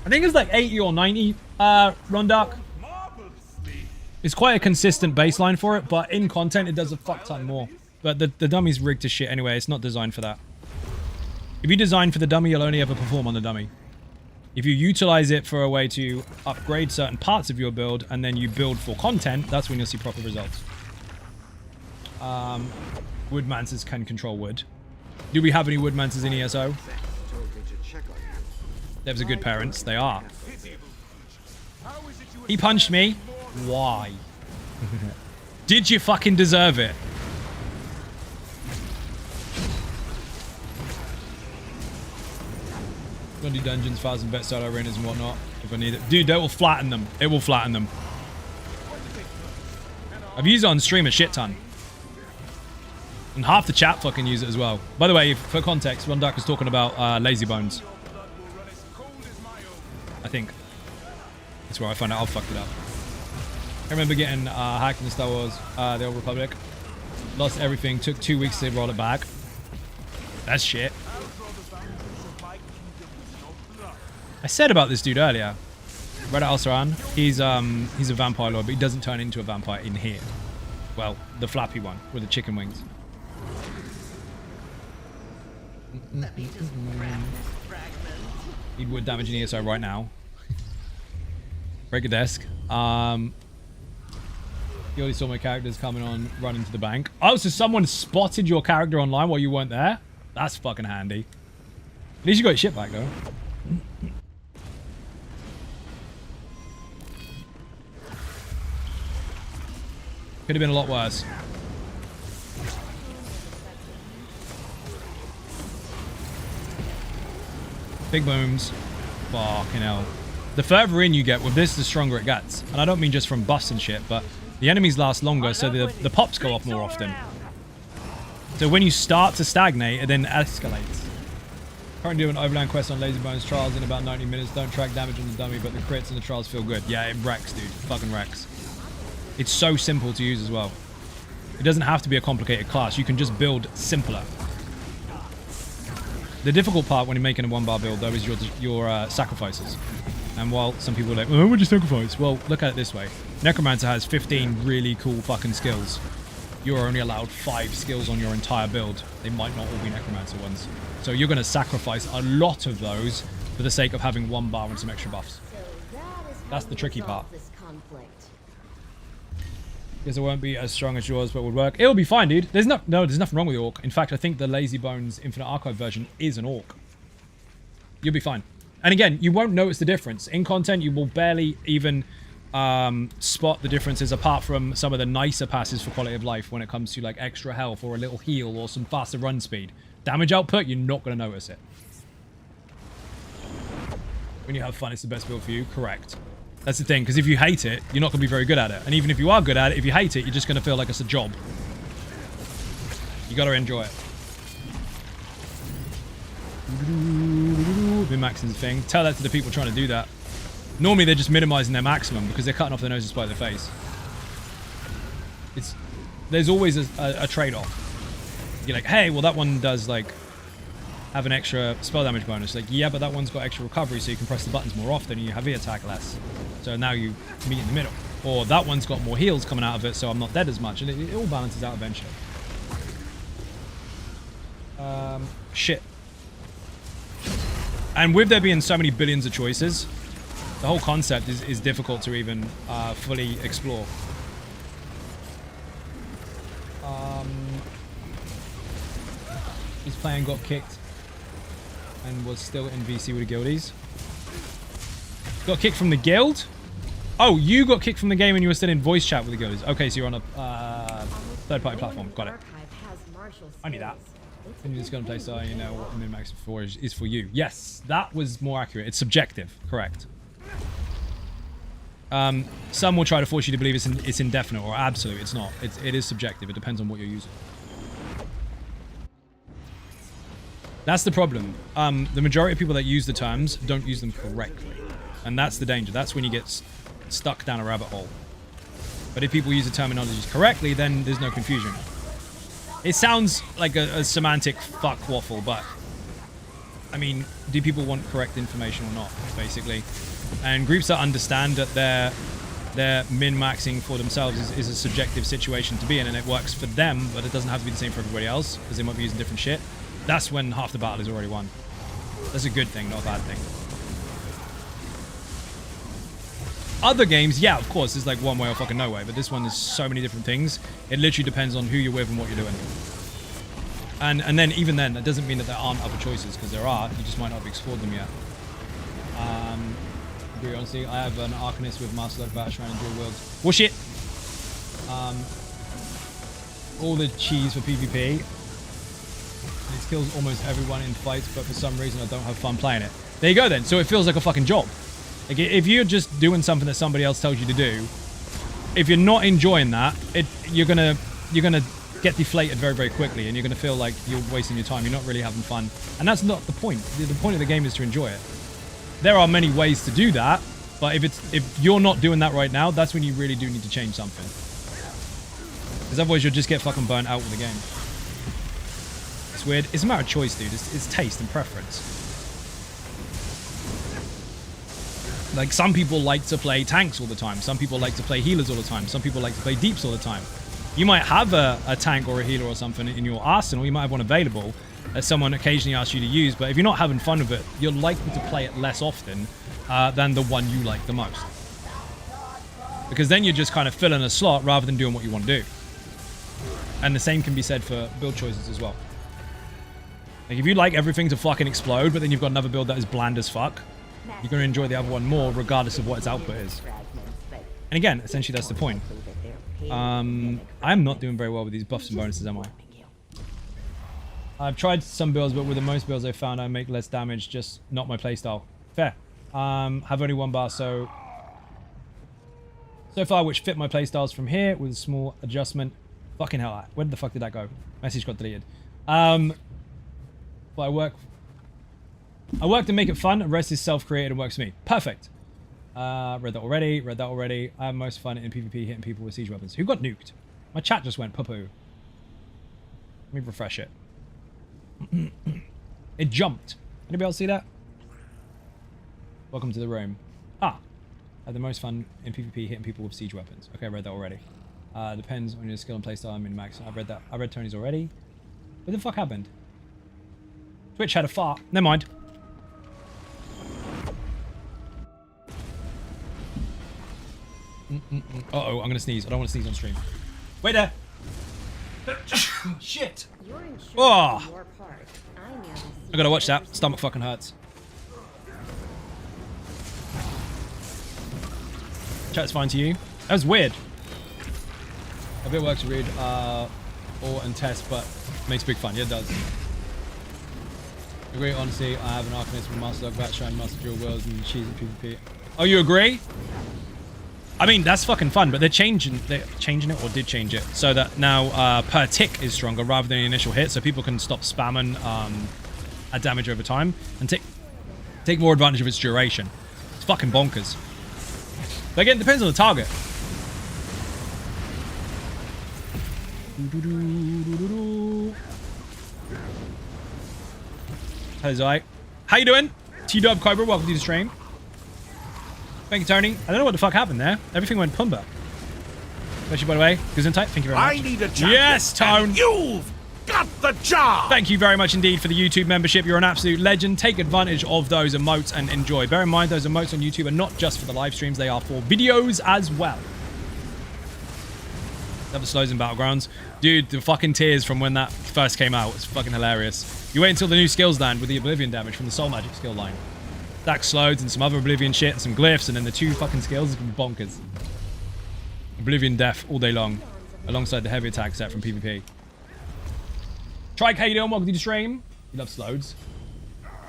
I think it's like 80 or 90, Rondark. It's quite a consistent baseline for it, but in content, it does a fuck ton more. But the dummy's rigged to shit anyway. It's not designed for that. If you design for the dummy, you'll only ever perform on the dummy. If you utilize it for a way to upgrade certain parts of your build, and then you build for content, that's when you'll see proper results. Woodmancers can control wood. Do we have any Woodmancers in ESO? Devs are good parents. They are. He punched me. Why? Did you fucking deserve it? Gonna do dungeons, 1,000 bet solo arenas and whatnot if I need it. Dude, that will flatten them. It will flatten them. I've used it on stream a shit ton. And half the chat fucking use it as well. By the way, for context, Rondark was talking about lazy bones. I think. That's where I found out I fucked it up. I remember getting hacked in Star Wars, The Old Republic. Lost everything. Took 2 weeks to roll it back. That's shit. I said about this dude earlier. Red Alceran. He's a vampire lord, but he doesn't turn into a vampire in here. Well, the flappy one with the chicken wings. He'd wood damage in ESO right now. Break a desk. You already saw my characters coming on, running to the bank. Oh, so someone spotted your character online while you weren't there? That's fucking handy. At least you got your shit back, though. Could have been a lot worse. Big booms. Fucking hell. The further in you get with this, the stronger it gets. And I don't mean just from buffs and shit, but the enemies last longer, so the pops go off more often. So when you start to stagnate, it then escalates. Currently doing an overland quest on Lazy Bones trials in about 90 minutes. Don't track damage on the dummy, but the crits and the trials feel good. Yeah, it wrecks, dude. Fucking wrecks. It's so simple to use as well. It doesn't have to be a complicated class. You can just build simpler. The difficult part when you're making a one-bar build, though, is your sacrifices. And while some people are like, oh, what'd you sacrifice? Well, look at it this way. Necromancer has 15 really cool fucking skills. You're only allowed 5 skills on your entire build. They might not all be Necromancer ones. So you're going to sacrifice a lot of those for the sake of having 1 bar and some extra buffs. That's the tricky part. Guess it won't be as strong as yours, but would work. It'll be fine, dude. There's nothing wrong with the Orc. In fact, I think the Lazy Bones Infinite Archive version is an Orc. You'll be fine. And again, you won't notice the difference. In content, you will barely even spot the differences apart from some of the nicer passes for quality of life when it comes to like extra health or a little heal or some faster run speed. Damage output, you're not going to notice it. When you have fun, it's the best build for you. Correct. That's the thing, because if you hate it, you're not going to be very good at it. And even if you are good at it, if you hate it, you're just going to feel like it's a job. You got to enjoy it. Min-maxing the thing. Tell that to the people trying to do that. Normally, they're just minimizing their maximum because they're cutting off their noses by their face. There's always a trade-off. You're like, hey, well, that one does, like, have an extra spell damage bonus. Like, yeah, but that one's got extra recovery, so you can press the buttons more often and you heavy attack less. So now you meet in the middle. Or that one's got more heals coming out of it, so I'm not dead as much. And it all balances out eventually. Shit. And with there being so many billions of choices, the whole concept is difficult to even fully explore. His plan got kicked and was still in VC with the guildies. Got kicked from the guild? Oh, you got kicked from the game and you were still in voice chat with the guildies. Okay, so you're on a third-party platform. Got it. I knew that. And you're just going to play style, you know what the min-max for is for you. Yes, that was more accurate. It's subjective. Correct. Some will try to force you to believe it's indefinite or absolute. It's not. It is subjective. It depends on what you're using. That's the problem. The majority of people that use the terms don't use them correctly. And that's the danger. That's when you get stuck down a rabbit hole. But if people use the terminologies correctly, then there's no confusion. It sounds like a semantic fuck waffle, but I mean, do people want correct information or not, basically? And groups that understand that their min-maxing for themselves is a subjective situation to be in, and it works for them, but it doesn't have to be the same for everybody else, because they might be using different shit. That's when half the battle is already won. That's a good thing, not a bad thing. Other games, yeah, of course, there's like one way or fucking no way, but this one is so many different things. It literally depends on who you're with and what you're doing. And then, even then, that doesn't mean that there aren't other choices, because there are. You just might not have explored them yet. Agree, honestly. I have an Arcanist with Master Lock Bash around and dual wields. Well, shit! All the cheese for PvP. It kills almost everyone in fights, but for some reason I don't have fun playing it. There you go then. So it feels like a fucking job. Like, if you're just doing something that somebody else tells you to do, if you're not enjoying that, you're gonna get deflated very, very quickly, and you're gonna feel like you're wasting your time. You're not really having fun, and that's not the point. The point of the game is to enjoy it. There are many ways to do that, but if you're not doing that right now, that's when you really do need to change something. Because otherwise, you'll just get fucking burnt out with the game. It's weird. It's a matter of choice, dude. It's taste and preference. Like, some people like to play tanks all the time. Some people like to play healers all the time. Some people like to play deeps all the time. You might have a tank or a healer or something in your arsenal. You might have one available that someone occasionally asks you to use. But if you're not having fun with it, you're likely to play it less often than the one you like the most. Because then you're just kind of filling a slot rather than doing what you want to do. And the same can be said for build choices as well. Like, if you like everything to fucking explode, but then you've got another build that is bland as fuck, you're going to enjoy the other one more, regardless of what its output is. And again, essentially that's the point. I'm not doing very well with these buffs and bonuses, am I? I've tried some builds, but with the most builds I found, I make less damage, just not my playstyle. Fair. Have only one bar, so far, which fit my playstyles from here with a small adjustment. Fucking hell, where the fuck did that go? Message got deleted. But I work to make it fun. The rest is self-created and works for me. Perfect. Read that already. I have most fun in PvP hitting people with siege weapons. Who got nuked? My chat just went poo-poo. Let me refresh it. It jumped. Anybody else see that? Welcome to the room. I have the most fun in PvP hitting people with siege weapons. Okay, I read that already. Depends on your skill and playstyle. I'm in max. I've read that. I read Tony's already. What the fuck happened? Twitch had a fart. Never mind. Uh-oh, I'm gonna sneeze. I don't want to sneeze on stream. Wait there. Shit. Oh. I gotta watch that. Stomach fucking hurts. Chat's fine to you. That was weird. A bit of work to read or and test, but makes big fun. Yeah, it does. Agree, honestly, I have an Arcanist with Master Lock Bash and Master Dual Worlds and cheese and PvP. Oh, you agree? I mean, that's fucking fun, but they're changing it, or did change it, so that now per tick is stronger rather than the initial hit, so people can stop spamming a damage over time and take more advantage of its duration. It's fucking bonkers. But again, it depends on the target. Hey, Zai. How you doing? T-Dub Cobra, welcome to the stream. Thank you, Tony. I don't know what the fuck happened there. Everything went pumba. Especially, by the way, Gesundheit. Thank you very much. I need a champion. Yes, Tone. You've got the job. Thank you very much indeed for the YouTube membership. You're an absolute legend. Take advantage of those emotes and enjoy. Bear in mind, those emotes on YouTube are not just for the live streams. They are for videos as well. Never slows in Battlegrounds. Dude, the fucking tears from when that first came out. It's fucking hilarious. You wait until the new skills land with the Oblivion damage from the Soul Magic skill line. Stack Slodes and some other Oblivion shit and some glyphs, and then the 2 fucking skills is gonna be bonkers. Oblivion Death all day long, alongside the heavy attack set from PvP. Trike, how you doing? Welcome to the stream. You love Slodes.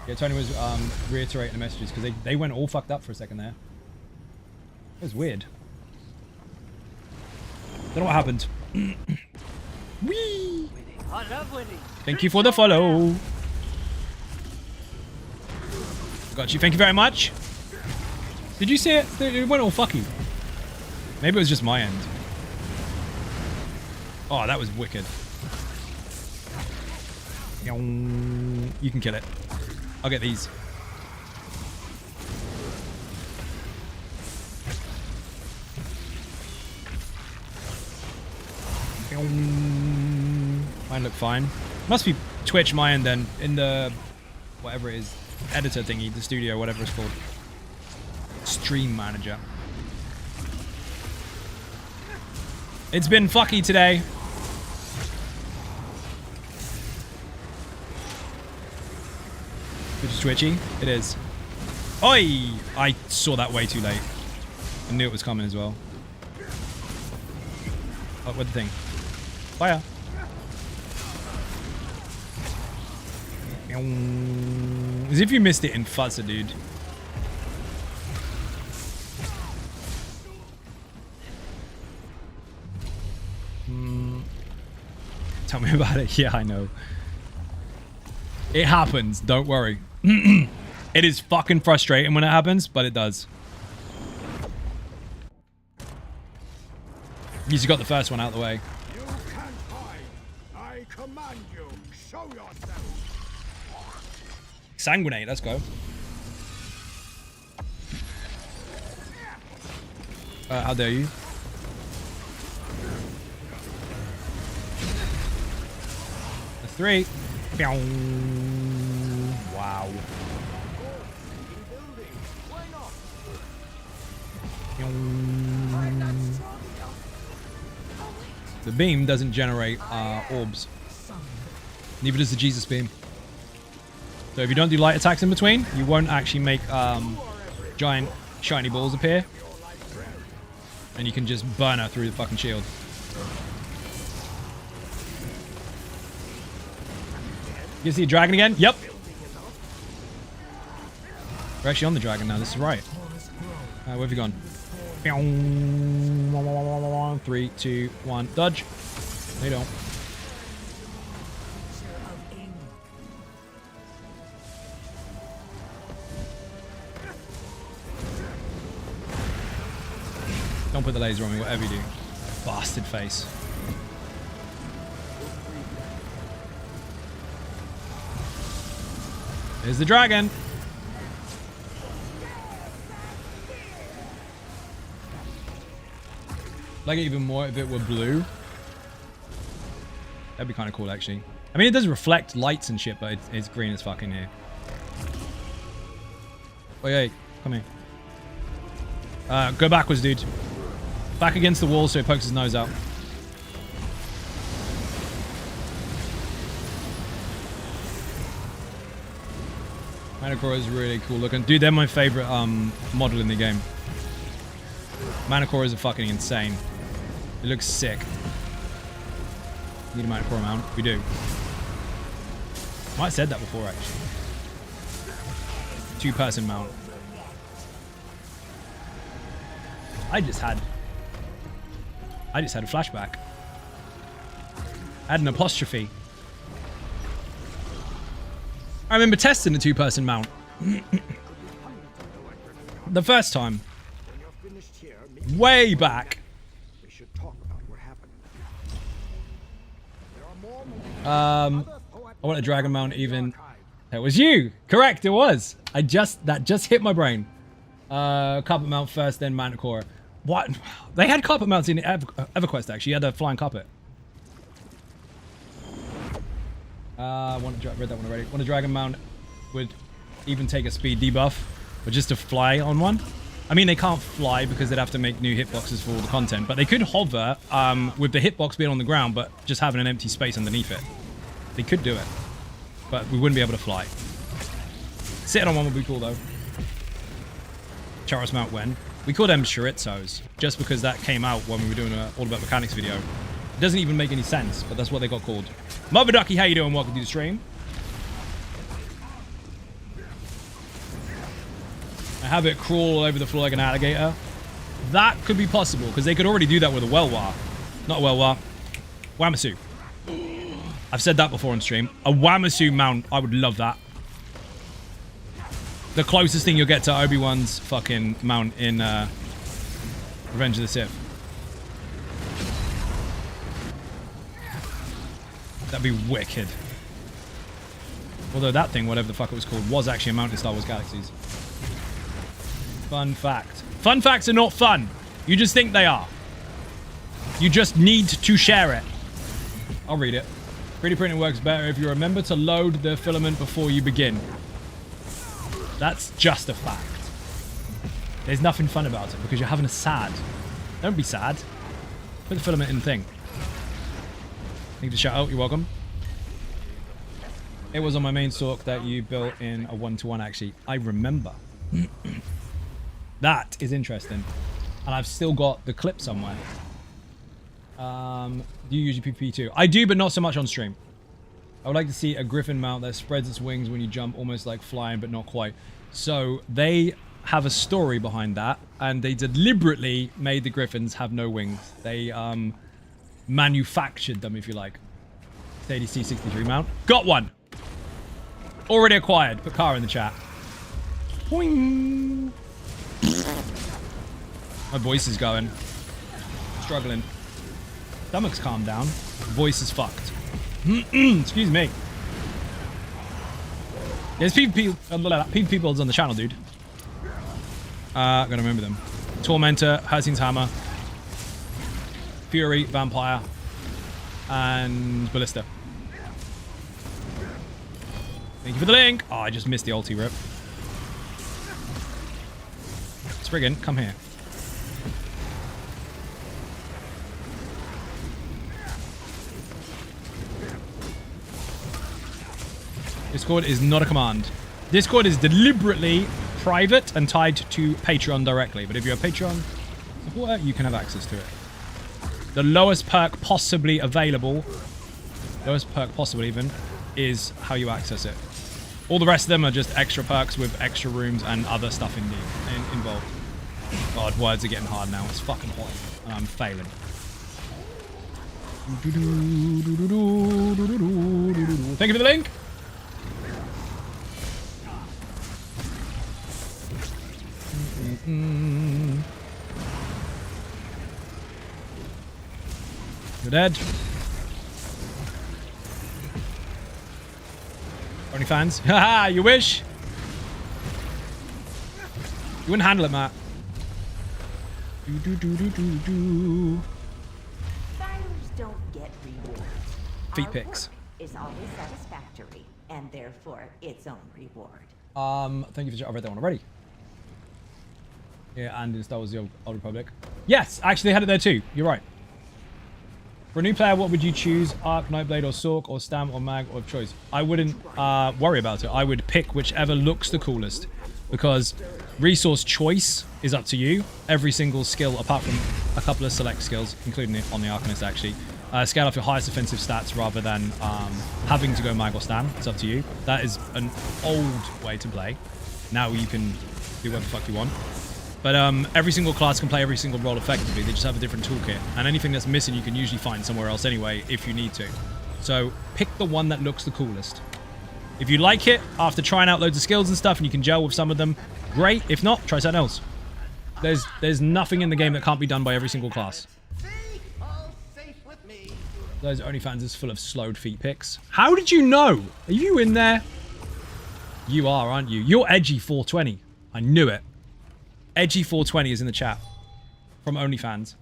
Yeah, Tony was reiterating the messages because they went all fucked up for a second there. It was weird. Don't know what happened. Whee! I love winning. Thank you for the follow. Got you. Thank you very much. Did you see it? It went all fucky. Maybe it was just my end. Oh, that was wicked. You can kill it. I'll get these. Mine look fine. Must be Twitch my end then, in the whatever it is, editor thingy, the studio, whatever it's called. Stream manager. It's been fucky today. Which is twitchy. It is. Oi! I saw that way too late. I knew it was coming as well. Oh, what's the thing? Fire. As if you missed it in Fuzzer, dude. Tell me about it. Yeah, I know. It happens. Don't worry. It is fucking frustrating when it happens, but it does. At least you got the first one out of the way. You can't hide. I command you. Show yourself. Sanguinate, let's go. How dare you? A 3. Wow. The beam doesn't generate orbs. Neither does the Jesus beam. So if you don't do light attacks in between, you won't actually make giant shiny balls appear. And you can just burn her through the fucking shield. You see a dragon again? Yep. We're actually on the dragon now. This is right. Where have you gone? 3, 2, 1. Dodge. No, you don't. Don't put the laser on me, whatever you do. Bastard face. There's the dragon. Like it even more if it were blue. That'd be kind of cool, actually. I mean, it does reflect lights and shit, but it's green as fuck in here. Wait, come here. Go backwards, dude. Back against the wall so he pokes his nose out. Manacora is really cool looking. Dude, they're my favorite model in the game. Manacora is fucking insane. It looks sick. Need a Manacora mount? We do. Might have said that before, actually. 2-person mount. I just had a flashback. I had an apostrophe. I remember testing the 2-person mount. The first time. When you're finished here, Way back. we should talk about what happened. There are more movies. I want a dragon mount even. That was you. Correct, it was. That just hit my brain. Carpet mount first, then Manticore. What? They had carpet mounts in EverQuest actually. You had a flying carpet. Read that one already. Want a dragon mount would even take a speed debuff, but just to fly on one. I mean, they can't fly because they'd have to make new hitboxes for all the content, but they could hover with the hitbox being on the ground, but just having an empty space underneath it. They could do it, but we wouldn't be able to fly. Sitting on one would be cool though. Charos mount when? We call them Chorizzos, just because that came out when we were doing an All About Mechanics video. It doesn't even make any sense, but that's what they got called. Mother Ducky, how you doing? Welcome to the stream. I have it crawl all over the floor like an alligator. That could be possible, because they could already do that with a Welwar. Not a Welwar. Wamasu. I've said that before on stream. A Wamasu mount, I would love that. The closest thing you'll get to Obi-Wan's fucking mount in Revenge of the Sith. That'd be wicked. Although that thing, whatever the fuck it was called, was actually a mount in Star Wars Galaxies. Fun fact. Fun facts are not fun. You just think they are. You just need to share it. I'll read it. 3D printing works better if you remember to load the filament before you begin. That's just a fact. There's nothing fun about it because you're having a sad. Don't be sad. Put the filament in the thing. Need to shout out. You're welcome. It was on my main Sork that you built in a 1-to-1 actually. I remember. That is interesting. And I've still got the clip somewhere. Do you use your PvP too? I do, but not so much on stream. I would like to see a griffin mount that spreads its wings when you jump, almost like flying, but not quite. So they have a story behind that, and they deliberately made the griffins have no wings. They manufactured them, if you like. 80C63 mount. Got one. Already acquired. Put car in the chat. Boing. My voice is going. Struggling. Stomach's calmed down. Voice is fucked. Excuse me. There's PvP builds on the channel, dude. Gotta remember them. Tormentor, Herzin's Hammer, Fury, Vampire, and Ballista. Thank you for the link. Oh, I just missed the ulti rip. Spriggan, come here. Discord is not a command. Discord is deliberately private and tied to Patreon directly. But if you're a Patreon supporter, you can have access to it. The lowest perk possibly available, lowest perk possible even, is how you access it. All the rest of them are just extra perks with extra rooms and other stuff involved. God, words are getting hard now. It's fucking hot. And I'm failing. Thank you for the link. You're dead. Only fans? Haha, you wish? You wouldn't handle it, Matt. Fighters don't get rewards. Feet Our pics. work is always satisfactory, and therefore its own reward. Thank you for. I read that one already. Yeah, and in Star Wars: The Old Republic. Yes, actually, they had it there too. You're right. For a new player, what would you choose? Arc, Nightblade, or Sork, or Stam, or Mag, or choice? I wouldn't worry about it. I would pick whichever looks the coolest, because resource choice is up to you. Every single skill, apart from a couple of select skills, including it on the Arcanist actually, scale off your highest offensive stats rather than having to go Mag or Stam. It's up to you. That is an old way to play. Now you can do what the fuck you want. But every single class can play every single role effectively. They just have a different toolkit. And anything that's missing, you can usually find somewhere else anyway, if you need to. So pick the one that looks the coolest. If you like it, after trying out loads of skills and stuff, and you can gel with some of them, great. If not, try something else. There's nothing in the game that can't be done by every single class. Those OnlyFans is full of slowed feet pics. How did you know? Are you in there? You are, aren't you? You're Edgy 420. I knew it. Edgy 420 is in the chat from OnlyFans.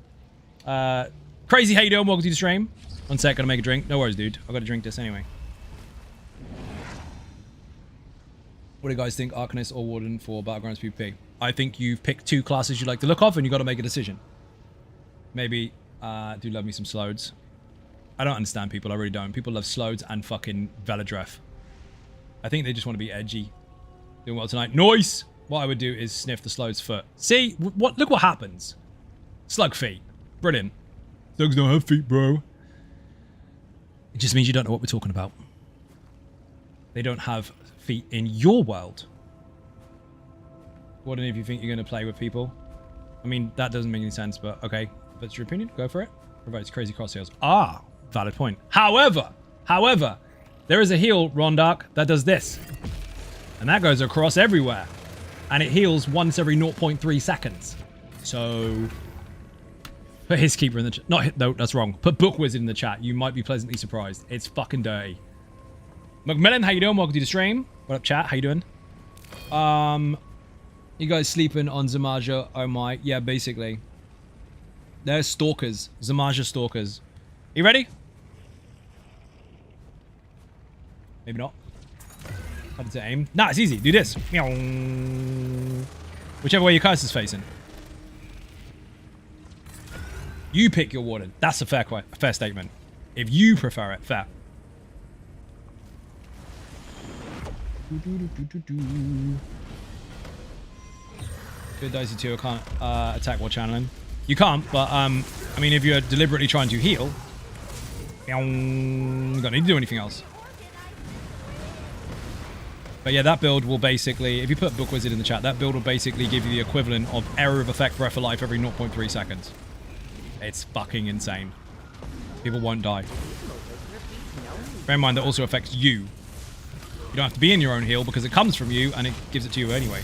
Crazy, how you doing? Welcome to the stream. One sec, gotta make a drink. No worries, dude. I gotta drink this anyway. What do you guys think, Arcanist or Warden for Battlegrounds PvP? I think you've picked two classes you like the look of, and you got to make a decision. Maybe, do love me some Slodes. I don't understand people, I really don't. People love Slodes and fucking Veladreth. I think they just want to be edgy. Doing well tonight. Nice! What I would do is sniff the Slode's foot. See? Look what happens. Slug feet. Brilliant. Slugs don't have feet, bro. It just means you don't know what we're talking about. They don't have feet in your world. What if you think you're going to play with people? I mean, that doesn't make any sense, but okay. If that's your opinion, go for it. Provides crazy crosshairs. Ah, valid point. However, there is a heal, Rondark, that does this. And that goes across everywhere. And it heals once every 0.3 seconds. So put his keeper in the chat. No, that's wrong. Put Book Wizard in the chat. You might be pleasantly surprised. It's fucking dirty. Macmillan, how you doing? Welcome to the stream. What up, chat? How you doing? You guys sleeping on Zamaja? Oh my. Yeah, basically. They're stalkers. Zamaja stalkers. You ready? Maybe not. How to aim? Nah, it's easy. Do this. Whichever way your curse is facing. You pick your warden. That's a fair statement. If you prefer it, fair. Good dicey too. I can't attack while channeling. You can't, but I mean, if you're deliberately trying to heal, you don't need to do anything else. But yeah, that build will basically, if you put Book Wizard in the chat, that build will basically give you the equivalent of Error of Effect Breath of Life every 0.3 seconds. It's fucking insane. People won't die. Bear in mind that also affects you. You don't have to be in your own heal because it comes from you and it gives it to you anyway.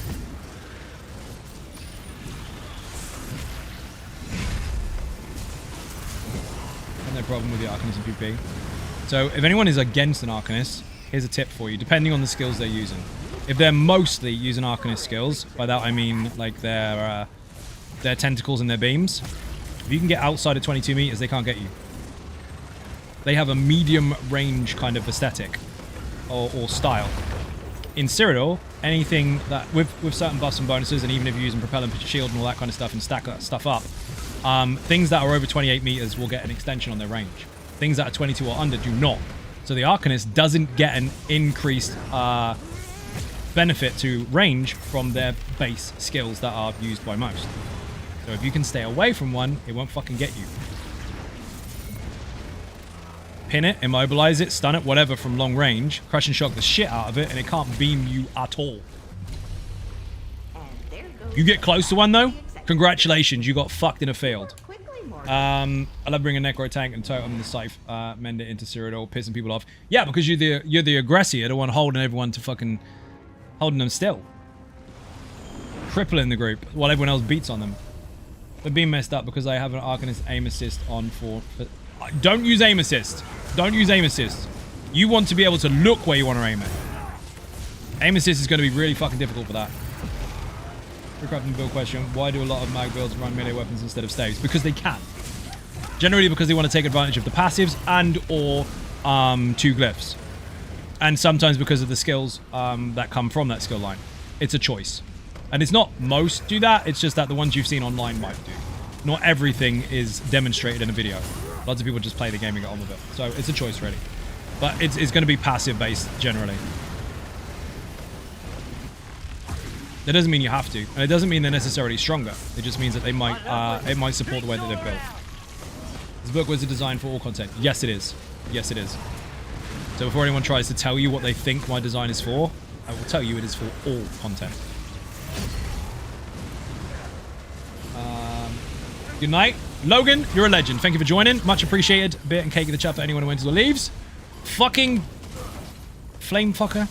No problem with the Arcanist in PvP. So if anyone is against an Arcanist, here's a tip for you, depending on the skills they're using. If they're mostly using Arcanist skills, by that I mean like their tentacles and their beams, if you can get outside of 22 meters, they can't get you. They have a medium range kind of aesthetic or style. In Cyrodiil, anything that with certain buffs and bonuses, and even if you're using Propellant Shield and all that kind of stuff and stack that stuff up, things that are over 28 meters will get an extension on their range. Things that are 22 or under do not. So the Arcanist doesn't get an increased benefit to range from their base skills that are used by most. So if you can stay away from one, it won't fucking get you. Pin it, immobilize it, stun it, whatever from long range, crush and shock the shit out of it, and it can't beam you at all. You get close to one though, congratulations, you got fucked in a field. I love bringing a Necro Tank and Totem the Scythe, mend it into Cyrodiil, pissing people off. Yeah, because you're the aggressor, the one holding everyone to fucking holding them still. Crippling the group while everyone else beats on them. They're being messed up because I have an Arcanist aim assist on for don't use aim assist. Don't use aim assist. You want to be able to look where you want to aim it. Aim assist is going to be really fucking difficult for that. Recrafting build question. Why do a lot of mag builds run melee weapons instead of staves? Because they can. Generally because they want to take advantage of the passives and or 2 glyphs. And sometimes because of the skills that come from that skill line. It's a choice. And it's not most do that, it's just that the ones you've seen online might do. Not everything is demonstrated in a video. Lots of people just play the game and get on with it. So it's a choice really. But it's going to be passive based generally. That doesn't mean you have to. And it doesn't mean they're necessarily stronger. It just means that they might it might support the way that they're built. This book was designed for all content. Yes, it is. Yes, it is. So before anyone tries to tell you what they think my design is for, I will tell you it is for all content. Good night. Logan, you're a legend. Thank you for joining. Much appreciated. Beer and cake in the chat for anyone who enters or leaves. Fucking flame fucker.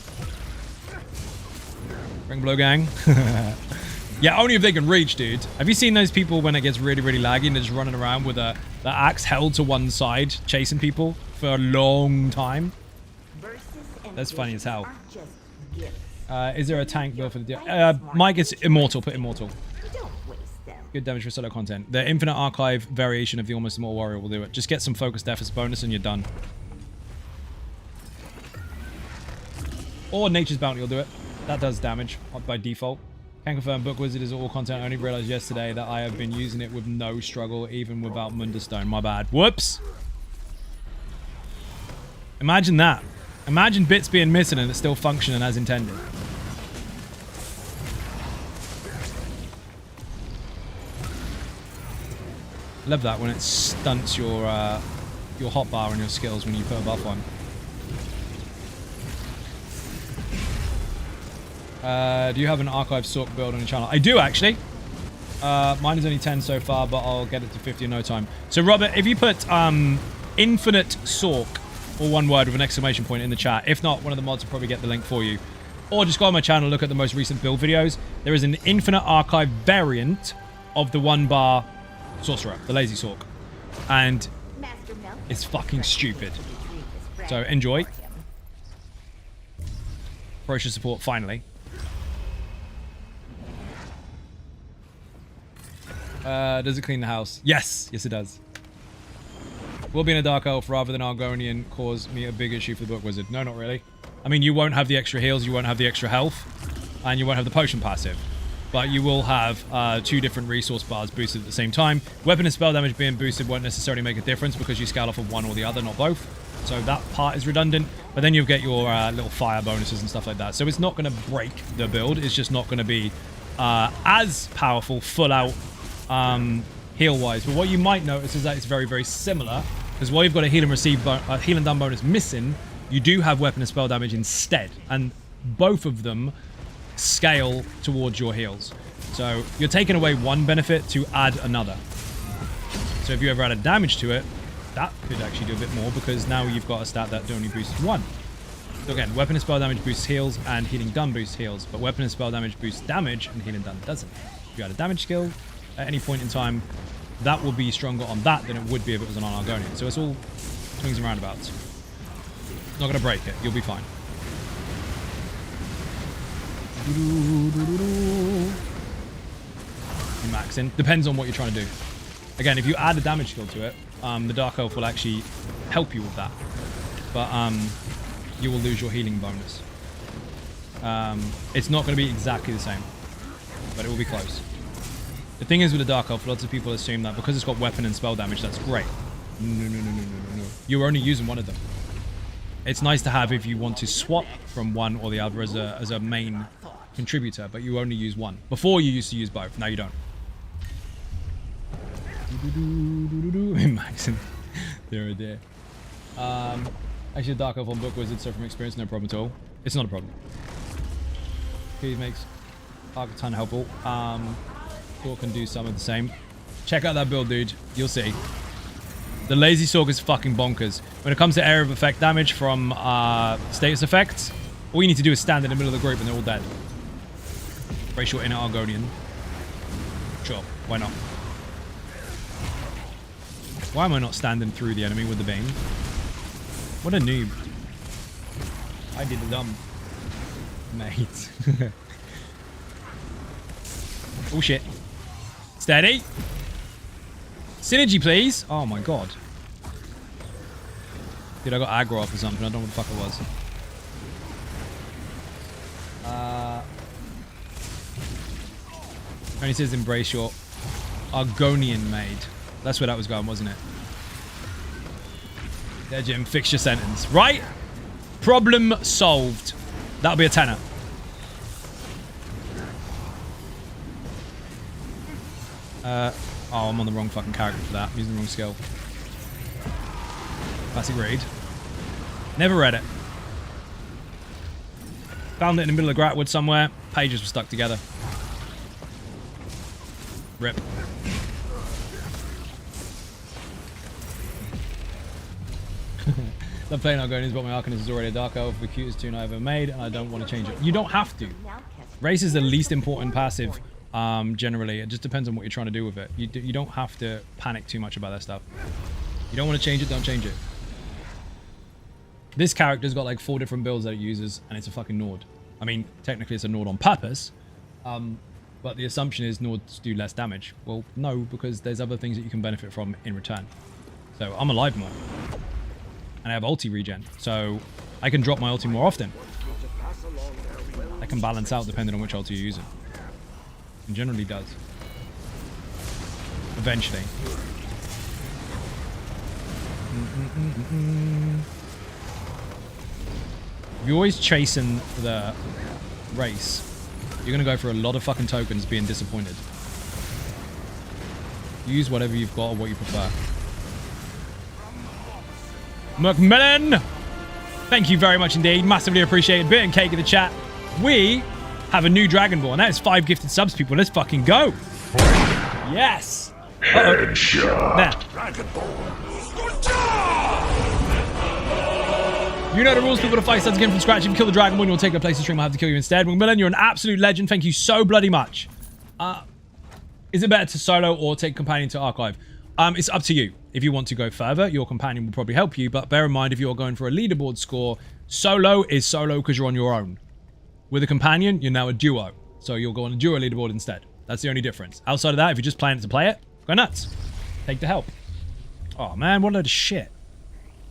Ring blow gang. Yeah, only if they can reach, dude. Have you seen those people when it gets really, really laggy and they're just running around with the axe held to one side, chasing people for a long time? That's funny as hell. Is there a tank build for the... Mike, it's immortal. Put immortal. Good damage for solo content. The infinite archive variation of the almost immortal warrior will do it. Just get some focus death as a bonus and you're done. Or nature's bounty will do it. That does damage by default. Can confirm Book Wizard is all content. I only realized yesterday that I have been using it with no struggle, even without Mundustone. My bad. Whoops. Imagine that. Imagine bits being missing and it's still functioning as intended. Love that when it stunts your hotbar and your skills when you put a buff on. Do you have an archive Sork build on your channel? I do, actually. Mine is only 10 so far, but I'll get it to 50 in no time. So, Robert, if you put infinite Sork, or one word with an exclamation point in the chat. If not, one of the mods will probably get the link for you. Or just go on my channel and look at the most recent build videos. There is an infinite archive variant of the 1-bar sorcerer, the lazy Sork. And it's fucking stupid. So enjoy. Ferocious support, finally. Does it clean the house? Yes. Yes, it does. Will being a Dark Elf rather than Argonian cause me a big issue for the Book Wizard? No, not really. I mean, you won't have the extra heals, you won't have the extra health, and you won't have the potion passive. But you will have 2 different resource bars boosted at the same time. Weapon and spell damage being boosted won't necessarily make a difference because you scale off of one or the other, not both. So that part is redundant. But then you'll get your little fire bonuses and stuff like that. So it's not going to break the build. It's just not going to be as powerful, full out heal-wise. But what you might notice is that it's very, very similar. Because while you've got a heal and receive, heal and done bonus missing, you do have weapon and spell damage instead. And both of them scale towards your heals. So you're taking away one benefit to add another. So if you ever added damage to it, that could actually do a bit more because now you've got a stat that only boosts 1. So again, weapon and spell damage boosts heals and healing done boosts heals. But weapon and spell damage boosts damage and healing done doesn't. If you add a damage skill at any point in time, that will be stronger on that than it would be if it was an Argonian. So it's all swings and roundabouts. Not going to break it. You'll be fine. Maxing. Depends on what you're trying to do. Again, if you add a damage skill to it, the Dark Elf will actually help you with that. But you will lose your healing bonus. It's not going to be exactly the same. But it will be close. The thing is with the Dark Elf, lots of people assume that because it's got weapon and spell damage, that's great. No. You're only using one of them. It's nice to have if you want to swap from one or the other as a main contributor, but you only use one. Before you used to use both, now you don't. Maxim. There. Actually, Dark Elf on Book Wizard, so from experience, no problem at all. It's not a problem. He makes Archeton helpful. Thor can do some of the same. Check out that build, dude. You'll see. The Lazy Sork is fucking bonkers. When it comes to area of effect damage from status effects, all you need to do is stand in the middle of the group and they're all dead. Very short inner Argonian. Sure, why not? Why am I not standing through the enemy with the Bane? What a noob. I did the dumb. Mate. Oh shit. Steady. Synergy, please. Oh my god. Dude, I got aggro off or something. I don't know what the fuck it was. Only says embrace your Argonian maid. That's where that was going, wasn't it? There, Jim. Fix your sentence. Right? Problem solved. That'll be a tenner. Oh, I'm on the wrong fucking character for that. I'm using the wrong skill. Classic read. Never read it. Found it in the middle of Gratwood somewhere. Pages were stuck together. Rip. The plane I'm going is, but my Arcanist is already a Dark Elf, the cutest tune I ever made, and I don't want to change it. You don't have to. Race is the least important passive, generally. It just depends on what you're trying to do with it. You don't have to panic too much about that stuff. You don't want to change it, don't change it. This character's got like 4 different builds that it uses, and it's a fucking Nord. I mean, technically it's a Nord on purpose, but the assumption is Nords do less damage. Well, no, because there's other things that you can benefit from in return. So I'm alive more. And I have ulti regen, so I can drop my ulti more often. That can balance out depending on which ulti you're using. And generally does. Eventually. If you're always chasing the race, you're gonna go for a lot of fucking tokens being disappointed. Use whatever you've got or what you prefer. Macmillan! Thank you very much indeed. Massively appreciated. Bit and cake in the chat. We have a new Dragonborn. That is 5 gifted subs, people. Let's fucking go. Yes. Headshot. There. Dragonborn. You know the rules, people. To fight starts again from scratch. If you kill the Dragonborn, you'll take a place to stream. I'll have to kill you instead. Macmillan, you're an absolute legend. Thank you so bloody much. Is it better to solo or take companion to archive? It's up to you. If you want to go further, your companion will probably help you, but bear in mind if you're going for a leaderboard score, solo is solo because you're on your own. With a companion, you're now a duo, so you'll go on a duo leaderboard instead. That's the only difference. Outside of that, if you're just playing it to play it, go nuts. Take the help. Oh man, what a load of shit.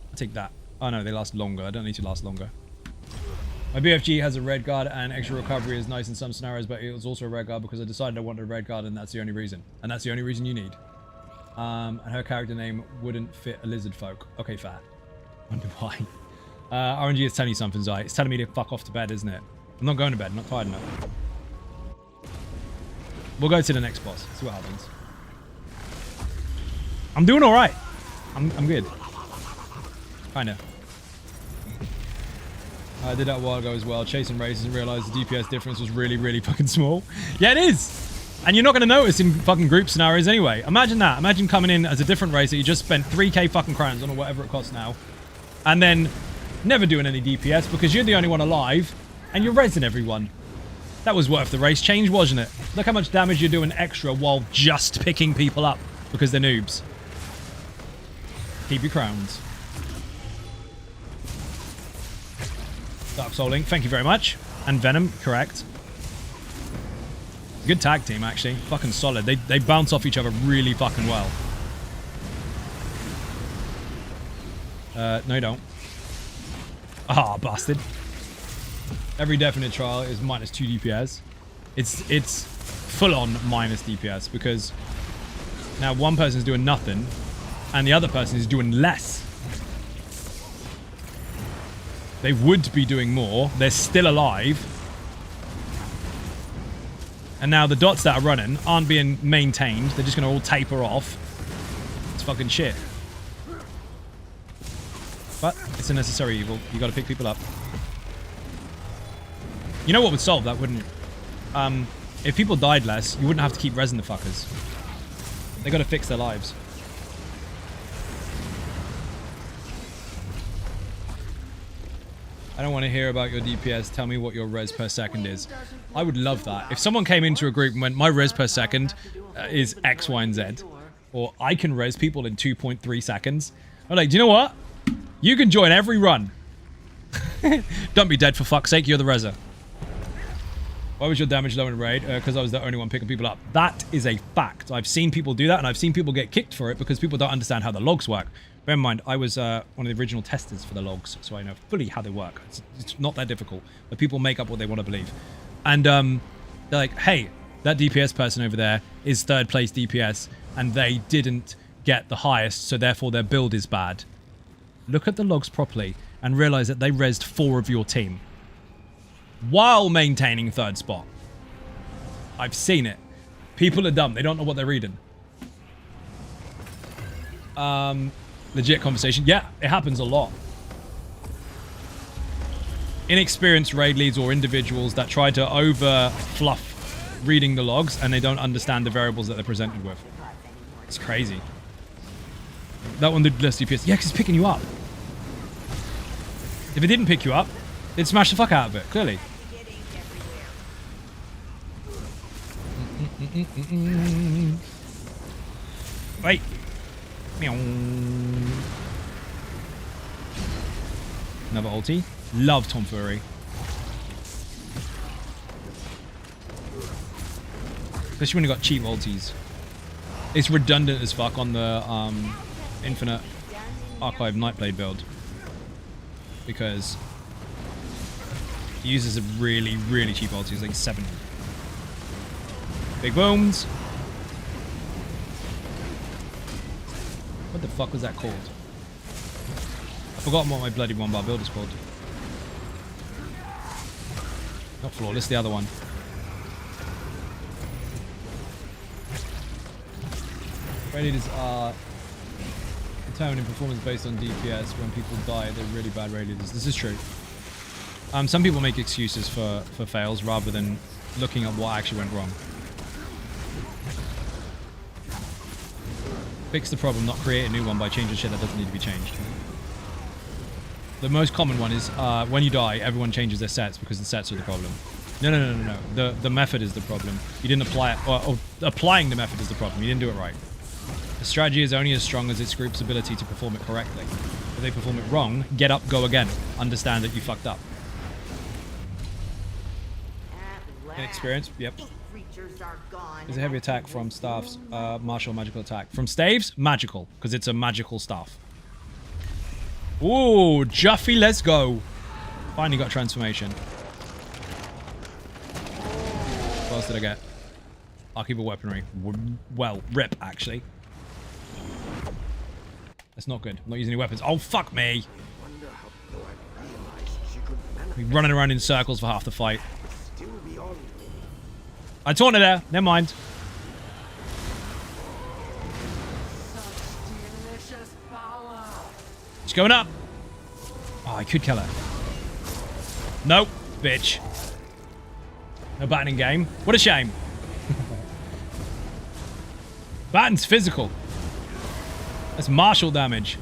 I'll take that. Oh no, they last longer. I don't need to last longer. My BFG has a red guard and extra recovery is nice in some scenarios, but it was also a red guard because I decided I wanted a red guard and that's the only reason. And that's the only reason you need. And her character name wouldn't fit a lizard folk. Okay, fair. Wonder why. RNG is telling you something, Zai. It's telling me to fuck off to bed, isn't it? I'm not going to bed. I'm not tired enough. We'll go to the next boss. See what happens. I'm doing all right. I'm good. Kinda. I did that a while ago as well. Chasing races and realized the DPS difference was really, really fucking small. Yeah, it is. And you're not going to notice in fucking group scenarios anyway. Imagine that. Imagine coming in as a different race that you just spent 3k fucking crowns on or whatever it costs now. And then never doing any DPS because you're the only one alive and you're rezzing everyone. That was worth the race change, wasn't it? Look how much damage you're doing extra while just picking people up because they're noobs. Keep your crowns. Dark Soul Link, thank you very much. And Venom, correct. Good tag team, actually. Fucking solid. They bounce off each other really fucking well. No, you don't. Ah, bastard. Every definite trial is minus 2 DPS. It's full-on minus DPS because now one person's doing nothing and the other person is doing less. They would be doing more. They're still alive. And now the dots that are running aren't being maintained. They're just going to all taper off. It's fucking shit. But it's a necessary evil. You got to pick people up. You know what would solve that, wouldn't you? If people died less, you wouldn't have to keep rezzing the fuckers. They got to fix their lives. I don't want to hear about your DPS. Tell me what your res per second is. I would love that. If someone came into a group and went, my res per second is X, Y, and Z. Or I can res people in 2.3 seconds. I'm like, do you know what? You can join every run. Don't be dead for fuck's sake. You're the reser. Why was your damage low in raid? Because I was the only one picking people up. That is a fact. I've seen people do that and I've seen people get kicked for it because people don't understand how the logs work. Bear in mind, I was one of the original testers for the logs, so I know fully how they work. It's not that difficult, but people make up what they want to believe. And they're like, hey, that DPS person over there is 3rd place DPS, and they didn't get the highest, so therefore their build is bad. Look at the logs properly and realize that they rezzed 4 of your team while maintaining 3rd spot. I've seen it. People are dumb. They don't know what they're reading. Legit conversation. Yeah, it happens a lot. Inexperienced raid leads or individuals that try to over fluff reading the logs and they don't understand the variables that they're presented with. It's crazy. That one did less DPS. Yeah, because it's picking you up. If it didn't pick you up, it'd smash the fuck out of it, clearly. Wait. Meow. Another ulti. Love tomfoolery. Especially when you got cheap ultis. It's redundant as fuck on the Infinite Archive Nightblade build. Because it uses a really, really cheap ulti. It's like 70. Big booms. What the fuck was that called? I've forgotten what my bloody one bar build is called. Not flawless, the other one. Raid leaders are determining performance based on DPS. When people die, they're really bad raid leaders. This is true. Some people make excuses for fails rather than looking at what actually went wrong. Fix the problem, not create a new one by changing shit that doesn't need to be changed. The most common one is when you die, everyone changes their sets because the sets are the problem. No. The method is the problem. You didn't apply it, or applying the method is the problem. You didn't do it right. The strategy is only as strong as its group's ability to perform it correctly. If they perform it wrong, get up, go again. Understand that you fucked up. Experience? Yep. Is a heavy attack from staffs, martial magical attack. From staves? Magical, because it's a magical staff. Ooh, Juffy, let's go. Finally got transformation. What else did I get? Archival weaponry. Well, rip, actually. That's not good. I'm not using any weapons. Oh, fuck me. I'm running around in circles for half the fight. I taunted her. Never mind. It's going up. Oh, I could kill her. Nope, bitch. No batting game. What a shame. Batting's physical. That's martial damage.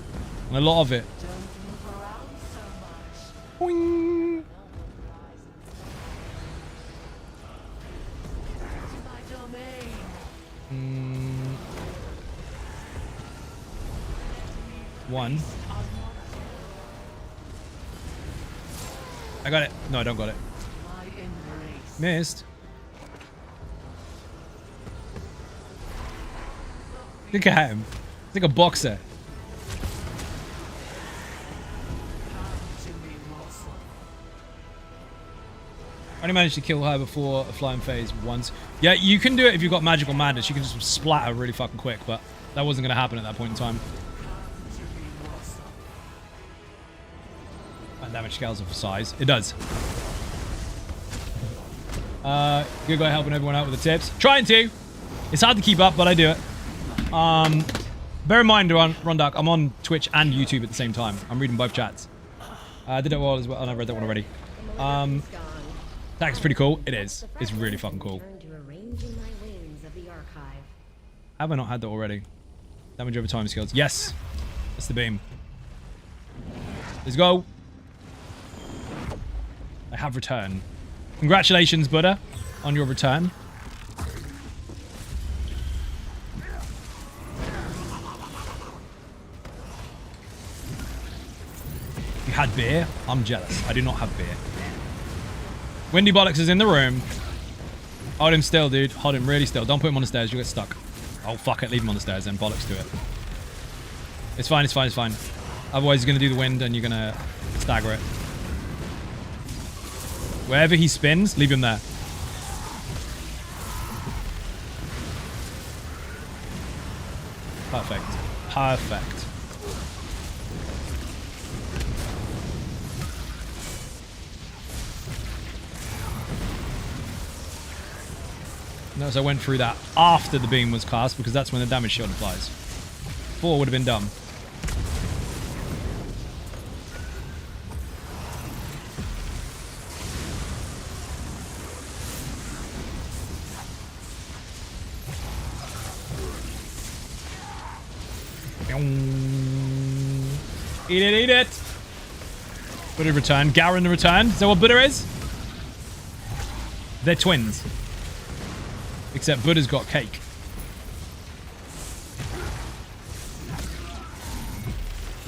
And a lot of it. Boing. One. I got it. No, I don't got it. Missed. Look at him. He's like a boxer. I only managed to kill her before a flying phase once. Yeah, you can do it if you've got magical madness. You can just splatter really fucking quick, but that wasn't going to happen at that point in time. And damage scales of size. It does. Good guy helping everyone out with the tips. Trying to. It's hard to keep up, but I do it. Bear in mind, Rondak, I'm on Twitch and YouTube at the same time. I'm reading both chats. I did it well as well. And I read that one already. That's pretty cool. It is. It's really fucking cool. Have I not had that already? Damage over time skills. Yes. That's the beam. Let's go. I have returned. Congratulations, Buddha, on your return. You had beer? I'm jealous. I do not have beer. Windy Bollocks is in the room. Hold him still, dude. Hold him really still. Don't put him on the stairs. You'll get stuck. Oh, fuck it. Leave him on the stairs then. Bollocks to it. It's fine. It's fine. It's fine. Otherwise, he's going to do the wind and you're going to stagger it. Wherever he spins, leave him there. Perfect. Perfect. Notice I went through that after the beam was cast because that's when the damage shield applies. Before would have been dumb. Eat it, eat it. Buddha returned. Garen the returned. Is that what Buddha is? They're twins. Except Buddha's got cake.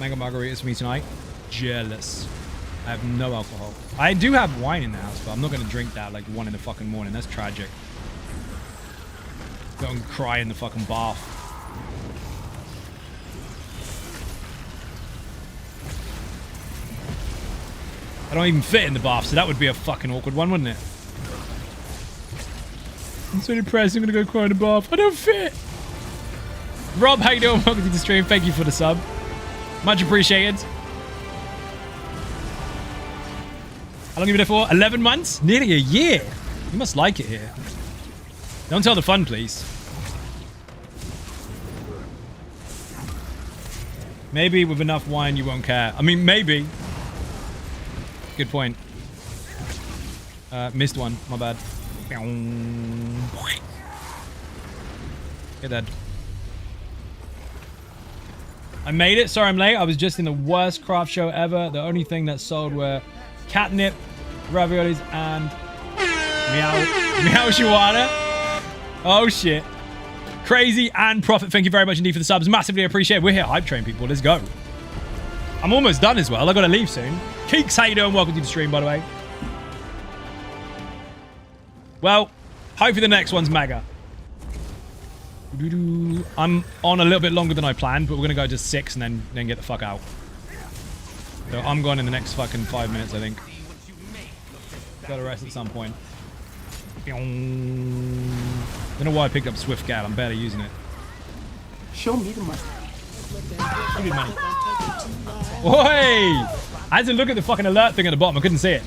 Mango margaritas for me tonight. Jealous. I have no alcohol. I do have wine in the house, but I'm not going to drink that like 1 in the fucking morning. That's tragic. Go and cry in the fucking bath. I don't even fit in the bath, so that would be a fucking awkward one, wouldn't it? I'm so depressed, I'm gonna go cry in the bath. I don't fit! Rob, how you doing? Welcome to the stream. Thank you for the sub. Much appreciated. How long have you been there for? 11 months? Nearly a year. You must like it here. Don't tell the fun, please. Maybe with enough wine you won't care. I mean, maybe. Good point. Missed one. My bad. Get that. I made it. Sorry I'm late. I was just in the worst craft show ever. The only thing that sold were catnip, raviolis, and meow shiwana. Oh shit. Crazy and Profit, thank you very much indeed for the subs. Massively appreciate it. We're here, Hype Train people. Let's go. I'm almost done as well. I gotta leave soon. Keeks, how you doing? Welcome to the stream, by the way. Well, hopefully the next one's mega. I'm on a little bit longer than I planned, but we're gonna go to 6 and then get the fuck out. So I'm going in the next fucking 5 minutes, I think. Gotta rest at some point. Don't know why I picked up Swift Gal. I'm barely using it. Show me the money. Give me money. Oi! I had to look at the fucking alert thing at the bottom. I couldn't see it.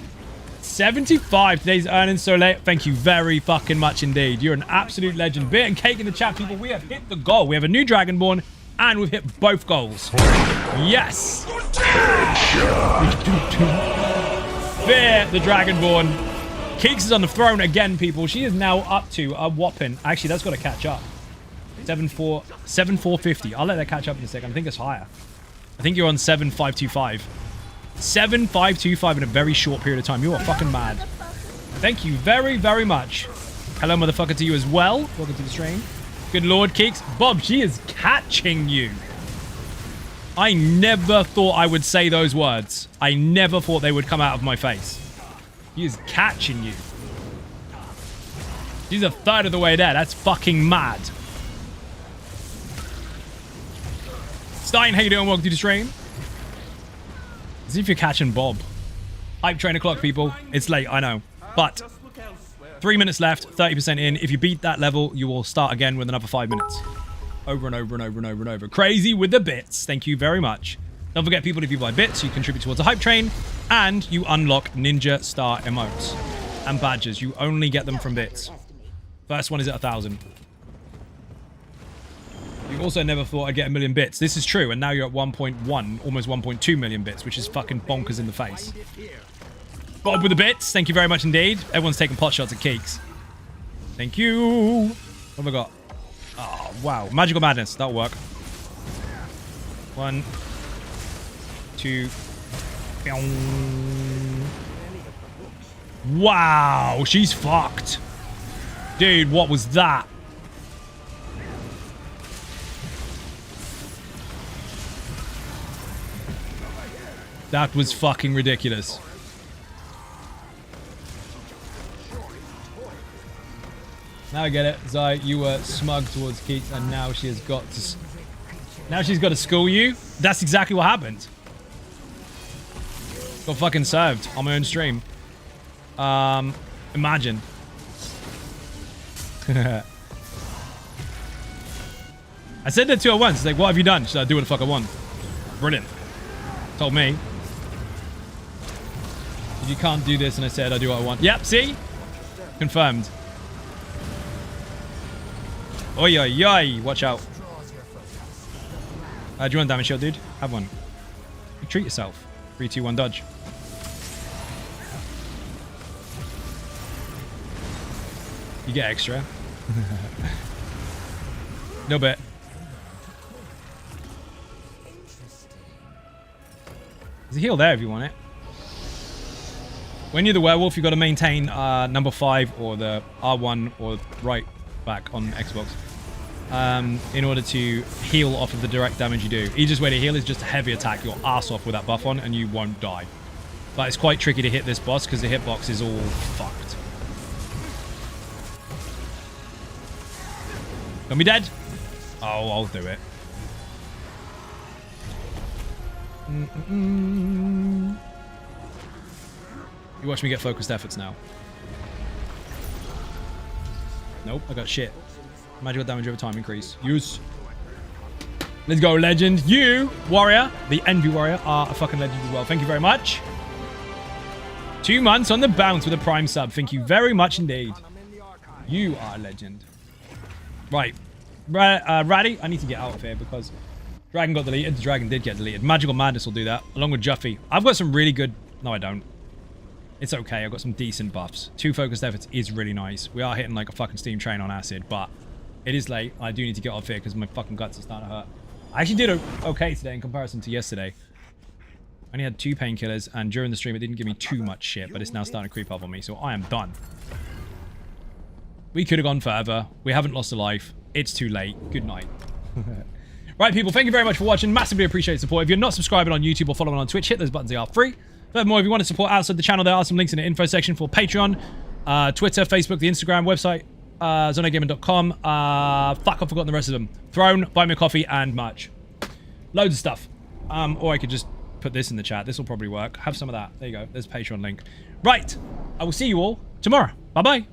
75 today's earnings so late. Thank you very fucking much indeed. You're an absolute legend. Beer and cake in the chat, people. We have hit the goal. We have a new Dragonborn and we've hit both goals. Yes! Fear the Dragonborn. Keeks is on the throne again, people. She is now up to a whopping... Actually, that's got to catch up. 7,450. I'll let that catch up in a second. I think it's higher. I think you're on 7,525. 7,525 in a very short period of time. You are fucking mad. Thank you very, very much. Hello, motherfucker, to you as well. Welcome to the stream. Good Lord, Keeks. Bob, she is catching you. I never thought I would say those words. I never thought they would come out of my face. He is catching you. She's a third of the way there. That's fucking mad. Stein, how you doing? Welcome to the stream. As if you're catching Bob. Hype train o'clock, people. It's late, I know. But 3 minutes left, 30% in. If you beat that level, you will start again with another 5 minutes. Over and over and over and over and over. Crazy with the bits. Thank you very much. Don't forget, people, if you buy bits, you contribute towards a hype train, and you unlock ninja star emotes and badges. You only get them from bits. First one is at 1,000. You also never thought I'd get 1 million bits. This is true, and now you're at 1.1, almost 1.2 million bits, which is fucking bonkers in the face. Bob with the bits. Thank you very much indeed. Everyone's taking pot shots at Keeks. Thank you. What have I got? Oh, wow. Magical Madness. That'll work. 1, 2. Wow, she's fucked. Dude, what was that? That was fucking ridiculous. Now I get it. Zai, you were smug towards Keats, and now she has got to... Now she's got to school you? That's exactly what happened. Got fucking served on my own stream. Imagine. I said that to her once. Like, what have you done? She's like, do what the fuck I want. Brilliant. Told me. You can't do this, and I said, I do what I want. Yep, see? Confirmed. Oi, oi, oi. Watch out. Do you want damage shield, dude? Have one. Treat yourself. 3, 2, 1, dodge. You get extra. No bit. There's a heal there if you want it. When you're the werewolf, you've got to maintain number 5 or the R1 or right back on Xbox in order to heal off of the direct damage you do. Easiest way to heal is just to heavy attack your ass off with that buff on and you won't die. But it's quite tricky to hit this boss because the hitbox is all fucked. Gonna be dead? Oh, I'll do it. You watch me get focused efforts now. Nope, I got shit. Magical damage over time increase. Use. Let's go, legend. You, warrior, the envy warrior, are a fucking legend as well. Thank you very much. 2 months on the bounce with a prime sub. Thank you very much indeed. You are a legend. Right. Ratty, I need to get out of here because Dragon got deleted. The Dragon did get deleted. Magical Madness will do that, along with Juffy. I've got some really good... No, I don't. It's okay. I've got some decent buffs. 2 focused efforts is really nice. We are hitting like a fucking steam train on acid, but it is late. I do need to get off here because my fucking guts are starting to hurt. I actually did okay today in comparison to yesterday. I only had 2 painkillers, and during the stream it didn't give me too much shit, but it's now starting to creep up on me, so I am done. We could have gone further. We haven't lost a life. It's too late. Good night. Right, people, thank you very much for watching. Massively appreciate the support. If you're not subscribing on YouTube or following on Twitch, hit those buttons. They are free. Furthermore, if you want to support outside the channel, there are some links in the info section for Patreon, Twitter, Facebook, the Instagram, website, zonogaming.com. Fuck, I've forgotten the rest of them. Throne, Buy Me a Coffee, and merch. Loads of stuff. Or I could just put this in the chat. This will probably work. Have some of that. There you go. There's a Patreon link. Right. I will see you all tomorrow. Bye-bye.